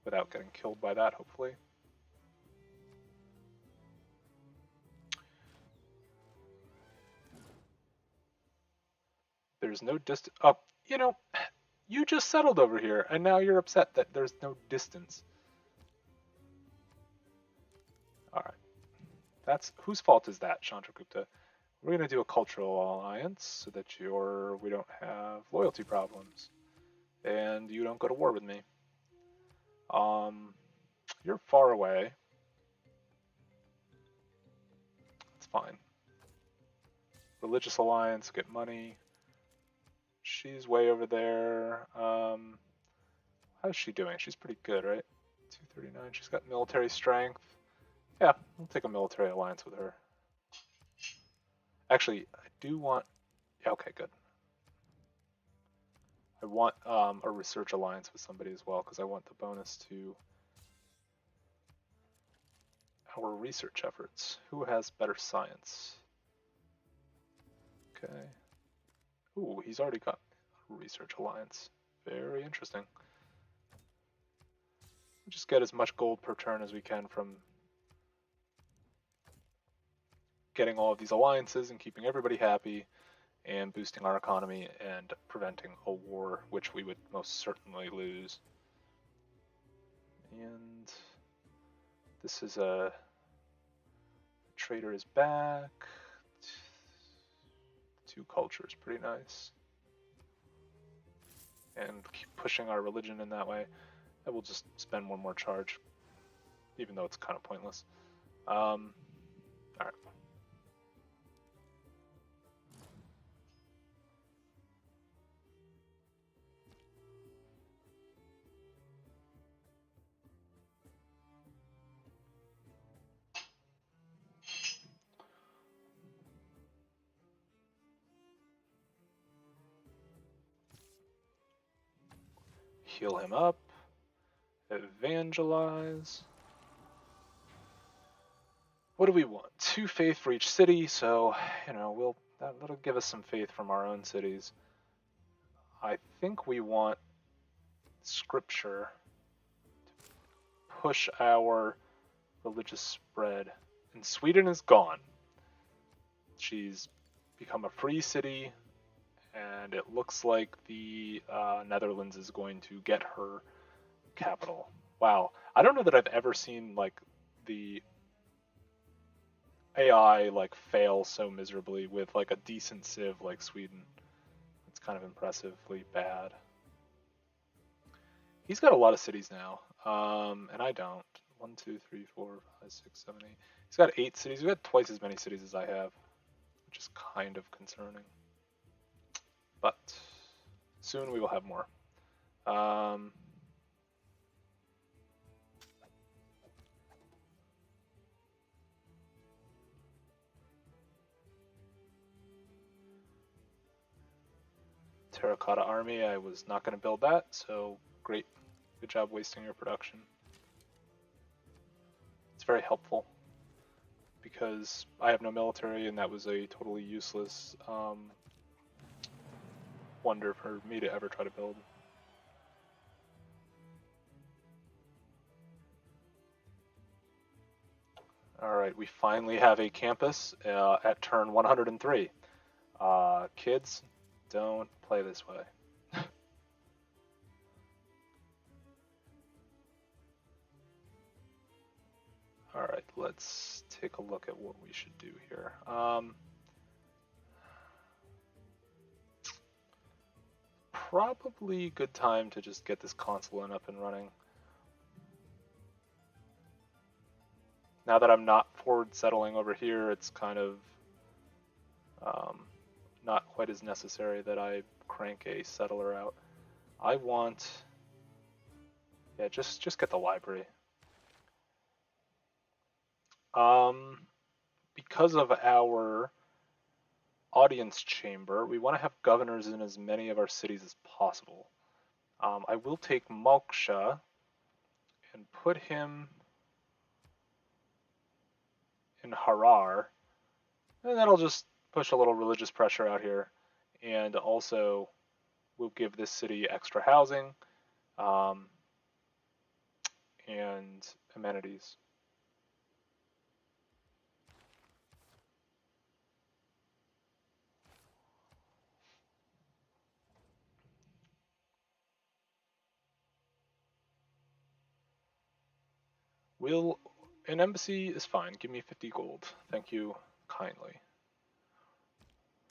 without getting killed by that, hopefully. There's no distance. Oh, you know, you just settled over here, and now you're upset that there's no distance. All right. That's whose fault is that, Chandragupta? We're going to do a cultural alliance so that we don't have loyalty problems, and you don't go to war with me. You're far away. It's fine. Religious alliance, get money. She's way over there. How's she doing? She's pretty good, right? 239. She's got military strength. Yeah, we'll take a military alliance with her. Actually, I do want... Okay, good. I want a research alliance with somebody as well, because I want the bonus to our research efforts. Who has better science? Okay. Ooh, he's already got a research alliance. Very interesting. We'll just get as much gold per turn as we can from getting all of these alliances and keeping everybody happy and boosting our economy and preventing a war, which we would most certainly lose. And this is a trader is back. 2 cultures, pretty nice. And keep pushing our religion in that way. And we'll just spend one more charge, even though it's kind of pointless. Alright. Heal him up. Evangelize. What do we want? 2 faith for each city, so, you know, that'll give us some faith from our own cities. I think we want scripture to push our religious spread. And Sweden is gone. She's become a free city, and it looks like the Netherlands is going to get her capital. Wow. I don't know that I've ever seen, like, the AI, like, fail so miserably with, like, a decent civ like Sweden. It's kind of impressively bad. He's got a lot of cities now, and I don't. 1, 2, 3, 4, 5, 6, 7, 8. He's got 8 cities. He's got twice as many cities as I have, which is kind of concerning. But Soon we will have more. Terracotta army, I was not going to build that, so great. Good job wasting your production. It's very helpful because I have no military and that was a totally useless wonder for me to ever try to build. Alright, we finally have a campus at turn 103. Kids, don't play this way. Alright, let's take a look at what we should do here. Probably good time to just get this consulate up and running. Now that I'm not forward settling over here, it's kind of not quite as necessary that I crank a settler out. I want, yeah, just get the library. Because of our audience chamber, we want to have governors in as many of our cities as possible. I will take Moksha and put him in Harar, and that'll just push a little religious pressure out here, and also we'll give this city extra housing and amenities. An embassy is fine. Give me 50 gold. Thank you kindly.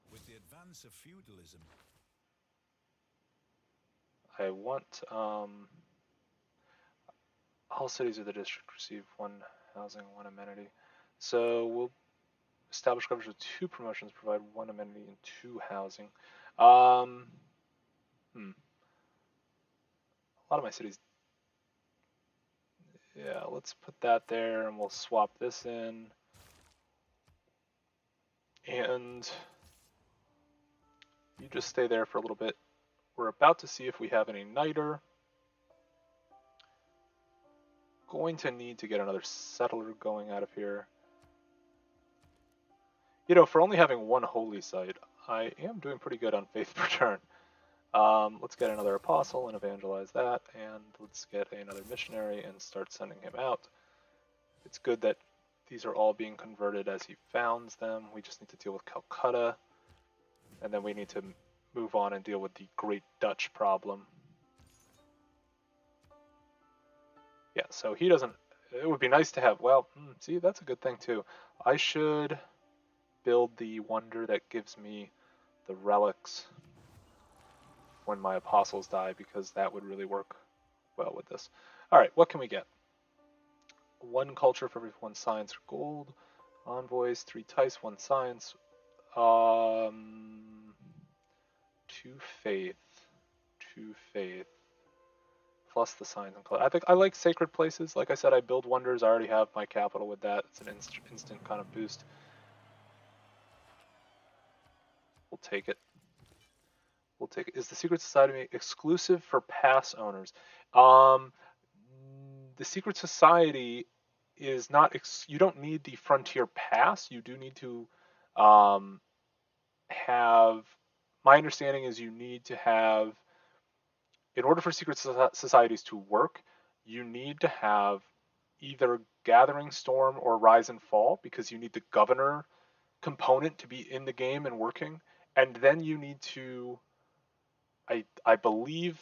With the advance of feudalism, I want all cities of the district receive one housing, one amenity. So we'll establish governors with 2 promotions, provide 1 amenity and 2 housing. A lot of my cities. Yeah, let's put that there and we'll swap this in. And you just stay there for a little bit. We're about to see if we have any niter. Going to need to get another settler going out of here. You know, for only having 1 holy site, I am doing pretty good on faith per turn. Let's get another apostle and evangelize that, and let's get another missionary and start sending him out. It's good that these are all being converted as he founds them. We just need to deal with Calcutta, and then we need to move on and deal with the Great Dutch problem. Yeah, so he doesn't, it would be nice to have, well, see, that's a good thing too. I should build the wonder that gives me the relics when my apostles die, because that would really work well with this. Alright, what can we get? 1 culture for every 1 science or gold. Envoys, 3 tice, 1 science. 2 faith. 2 faith. Plus the signs and color. I think I like sacred places. Like I said, I build wonders. I already have my capital with that. It's an instant kind of boost. We'll take it. We'll take it. Is the Secret Society exclusive for pass owners? The Secret Society is not. You don't need the Frontier Pass. You do need to have. My understanding is you need to have. In order for secret societies to work, you need to have either Gathering Storm or Rise and Fall, because you need the governor component to be in the game and working, and then you need to, I believe,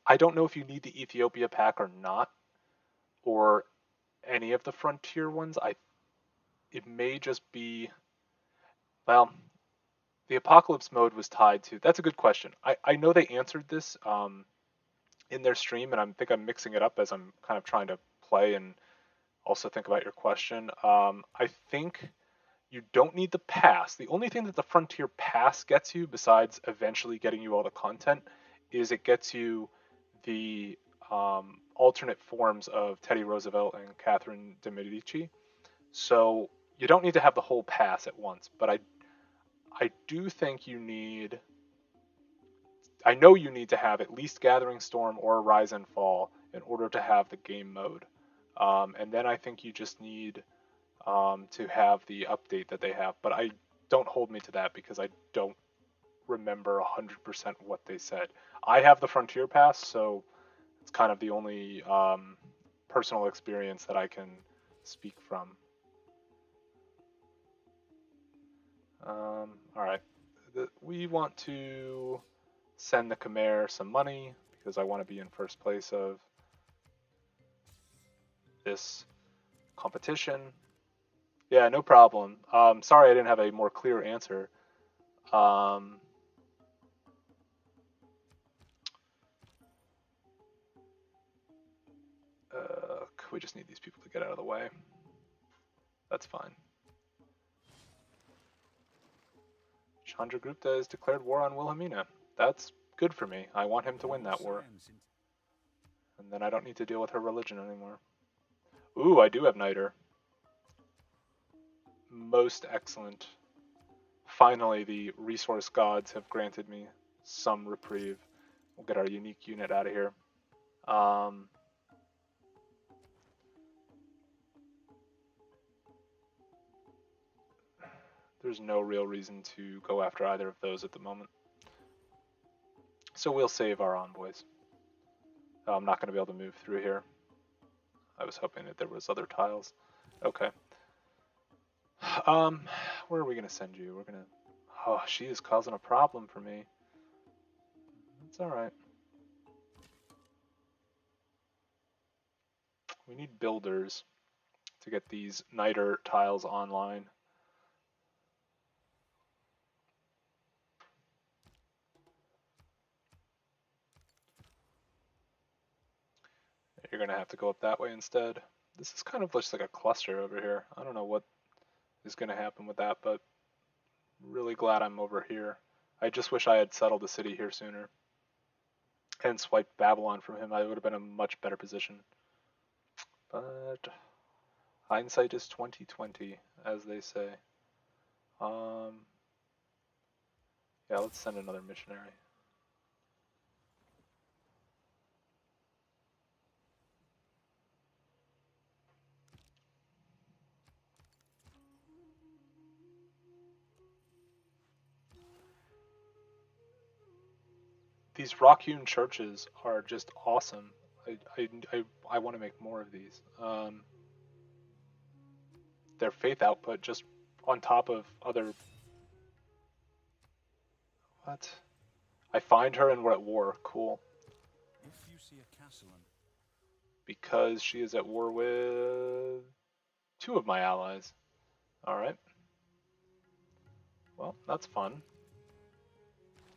I don't know if you need the Ethiopia pack or not, or any of the frontier ones. It may just be, well, the apocalypse mode was tied to, that's a good question. I know they answered this in their stream, and I think I'm mixing it up as I'm kind of trying to play and also think about your question. I think You don't need the pass. The only thing that the Frontier Pass gets you, besides eventually getting you all the content, is it gets you the alternate forms of Teddy Roosevelt and Catherine de Medici. So you don't need to have the whole pass at once, but I do think you need. I know you need to have at least Gathering Storm or Rise and Fall in order to have the game mode, and then I think you just need to have the update that they have. But I don't hold me to that because I don't remember 100% what they said. I have the Frontier Pass, so it's kind of the only personal experience that I can speak from. All right, we want to send the Khmer some money because I want to be in first place of this competition. Yeah, no problem. Sorry I didn't have a more clear answer. We just need these people to get out of the way. That's fine. Chandragupta has declared war on Wilhelmina. That's good for me. I want him to win that war. And then I don't need to deal with her religion anymore. Ooh, I do have Niter. Most excellent. Finally, the resource gods have granted me some reprieve. We'll get our unique unit out of here. There's no real reason to go after either of those at the moment. So we'll save our envoys. I'm not going to be able to move through here. I was hoping that there was other tiles. Okay. Where are we going to send you? We're going to... Oh, she is causing a problem for me. It's alright. We need builders to get these Niter tiles online. You're going to have to go up that way instead. This is kind of just like a cluster over here. I don't know what is going to happen with that, but really glad I'm over here. I just wish I had settled the city here sooner and swiped Babylon from him. I would have been in a much better position. But hindsight is 20/20, as they say. Yeah, let's send another missionary. These rock-hewn churches are just awesome. I want to make more of these. Their faith output just on top of other... What? I find her and we're at war. Cool. If you see a castle and... Because she is at war with 2 of my allies. Alright. Well, that's fun.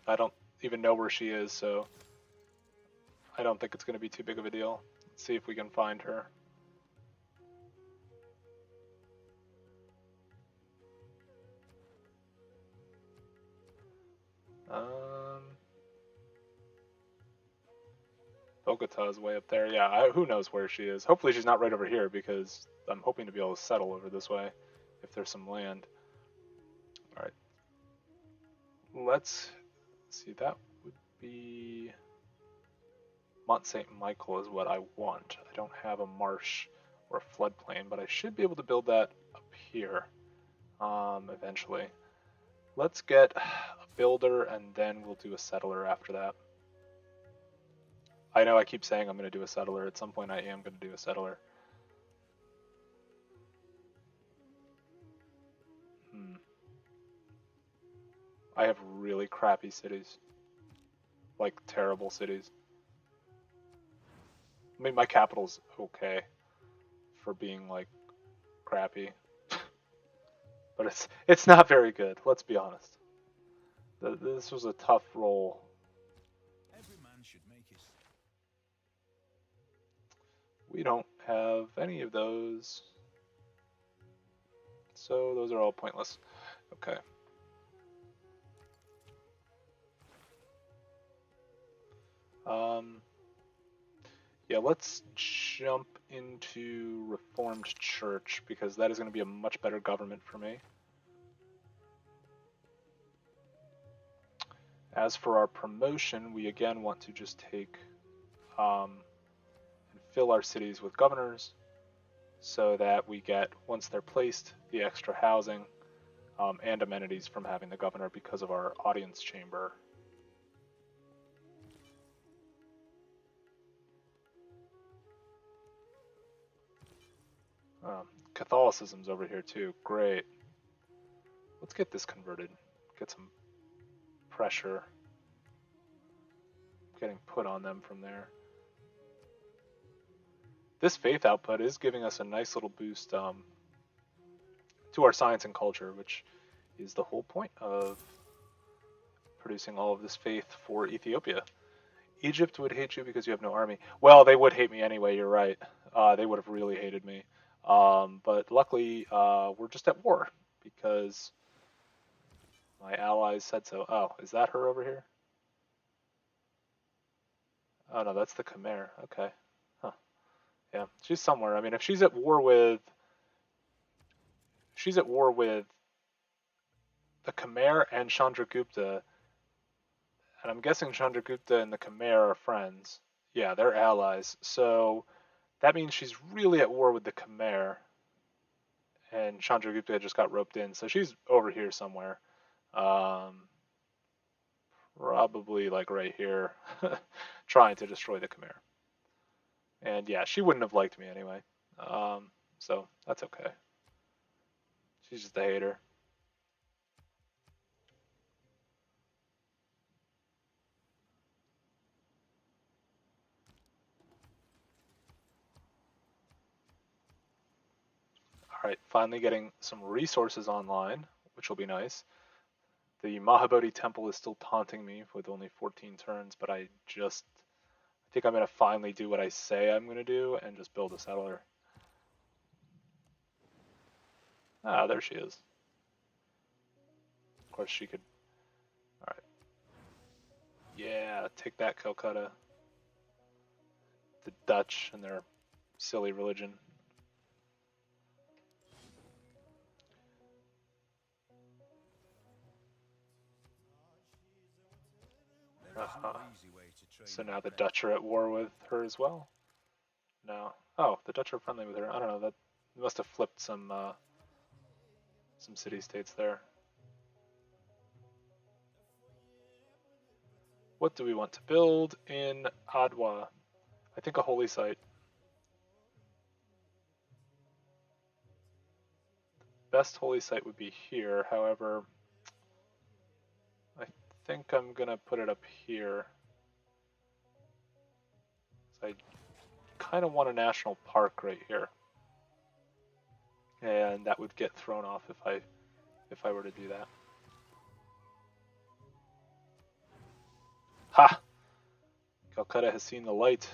I don't even know where she is, so I don't think it's going to be too big of a deal. Let's see if we can find her. Bogota is way up there. Yeah, who knows where she is. Hopefully she's not right over here because I'm hoping to be able to settle over this way if there's some land. Alright. Let's see, that would be... Mont St. Michael is what I want. I don't have a marsh or a floodplain, but I should be able to build that up here eventually. Let's get a builder and then we'll do a settler after that. I know I keep saying I'm going to do a settler. At some point I am going to do a settler. I have really crappy cities. Like, terrible cities. I mean, my capital's okay for being, like, crappy. But it's not very good, let's be honest. This was a tough roll. Every man should make his... We don't have any of those. So those are all pointless. Okay. Yeah, let's jump into Reformed Church, because that is going to be a much better government for me. As for our promotion, we again want to just take and fill our cities with governors, so that we get, once they're placed, the extra housing and amenities from having the governor because of our audience chamber. Catholicism's over here too. Great. Let's get this converted. Get some pressure getting put on them from there. This faith output is giving us a nice little boost to our science and culture, which is the whole point of producing all of this faith for Ethiopia. Egypt would hate you because you have no army. Well, they would hate me anyway, you're right. They would have really hated me. But luckily, we're just at war because my allies said so. Oh, is that her over here? Oh no, that's the Khmer. Okay. Huh. Yeah, she's somewhere. I mean, if she's at war with... She's at war with the Khmer and Chandragupta, and I'm guessing Chandragupta and the Khmer are friends. Yeah, they're allies. So that means she's really at war with the Khmer, and Chandragupta just got roped in. So she's over here somewhere. Probably like right here, trying to destroy the Khmer. And yeah, she wouldn't have liked me anyway. So that's okay. She's just a hater. Alright, finally getting some resources online, which will be nice. The Mahabodhi Temple is still taunting me with only 14 turns, but I think I'm going to finally do what I say I'm going to do and just build a settler. Ah, there she is. Of course she could... Alright. Yeah, take that, Calcutta. The Dutch and their silly religion. So now the Dutch are at war with her as well? No. Oh, the Dutch are friendly with her. I don't know, that must have flipped some city-states there. What do we want to build in Adwa? I think a holy site. Best holy site would be here, however, I think I'm gonna put it up here. So I kind of want a national park right here, and that would get thrown off if I were to do that. Ha! Calcutta has seen the light.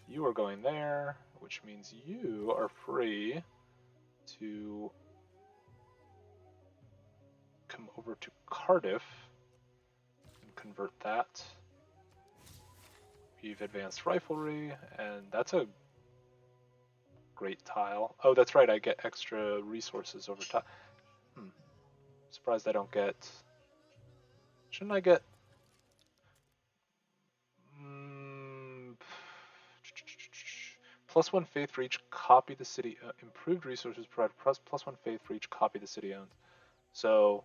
You are going there, which means you are free to come over to Cardiff and convert that. We've advanced riflery, and that's a great tile. Oh, that's right, I get extra resources over time. Surprised I don't get... Shouldn't I get... +1 faith for each copy the city... improved resources provide +1 faith for each copy the city owns. So...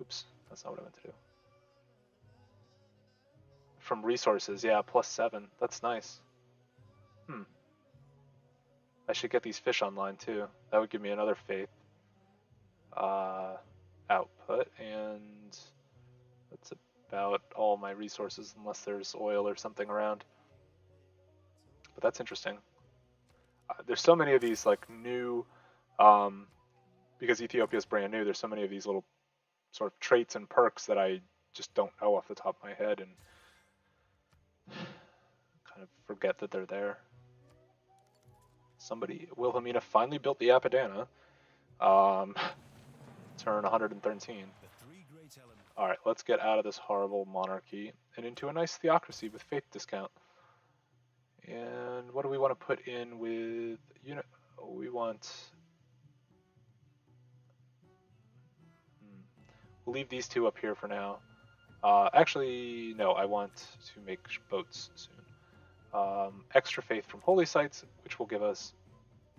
Oops, that's not what I meant to do. From resources, yeah, +7. That's nice. I should get these fish online too. That would give me another faith output, and that's about all my resources unless there's oil or something around. But that's interesting. There's so many of these like new, because Ethiopia is brand new, there's so many of these little sort of traits and perks that I just don't know off the top of my head and kind of forget that they're there. Wilhelmina finally built the Apadana. Turn 113. Alright, let's get out of this horrible monarchy and into a nice theocracy with faith discount. And what do we want to put in with, we want... We'll leave these two up here for now. Actually, no, I want to make boats soon. Extra faith from holy sites, which will give us,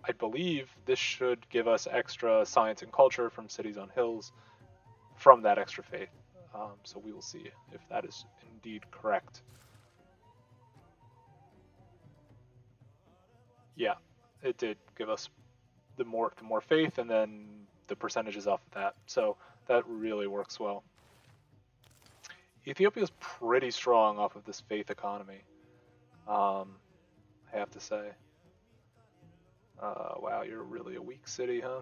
I believe this should give us extra science and culture from cities on hills from that extra faith. So we will see if that is indeed correct. Yeah, it did give us the more faith and then the percentages off of that. So that really works well. Ethiopia is pretty strong off of this faith economy, I have to say. Wow, you're really a weak city, huh?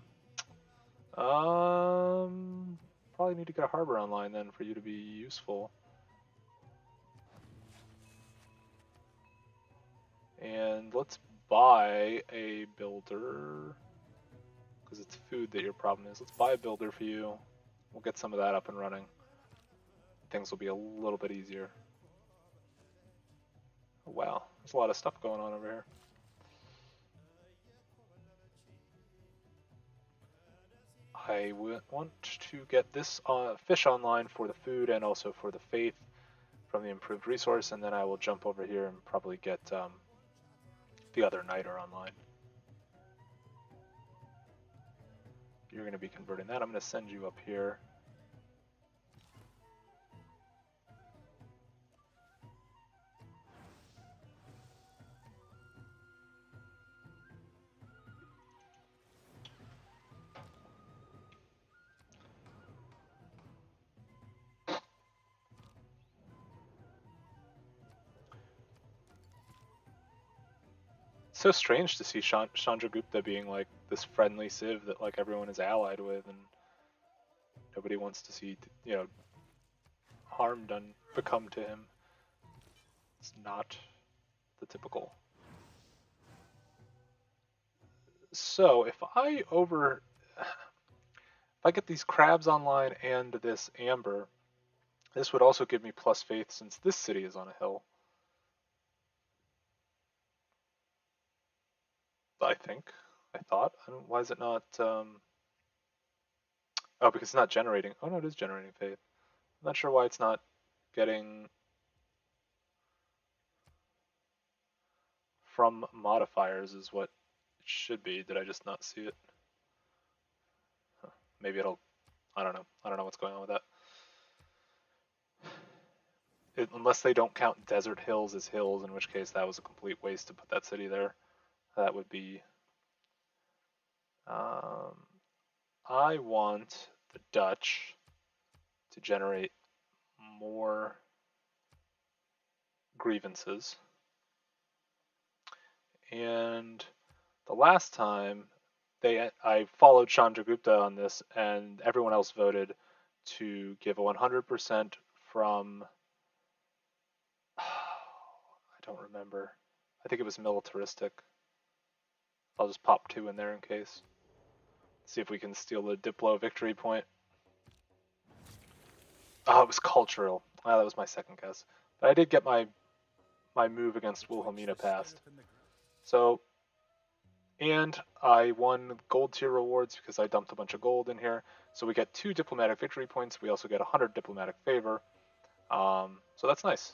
Probably need to get a harbor online then for you to be useful. And let's buy a builder, because it's food that your problem is. Let's buy a builder for you. We'll get some of that up and running. Things will be a little bit easier. Oh, wow, there's a lot of stuff going on over here. I want to get this fish online for the food and also for the faith from the improved resource, and then I will jump over here and probably get the other niter online. You're going to be converting that. I'm going to send you up here. So strange to see Chandragupta being like this friendly civ that like everyone is allied with, and nobody wants to see, harm done become to him. It's not the typical. So if I get these crabs online and this amber, this would also give me plus faith since this city is on a hill. I thought. Why is it not? Oh, because it's not generating. Oh no, it is generating faith. I'm not sure why it's not getting from modifiers is what it should be. Did I just not see it? Huh. Maybe it'll. I don't know. I don't know what's going on with that. Unless they don't count desert hills as hills, in which case that was a complete waste to put that city there. That would be. I want the Dutch to generate more grievances. And the last time I followed Chandragupta on this, and everyone else voted to give a 100% from. I don't remember. I think it was militaristic. I'll just pop 2 in there in case. See if we can steal the Diplo victory point. Oh, it was cultural. Well, that was my second guess. But I did get my move against Wilhelmina passed. So, and I won gold tier rewards because I dumped a bunch of gold in here. So we get 2 diplomatic victory points. We also get 100 diplomatic favor. So that's nice.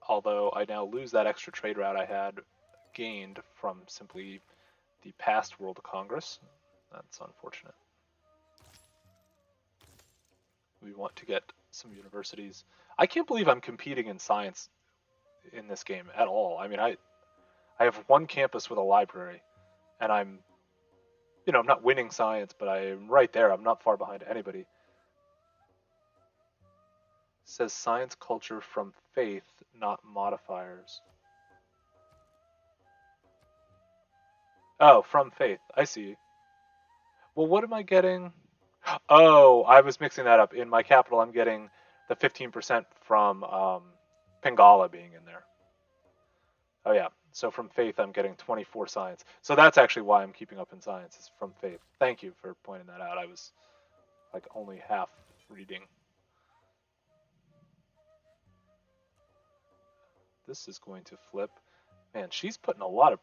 Although I now lose that extra trade route I had gained from simply the past World Congress. That's unfortunate. We want to get some universities. I can't believe I'm competing in science in this game at all. I mean, I have one campus with a library, and I'm not winning science, but I'm right there. I'm not far behind anybody. It says science culture from faith, not modifiers. Oh, from faith. I see. Well, what am I getting? Oh, I was mixing that up. In my capital, I'm getting the 15% from Pingala being in there. Oh yeah, So from faith, I'm getting 24 science. So that's actually why I'm keeping up in science, is from faith. Thank you for pointing that out. I was like only half reading. This is going to flip. Man, she's putting a lot of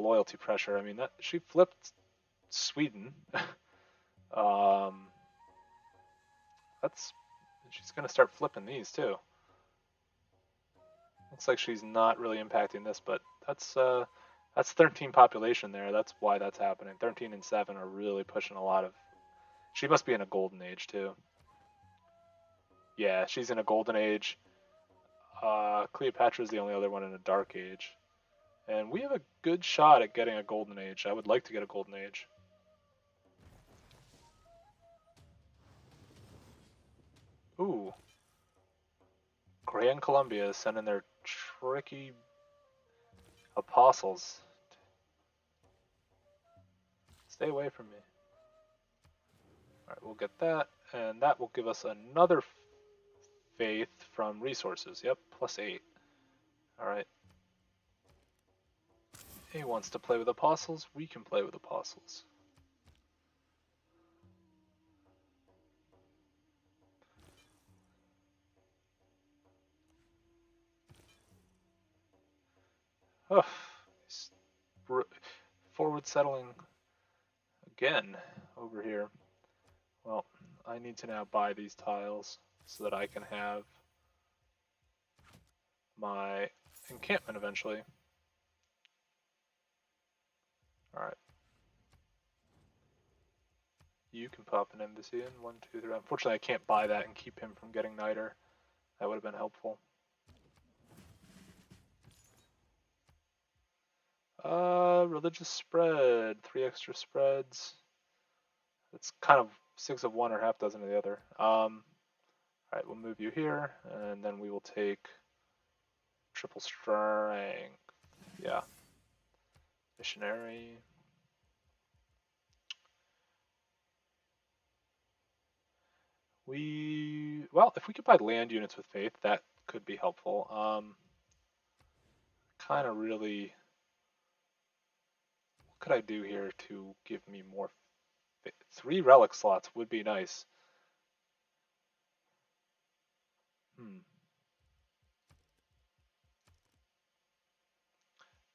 loyalty pressure. I mean, that she flipped Sweden. She's gonna start flipping these too. Looks like she's not really impacting this, but that's 13 population there. That's why that's happening. 13 and 7 are really pushing a lot of. She must be in a golden age too. Yeah, she's in a golden age. Cleopatra's the only other one in a dark age. And we have a good shot at getting a golden age. I would like to get a golden age. Ooh. Gran Colombia is sending their tricky apostles. Stay away from me. Alright, we'll get that. And that will give us another faith from resources. Yep, +8. Alright. He wants to play with apostles. We can play with apostles. Oh, forward settling again over here. Well, I need to now buy these tiles so that I can have my encampment eventually. Alright. You can pop an embassy in. 1, 2, 3. Unfortunately, I can't buy that and keep him from getting niter. That would have been helpful. Religious spread. 3 extra spreads. It's kind of 6 of one or half dozen of the other. Alright, we'll move you here, and then we will take triple strength. Yeah. Missionary. Well, if we could buy land units with faith, that could be helpful. Kind of really, what could I do here to give me more faith? 3 relic slots would be nice.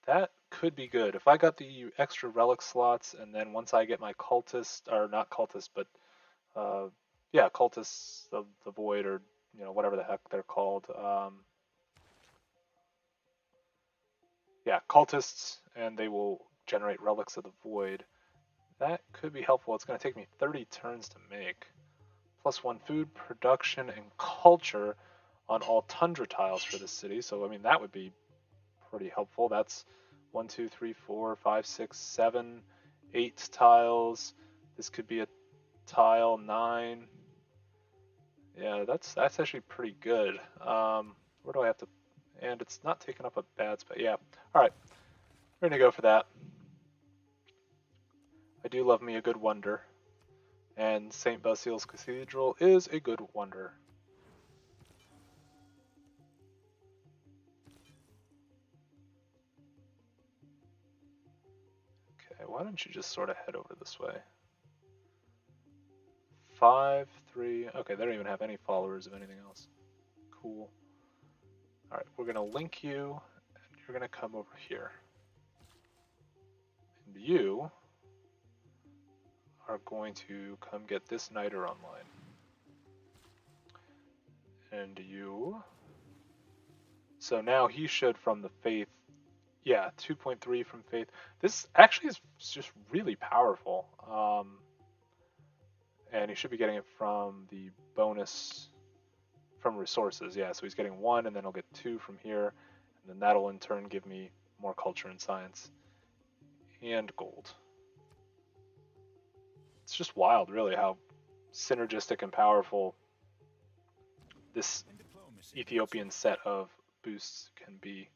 That could be good. If I got the extra relic slots, and then once I get my cultist, or not cultist, but yeah, cultists of the void, or whatever the heck they're called. Yeah, cultists, and they will generate relics of the void. That could be helpful. It's going to take me 30 turns to make. +1 food production and culture on all tundra tiles for this city. So I mean that would be pretty helpful. That's 1, 2, 3, 4, 5, 6, 7, 8 tiles. This could be a tile 9. Yeah, that's actually pretty good. Where do I have to? And it's not taking up a bad space. Yeah. All right, we're gonna go for that. I do love me a good wonder, and St. Basil's Cathedral is a good wonder. Okay, why don't you just sort of head over this way? 5, 3. Okay, they don't even have any followers of anything else. Cool. All right, we're gonna link you, and you're gonna come over here, and you are going to come get this niter online. And you. So now he should from the faith. Yeah, 2.3 from faith. This actually is just really powerful. And he should be getting it from the bonus from resources. Yeah, so he's getting 1, and then he'll get 2 from here. And then that'll in turn give me more culture and science. And gold. It's just wild, really, how synergistic and powerful this Ethiopian set of boosts can be.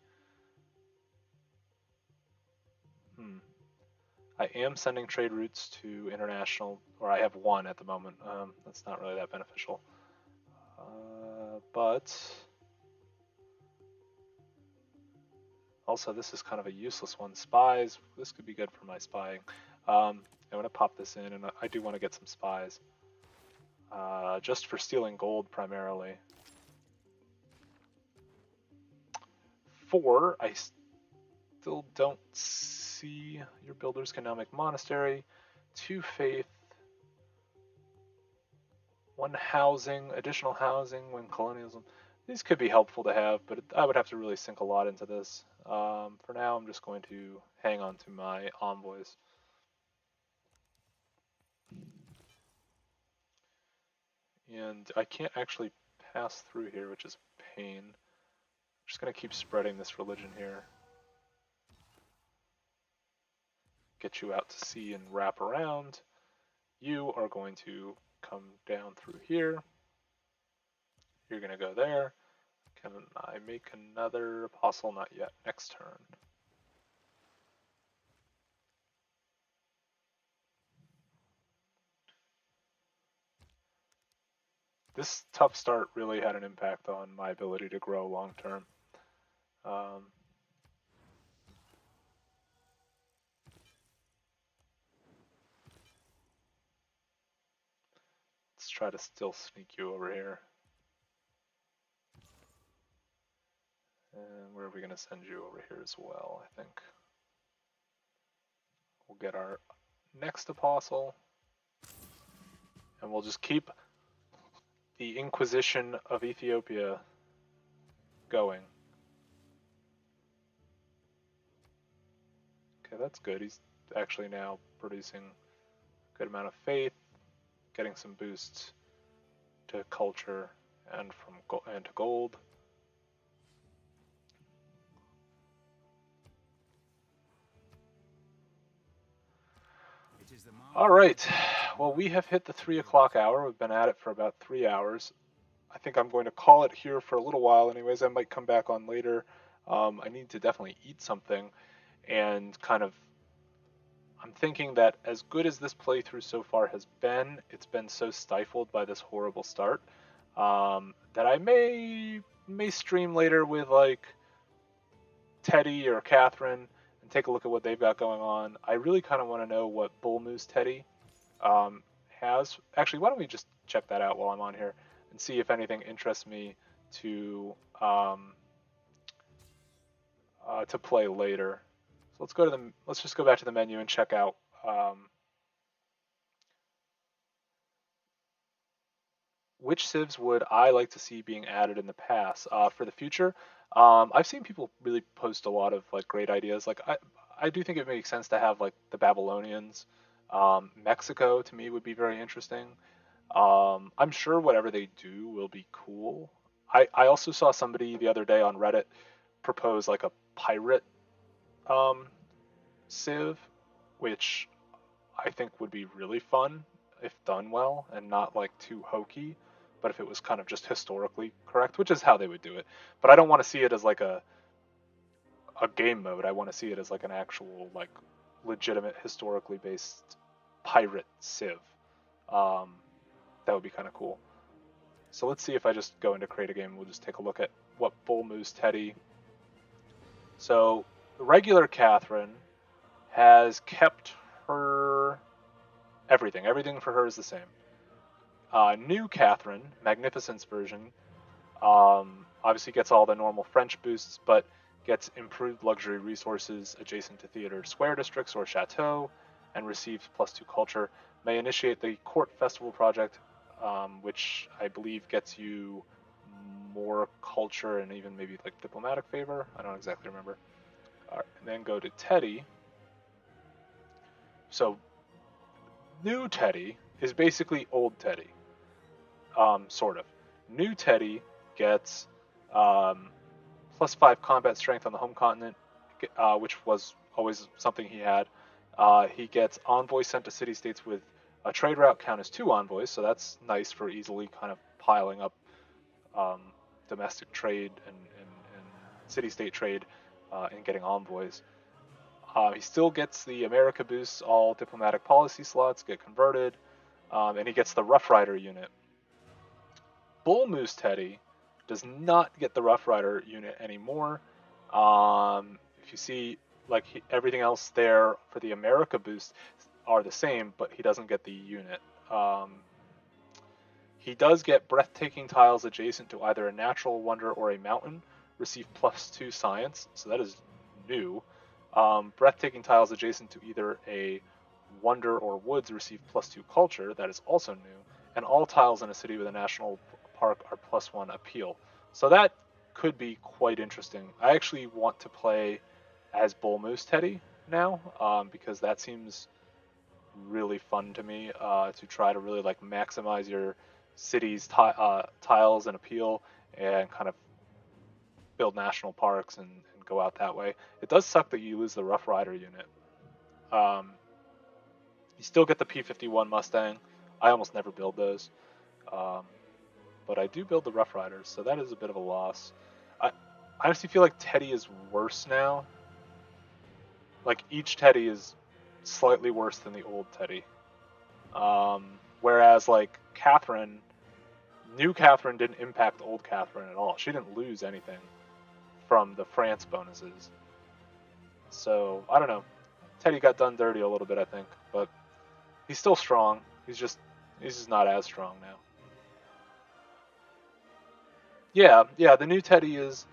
I am sending trade routes to international, or I have 1 at the moment. That's not really that beneficial. But Also, this is kind of a useless one. Spies. This could be good for my spying. I'm going to pop this in, and I do want to get some spies. Just for stealing gold, primarily. 4, I still don't see. Your builders can now make monastery. 2 faith. 1 housing, additional housing when colonialism. These could be helpful to have, but I would have to really sink a lot into this. For now, I'm just going to hang on to my envoys. And I can't actually pass through here, which is a pain. I'm just going to keep spreading this religion here. Get you out to sea and wrap around. You are going to come down through here. You're going to go there. Can I make another apostle? Not yet. Next turn. This tough start really had an impact on my ability to grow long term. Let's try to still sneak you over here. And where are we going to send you over here as well, I think? We'll get our next apostle. And we'll just keep the Inquisition of Ethiopia going. Okay, that's good. He's actually now producing a good amount of faith, getting some boosts to culture and to gold. All right. Well, we have hit the 3 o'clock hour. We've been at it for about 3 hours. I think I'm going to call it here for a little while anyways. I might come back on later. I need to definitely eat something, and kind of I'm thinking that as good as this playthrough so far has been, it's been so stifled by this horrible start that I may stream later with like Teddy or Catherine and take a look at what they've got going on. I really kind of want to know what Bull Moose Teddy has. Actually, why don't we just check that out while I'm on here and see if anything interests me to play later. So let's just go back to the menu and check out which civs would I like to see being added in the past for the future. I've seen people really post a lot of like great ideas. Like I do think it makes sense to have like the Babylonians. Mexico to me would be very interesting. I'm sure whatever they do will be cool. I also saw somebody the other day on Reddit propose like a pirate civ, which I think would be really fun if done well and not like too hokey, but if it was kind of just historically correct, which is how they would do it. But I don't want to see it as like a game mode. I want to see it as like an actual like legitimate historically based pirate civ. That would be kind of cool. So let's see if I just go into create a game. We'll just take a look at what Bull Moose Teddy. So the regular Catherine has kept her everything. Everything for her is the same. New Catherine, Magnificence version, obviously gets all the normal French boosts, but gets improved luxury resources adjacent to theater square districts or chateau, and receives +2 culture. May initiate the court festival project, which I believe gets you more culture and even maybe like diplomatic favor. I don't exactly remember. And then go to Teddy. So new Teddy is basically old Teddy, sort of. New Teddy gets +5 combat strength on the home continent, which was always something he had. He gets envoys sent to city-states with a trade route count as 2 envoys, so that's nice for easily kind of piling up domestic trade and city-state trade and getting envoys. He still gets the America boosts, all diplomatic policy slots get converted, and he gets the Rough Rider unit. Bull Moose Teddy does not get the Rough Rider unit anymore. If you see, like everything else there for the America boost are the same, but he doesn't get the unit. He does get breathtaking tiles adjacent to either a natural wonder or a mountain, receive +2 science, so that is new. Breathtaking tiles adjacent to either a wonder or woods receive +2 culture, that is also new. And all tiles in a city with a national park are +1 appeal. So that could be quite interesting. I actually want to play as Bull Moose Teddy now, because that seems really fun to me, to try to really like maximize your city's tiles and appeal, and kind of build national parks and go out that way. It does suck that you lose the Rough Rider unit. You still get the P-51 Mustang. I almost never build those, but I do build the Rough Riders, so that is a bit of a loss. I honestly feel like Teddy is worse now. Like each Teddy is slightly worse than the old Teddy. Whereas like Catherine, new Catherine didn't impact old Catherine at all. She didn't lose anything from the France bonuses. So I don't know. Teddy got done dirty a little bit, I think, but he's still strong. He's just not as strong now. Yeah, the new Teddy is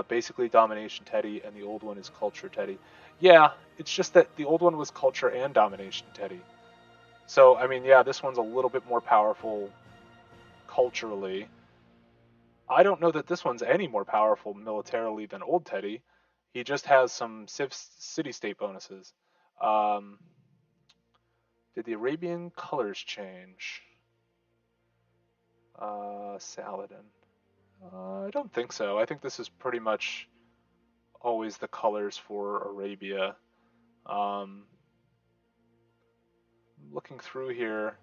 basically Domination Teddy, and the old one is Culture Teddy. Yeah, it's just that the old one was Culture and Domination Teddy. So, I mean, yeah, this one's a little bit more powerful culturally. I don't know that this one's any more powerful militarily than old Teddy. He just has some city-state bonuses. Did the Arabian colors change? Saladin. I don't think so. I think this is pretty much always the colors for Arabia. Looking through here,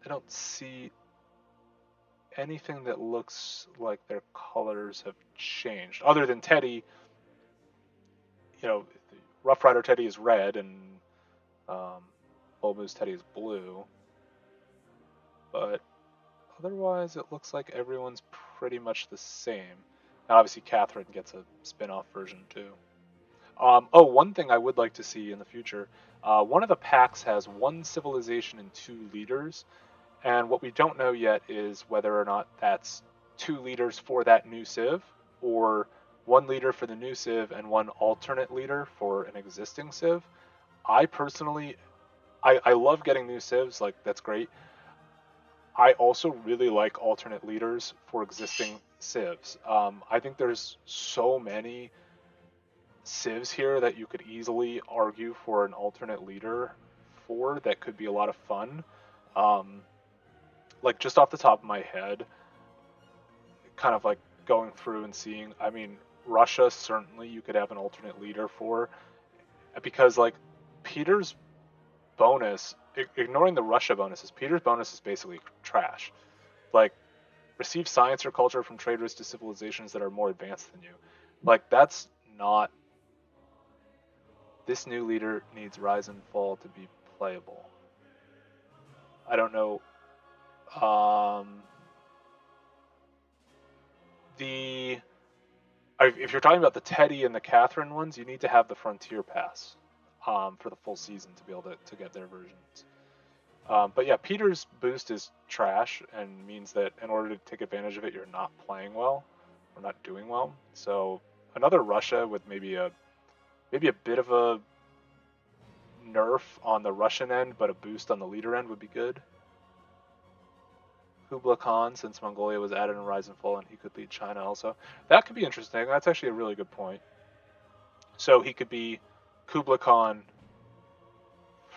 I don't see anything that looks like their colors have changed, other than Teddy. You know, Rough Rider Teddy is red, and Bull Moose Teddy is blue. But otherwise, it looks like everyone's pretty much the same. And obviously, Catherine gets a spin-off version too. One thing I would like to see in the future, one of the packs has 1 civilization and 2 leaders, and what we don't know yet is whether or not that's 2 leaders for that new civ, or 1 leader for the new civ and 1 alternate leader for an existing civ. I personally, I love getting new civs, like that's great. I also really like alternate leaders for existing civs. I think there's so many civs here that you could easily argue for an alternate leader for that could be a lot of fun. Like just off the top of my head, kind of like going through and seeing, I mean, Russia certainly you could have an alternate leader for, because like Peter's bonus, ignoring the Russia bonuses, Peter's bonus is basically trash. Like, receive science or culture from trade routes to civilizations that are more advanced than you. Like, that's not... This new leader needs Rise and Fall to be playable. I don't know. If you're talking about the Teddy and the Catherine ones, you need to have the Frontier Pass for the full season to be able to get their versions. But yeah, Peter's boost is trash and means that in order to take advantage of it, you're not playing well or not doing well. So another Russia with maybe a bit of a nerf on the Russian end, but a boost on the leader end would be good. Kublai Khan, since Mongolia was added in Rise and Fall, and he could lead China also. That could be interesting. That's actually a really good point. So he could be Kublai Khan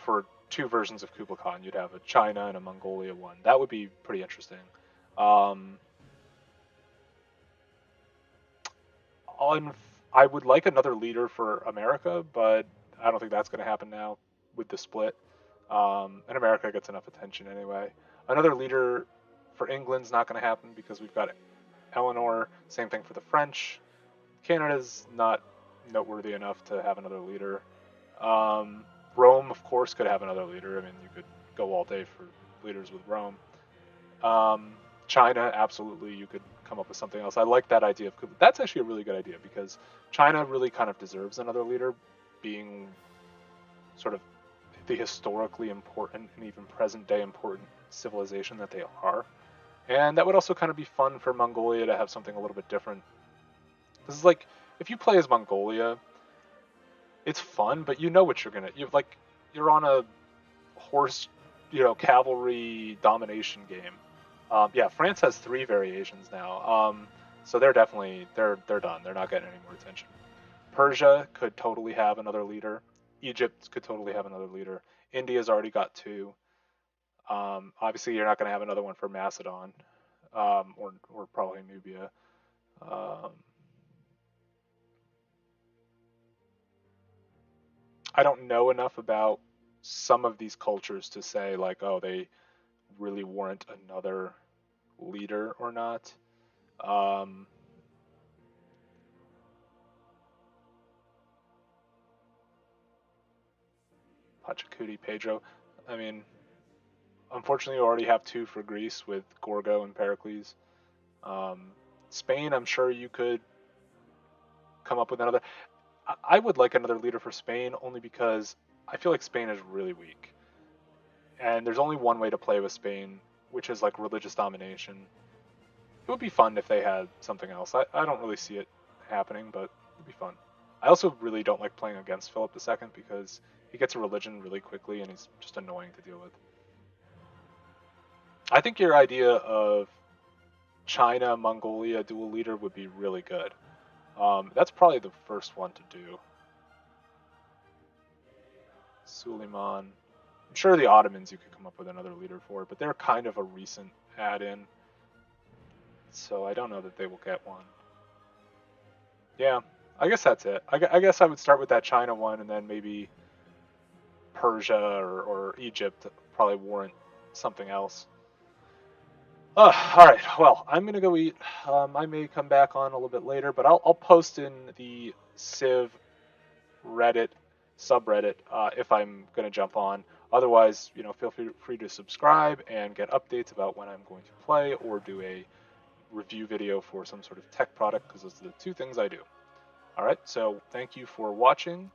for 2 versions of Kublai Khan. You'd have a China and a Mongolia one. That would be pretty interesting. I would like another leader for America, but I don't think that's going to happen now with the split. And America gets enough attention anyway. Another leader for England's not going to happen because we've got Eleanor. Same thing for the French. Canada's not noteworthy enough to have another leader. Rome, of course, could have another leader. I mean, you could go all day for leaders with Rome. China, absolutely, you could come up with something else. I like that idea. That's actually a really good idea because China really kind of deserves another leader, being sort of the historically important and even present day important civilization that they are. And that would also kind of be fun for Mongolia to have something a little bit different. This is like, if you play as Mongolia, it's fun, but you know what you're on a horse, cavalry domination game. Yeah, France has 3 variations now. So they're definitely they're done. They're not getting any more attention. Persia could totally have another leader. Egypt could totally have another leader. India's already got 2. Obviously, you're not going to have another one for Macedon, or probably Nubia. I don't know enough about some of these cultures to say like, oh, they really warrant another leader or not. Pachacuti, Pedro. I mean, unfortunately, you already have 2 for Greece with Gorgo and Pericles. Spain, I'm sure you could come up with another. I would like another leader for Spain only because I feel like Spain is really weak. And there's only one way to play with Spain, which is like religious domination. It would be fun if they had something else. I don't really see it happening, but it'd be fun. I also really don't like playing against Philip II because he gets a religion really quickly and he's just annoying to deal with. I think your idea of China, Mongolia dual leader would be really good. That's probably the first one to do. Suleiman. I'm sure the Ottomans you could come up with another leader for, but they're kind of a recent add-in. So I don't know that they will get one. Yeah, I guess that's it. I guess I would start with that China one and then maybe Persia or Egypt probably warrant something else. All right. Well, I'm gonna go eat. I may come back on a little bit later, but I'll post in the Civ Reddit subreddit if I'm gonna jump on. Otherwise, feel free to subscribe and get updates about when I'm going to play or do a review video for some sort of tech product, because those are the 2 things I do. All right. So thank you for watching,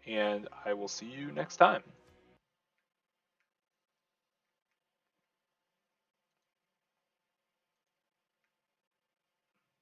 and I will see you next time.